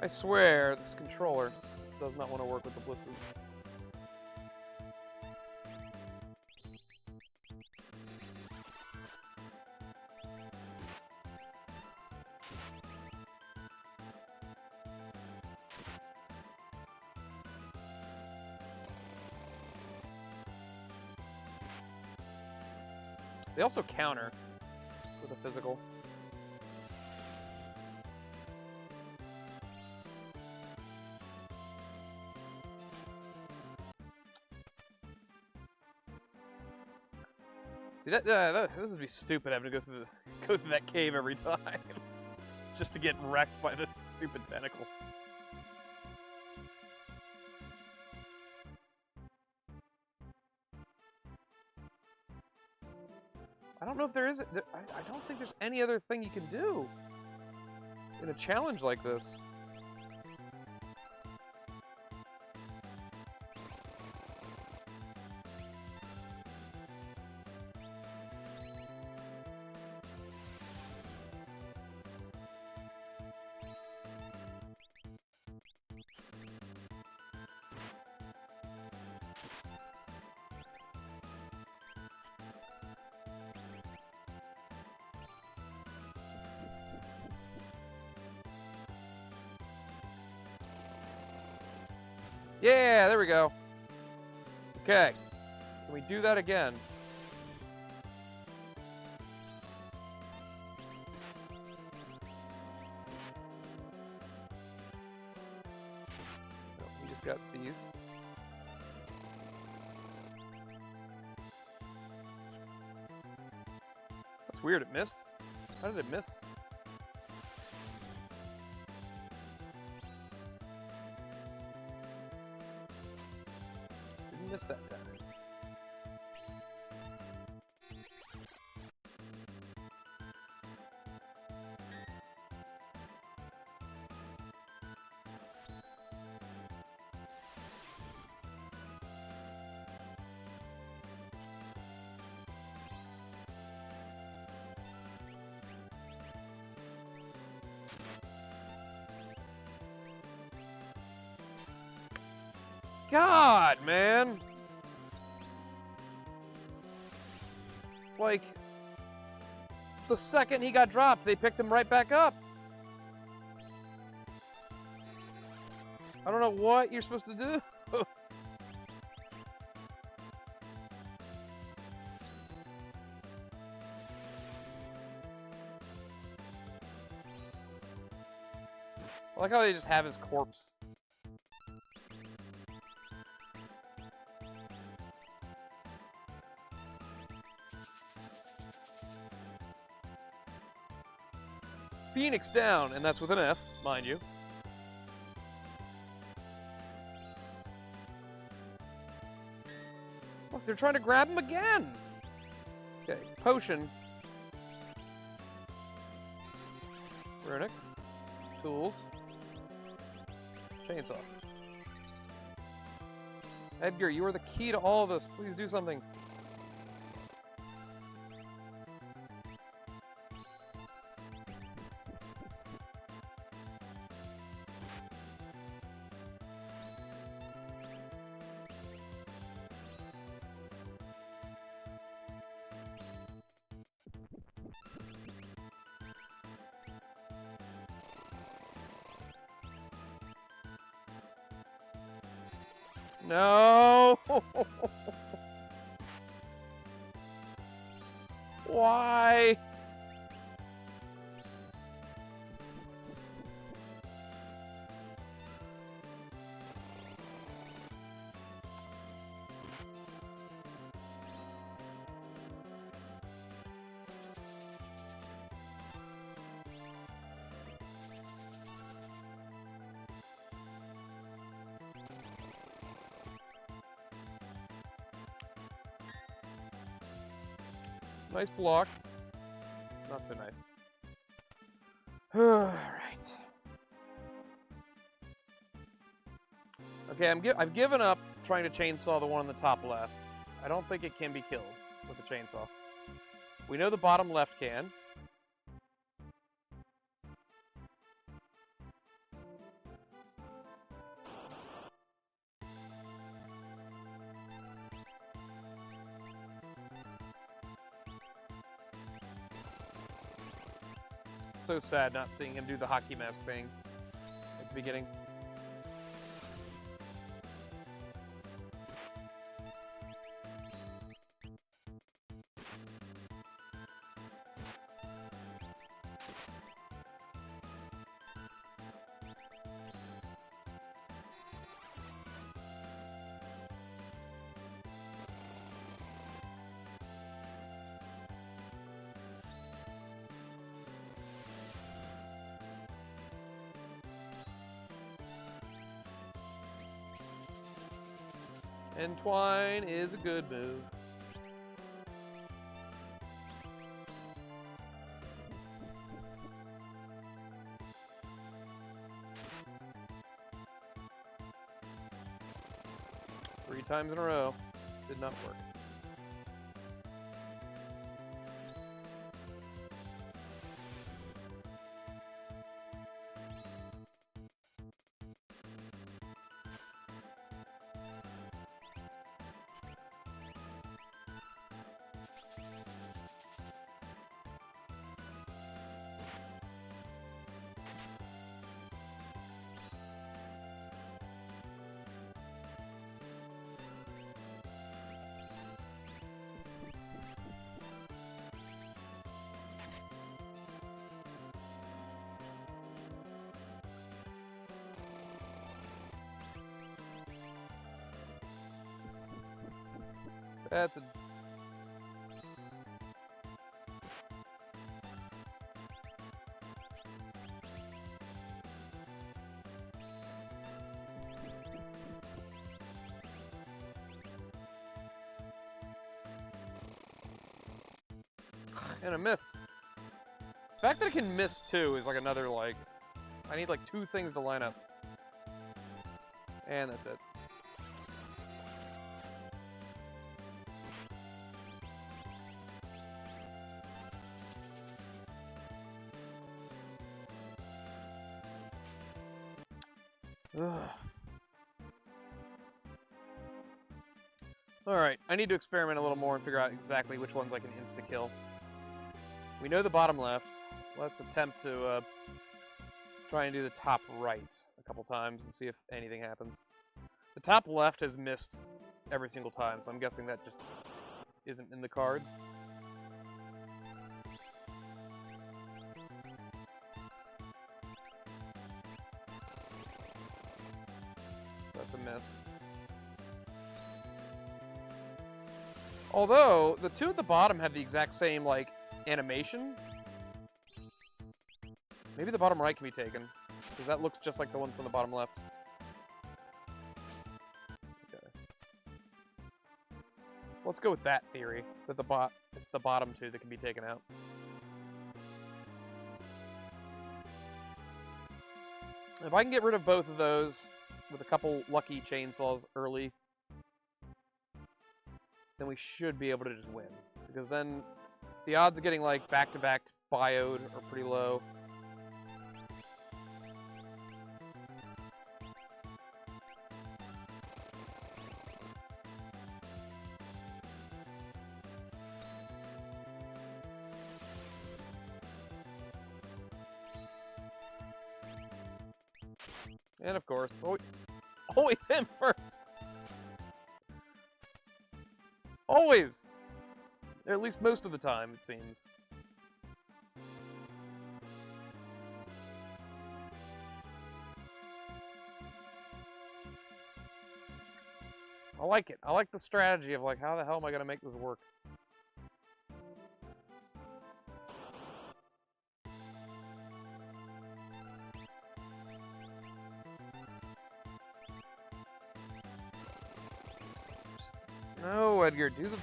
S1: I swear, this controller just does not want to work with the blitzes. They also counter with a physical. See this would be stupid having to go through that cave every time just to get wrecked by this stupid tentacles. I don't know if there is. I don't think there's any other thing you can do in a challenge like this. Yeah, there we go. Okay. Can we do that again? Oh, he just got seized. That's weird, it missed. How did it miss? Missed that time. God, man. Like, the second he got dropped, they picked him right back up. I don't know what you're supposed to do. I like how they just have his corpse. Phoenix down, and that's with an F, mind you. Look, they're trying to grab him again! Okay, potion. Runic. Tools. Chainsaw. Edgar, you are the key to all of this. Please do something. No! Why? Nice block. Not so nice. Alright. Okay, I've given up trying to chainsaw the one on the top left. I don't think it can be killed with the chainsaw. We know the bottom left can. It's so sad not seeing him do the hockey mask thing at the beginning. Entwine is a good move. Three times in a row. Did not work. That's a... And a miss. The fact that it can miss too is like another, like... I need like 2 things to line up. And that's it. Alright, I need to experiment a little more and figure out exactly which ones I can insta-kill. We know the bottom left. Let's attempt to try and do the top right a couple times and see if anything happens. The top left has missed every single time, so I'm guessing that just isn't in the cards. That's a miss. Although, the 2 at the bottom have the exact same, like, animation. Maybe the bottom right can be taken, because that looks just like the ones on the bottom left. Okay. Let's go with that theory, that it's the bottom 2 that can be taken out. If I can get rid of both of those with a couple lucky chainsaws early, then we should be able to just win. Because then the odds of getting like back-to-back bioed are pretty low. And of course, it's always him first. Always! Or at least most of the time, it seems. I like it. I like the strategy of, like, how the hell am I gonna make this work? No, Edgar, do the...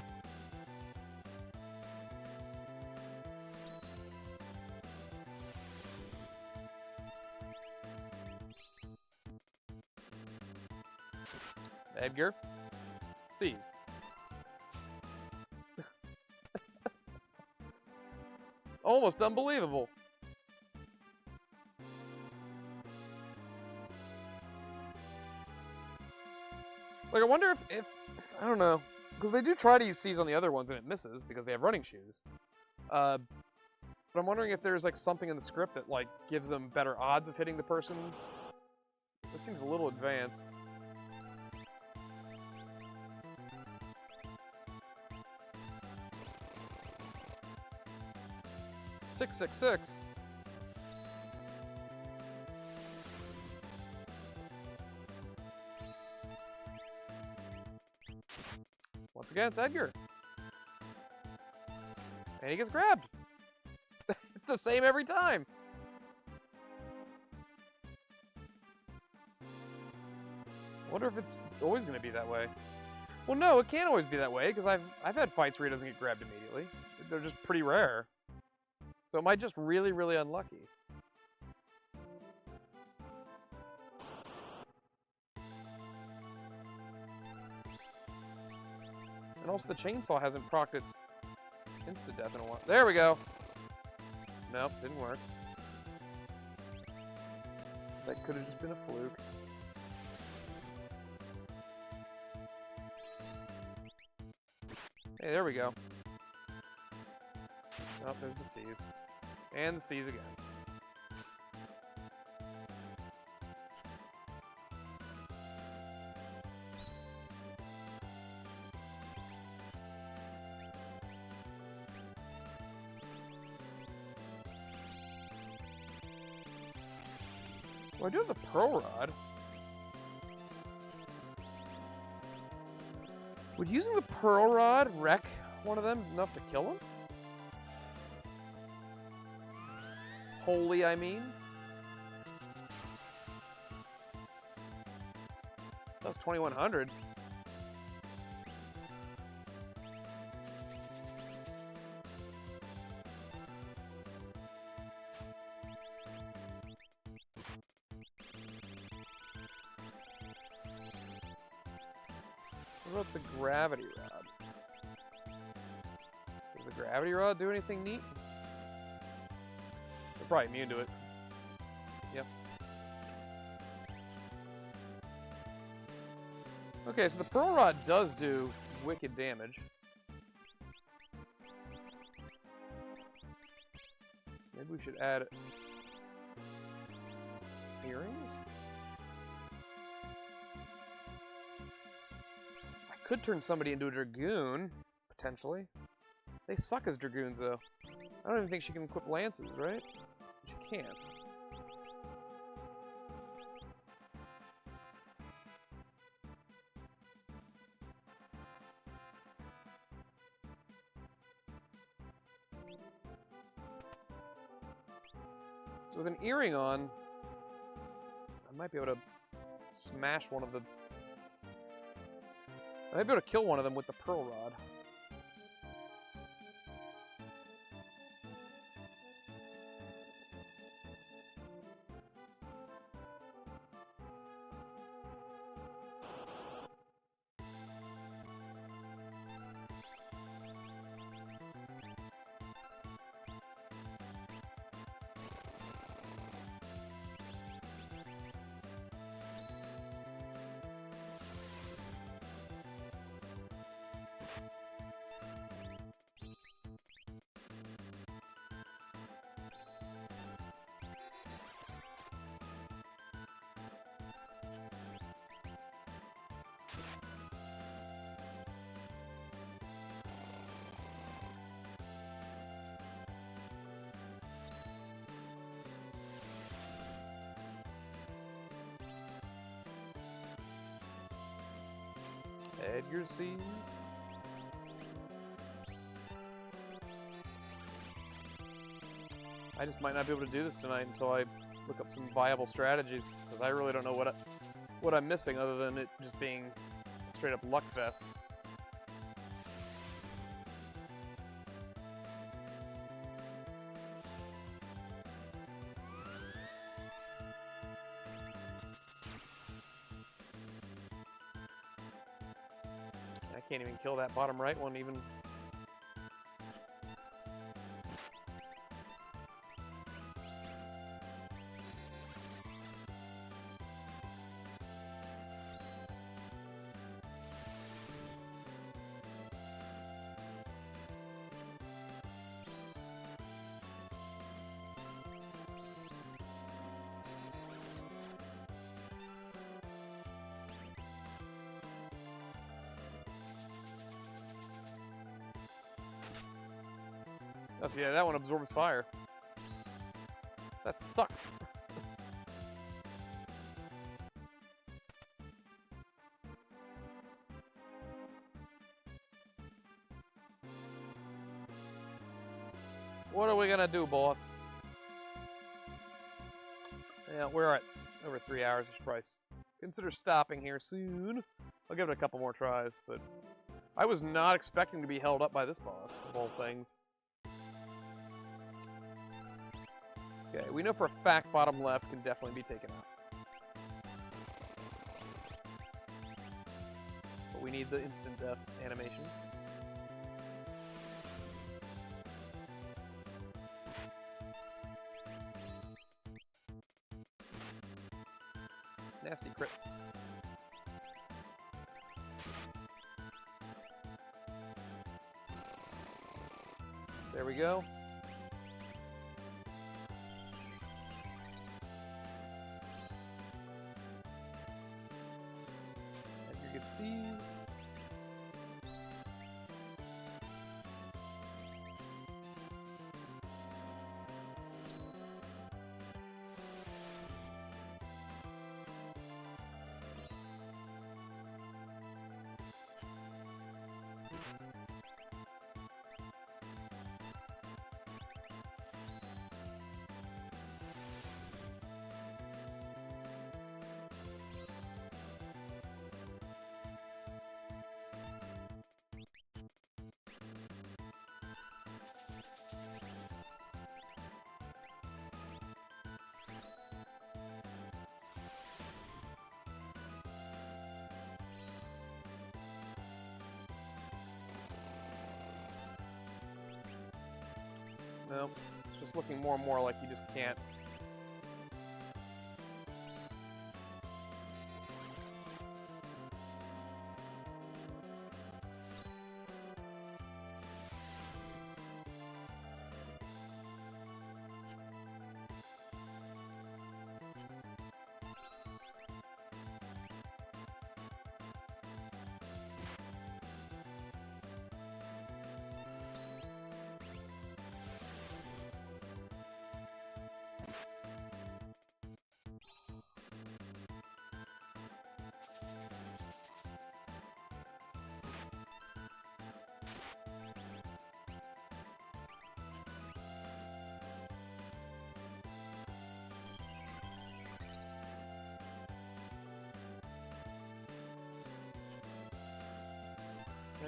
S1: Edgar. Seize. It's almost unbelievable. Like, I wonder if I don't know, because they do try to use seize on the other ones and it misses because they have running shoes. But I'm wondering if there's like something in the script that like gives them better odds of hitting the person. That seems a little advanced. Six, 6, 6. Once again, it's Edgar. And he gets grabbed. It's the same every time. I wonder if it's always going to be that way. Well, no, it can't always be that way, because I've had fights where he doesn't get grabbed immediately. They're just pretty rare. So am I just really, really unlucky? And also the chainsaw hasn't procced its insta-death in a while. There we go! Nope, didn't work. That could have just been a fluke. Hey, there we go. Oh, there's the C's. And the C's again. Well, I do have the Pearl Rod. Would using the Pearl Rod wreck one of them enough to kill him? Holy, I mean. That was 2100. What about the gravity rod? Does the gravity rod do anything neat? They're probably immune to it. Yep. Okay, so the Pearl Rod does do wicked damage. Maybe we should add earrings? I could turn somebody into a Dragoon, potentially. They suck as Dragoons, though. I don't even think she can equip lances, right? She can't. So with an earring on, I might be able to smash one of the... I might be able to kill one of them with the Pearl Rod. Edgar seized. I just might not be able to do this tonight until I look up some viable strategies, because I really don't know what I'm missing other than it just being a straight up luck fest. can't even kill that bottom right one even. Oh, so yeah, that one absorbs fire. That sucks. What are we gonna do, boss? Yeah, we're at over 3 hours. I should probably consider stopping here soon. I'll give it a couple more tries, but I was not expecting to be held up by this boss, of all things. Okay, we know for a fact bottom left can definitely be taken out. But we need the instant death animation. Nasty crit. There we go. Edgar gets seized. No, it's just looking more and more like you just can't.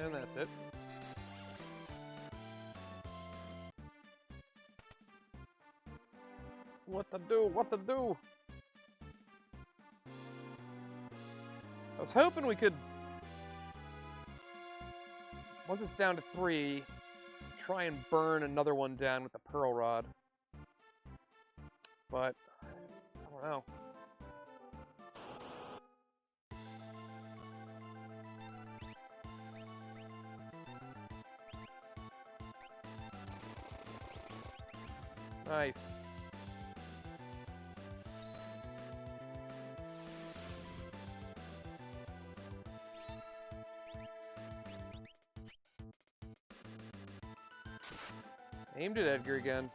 S1: And that's it. What to do? What to do? I was hoping we could, once it's down to 3, try and burn another one down with the Pearl Rod. But, I don't know. Nice. Aimed at Edgar again.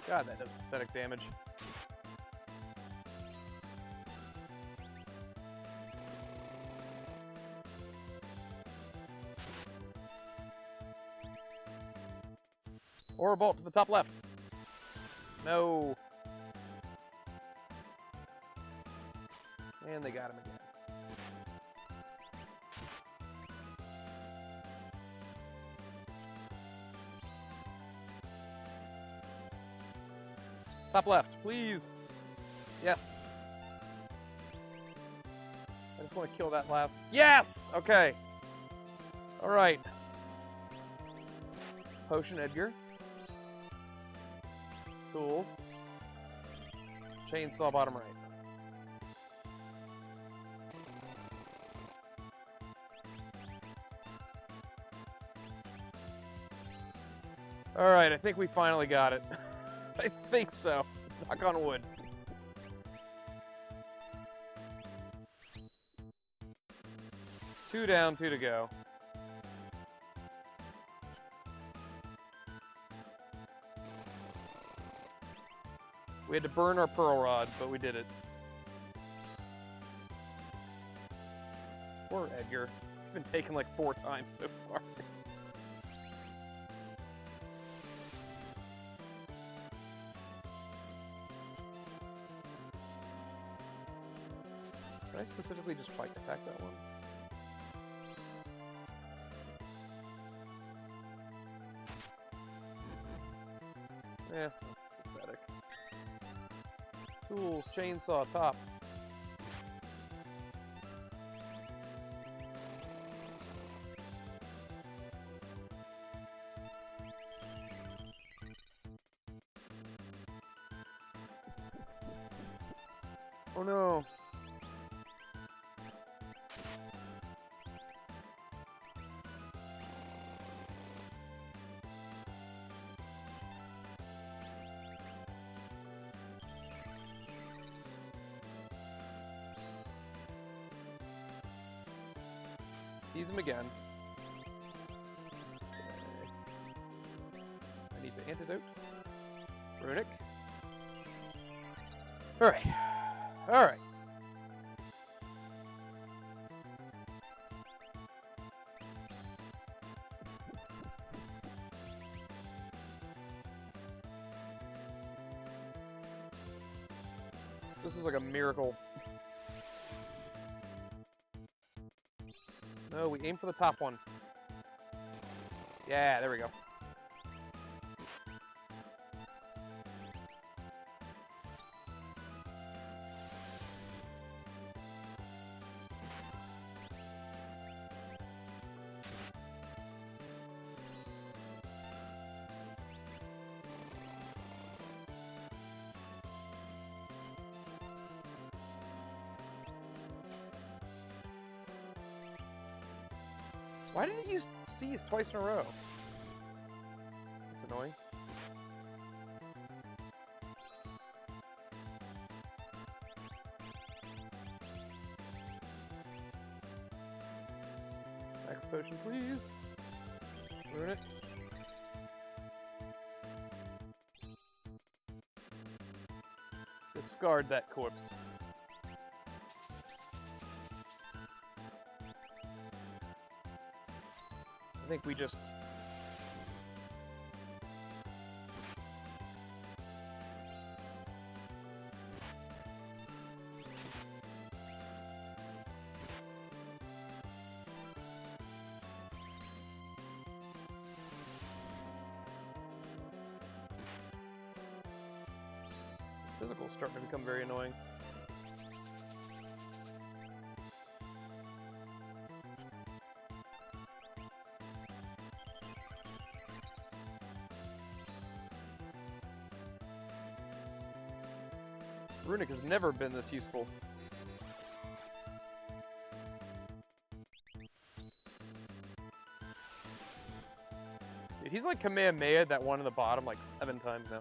S1: God, that does pathetic damage. Or a bolt to the top left. No. And they got him again. Top left, please. Yes. I just want to kill that last. Yes! Okay. All right. Potion Edgar. Tools. Chainsaw bottom right. All right, I think we finally got it. I think so. Knock on wood. Two down, two to go. We had to burn our pearl rod, but we did it. Poor Edgar. He's been taken like 4 times so far. Did I specifically just fight attack that one? Eh, that's pathetic. Tools, chainsaw, top. Oh no. Seize him again. Okay. I need the antidote. Runic. Alright. Alright. This is like a miracle. No, we aim for the top one. Yeah, there we go. Why didn't it use C's twice in a row? That's annoying. Max potion, please. Ruin it. Discard that corpse. I think we just... Physical's starting to become very annoying. Runic has never been this useful. Dude, he's like Kamehameha that one in the bottom like 7 times now.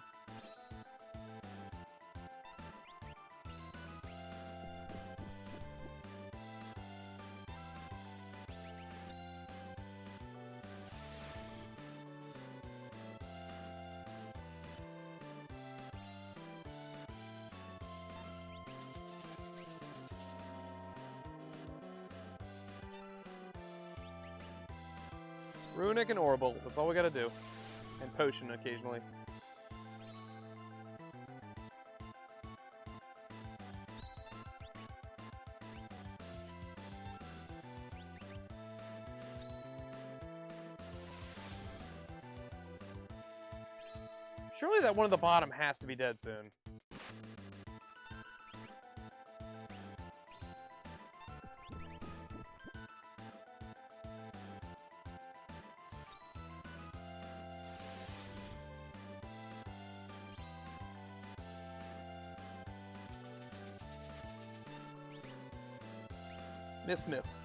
S1: Runic and Orbital, that's all we gotta do. And potion occasionally. Surely that one at the bottom has to be dead soon. Miss.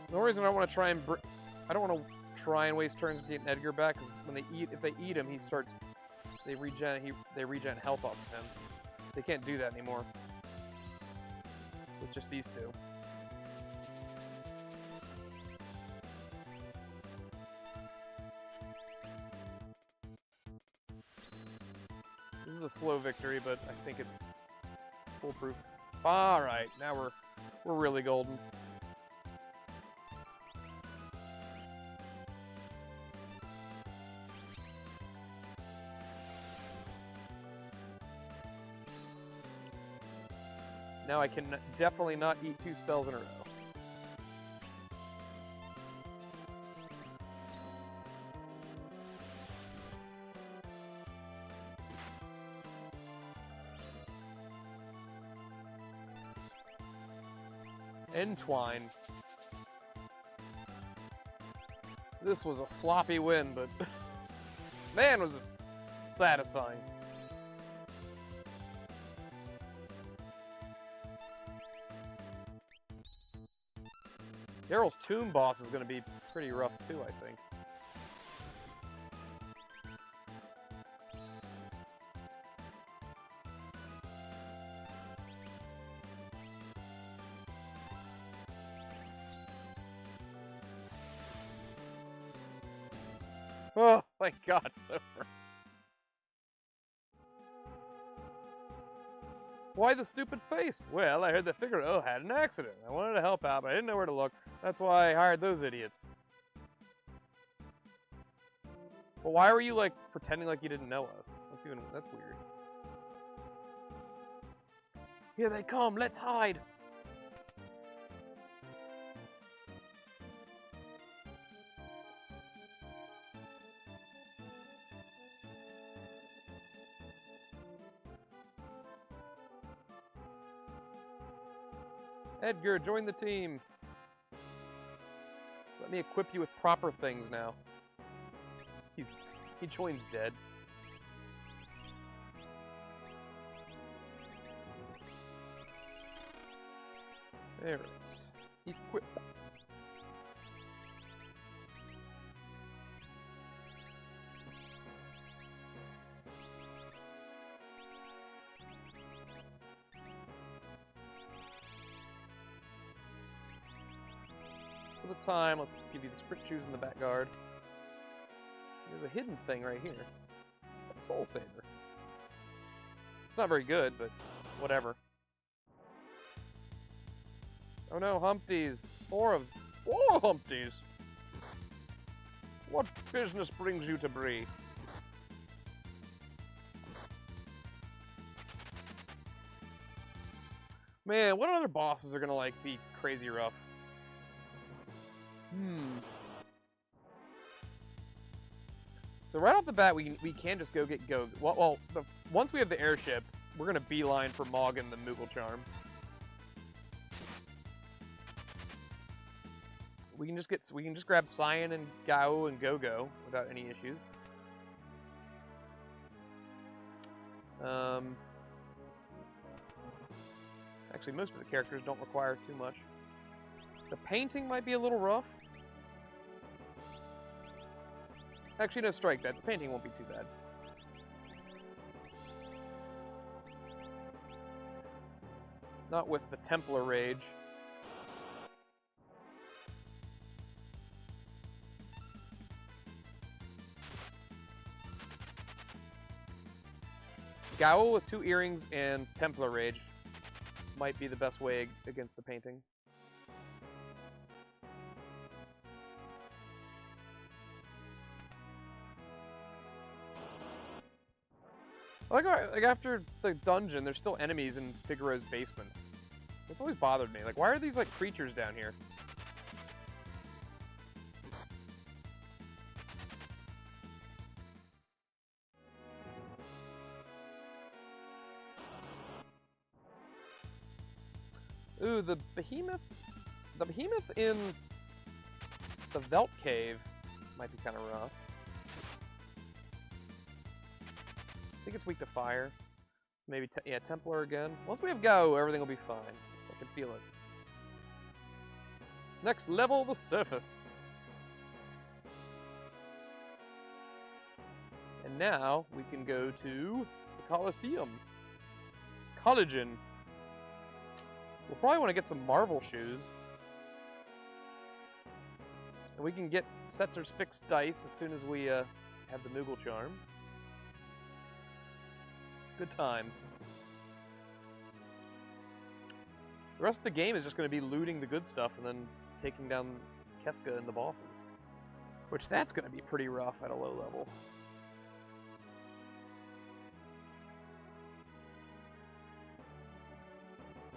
S1: The only reason I want to try and I don't want to try and waste turns getting Edgar back, because when if they eat him, they regen health off of him. They can't do that anymore with just these two. This is a slow victory, but I think it's foolproof. All right, now we're really golden. Now I can definitely not eat 2 spells in a row. Entwine. This was a sloppy win, but man, was this satisfying. Daryl's tomb boss is going to be pretty rough too, I think. Oh, thank God, it's over. Why the stupid face? Well, I heard that Figaro had an accident. I wanted to help out, but I didn't know where to look. That's why I hired those idiots. But why were you, like, pretending like you didn't know us? That's weird. Here they come, let's hide! Edgar, join the team. Let me equip you with proper things now. He joins dead. There it is. Equip. For the time, let's give you the sprint shoes in the back guard. There's a hidden thing right here. A soul saver. It's not very good, but whatever. Oh no, Humpties. Four Humpties. What business brings you to Bree? Man, what other bosses are gonna like be crazy rough? So right off the bat, we can just go get Gog. Well, once we have the airship, we're gonna beeline for Mog and the Moogle Charm. We can just grab Cyan and Gao and Go-Go without any issues. Actually, most of the characters don't require too much. The painting might be a little rough. Actually, no, strike that. The painting won't be too bad. Not with the Templar Rage. Scowl with 2 earrings and Templar Rage might be the best way against the painting. Like after the dungeon, there's still enemies in Figaro's basement. It's always bothered me. Like, why are these like creatures down here? Ooh, the behemoth. The behemoth in the Velt Cave might be kind of rough. I think it's weak to fire. So maybe, yeah, Templar again. Once we have Go, everything will be fine. I can feel it. Next level, the surface. And now we can go to the Colosseum. Collagen. We'll probably want to get some Marvel shoes. And we can get Setzer's fixed dice as soon as we have the Moogle charm. Good times. The rest of the game is just going to be looting the good stuff and then taking down Kefka and the bosses. Which that's going to be pretty rough at a low level.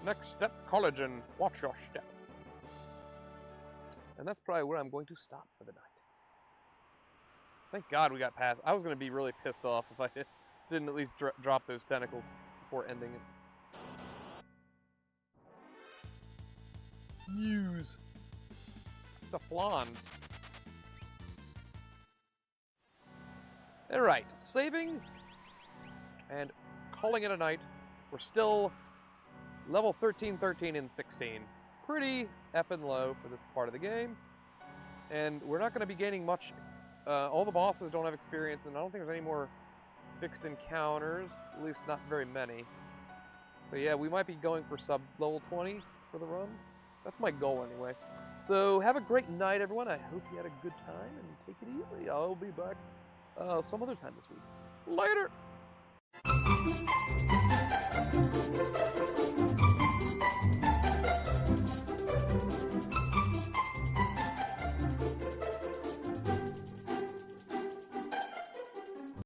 S1: Next step, collagen. Watch your step. And that's probably where I'm going to stop for the night. Thank God we got past. I was going to be really pissed off if I didn't at least drop those tentacles before ending it. Muse. It's a flan. Alright, saving and calling it a night. We're still level 13, 13, and 16. Pretty effing low for this part of the game. And we're not going to be gaining much. All the bosses don't have experience, and I don't think there's any more fixed encounters. At least not very many. So yeah, we might be going for sub-level 20 for the run. That's my goal anyway. So have a great night, everyone. I hope you had a good time, and take it easy. I'll be back some other time this week. Later!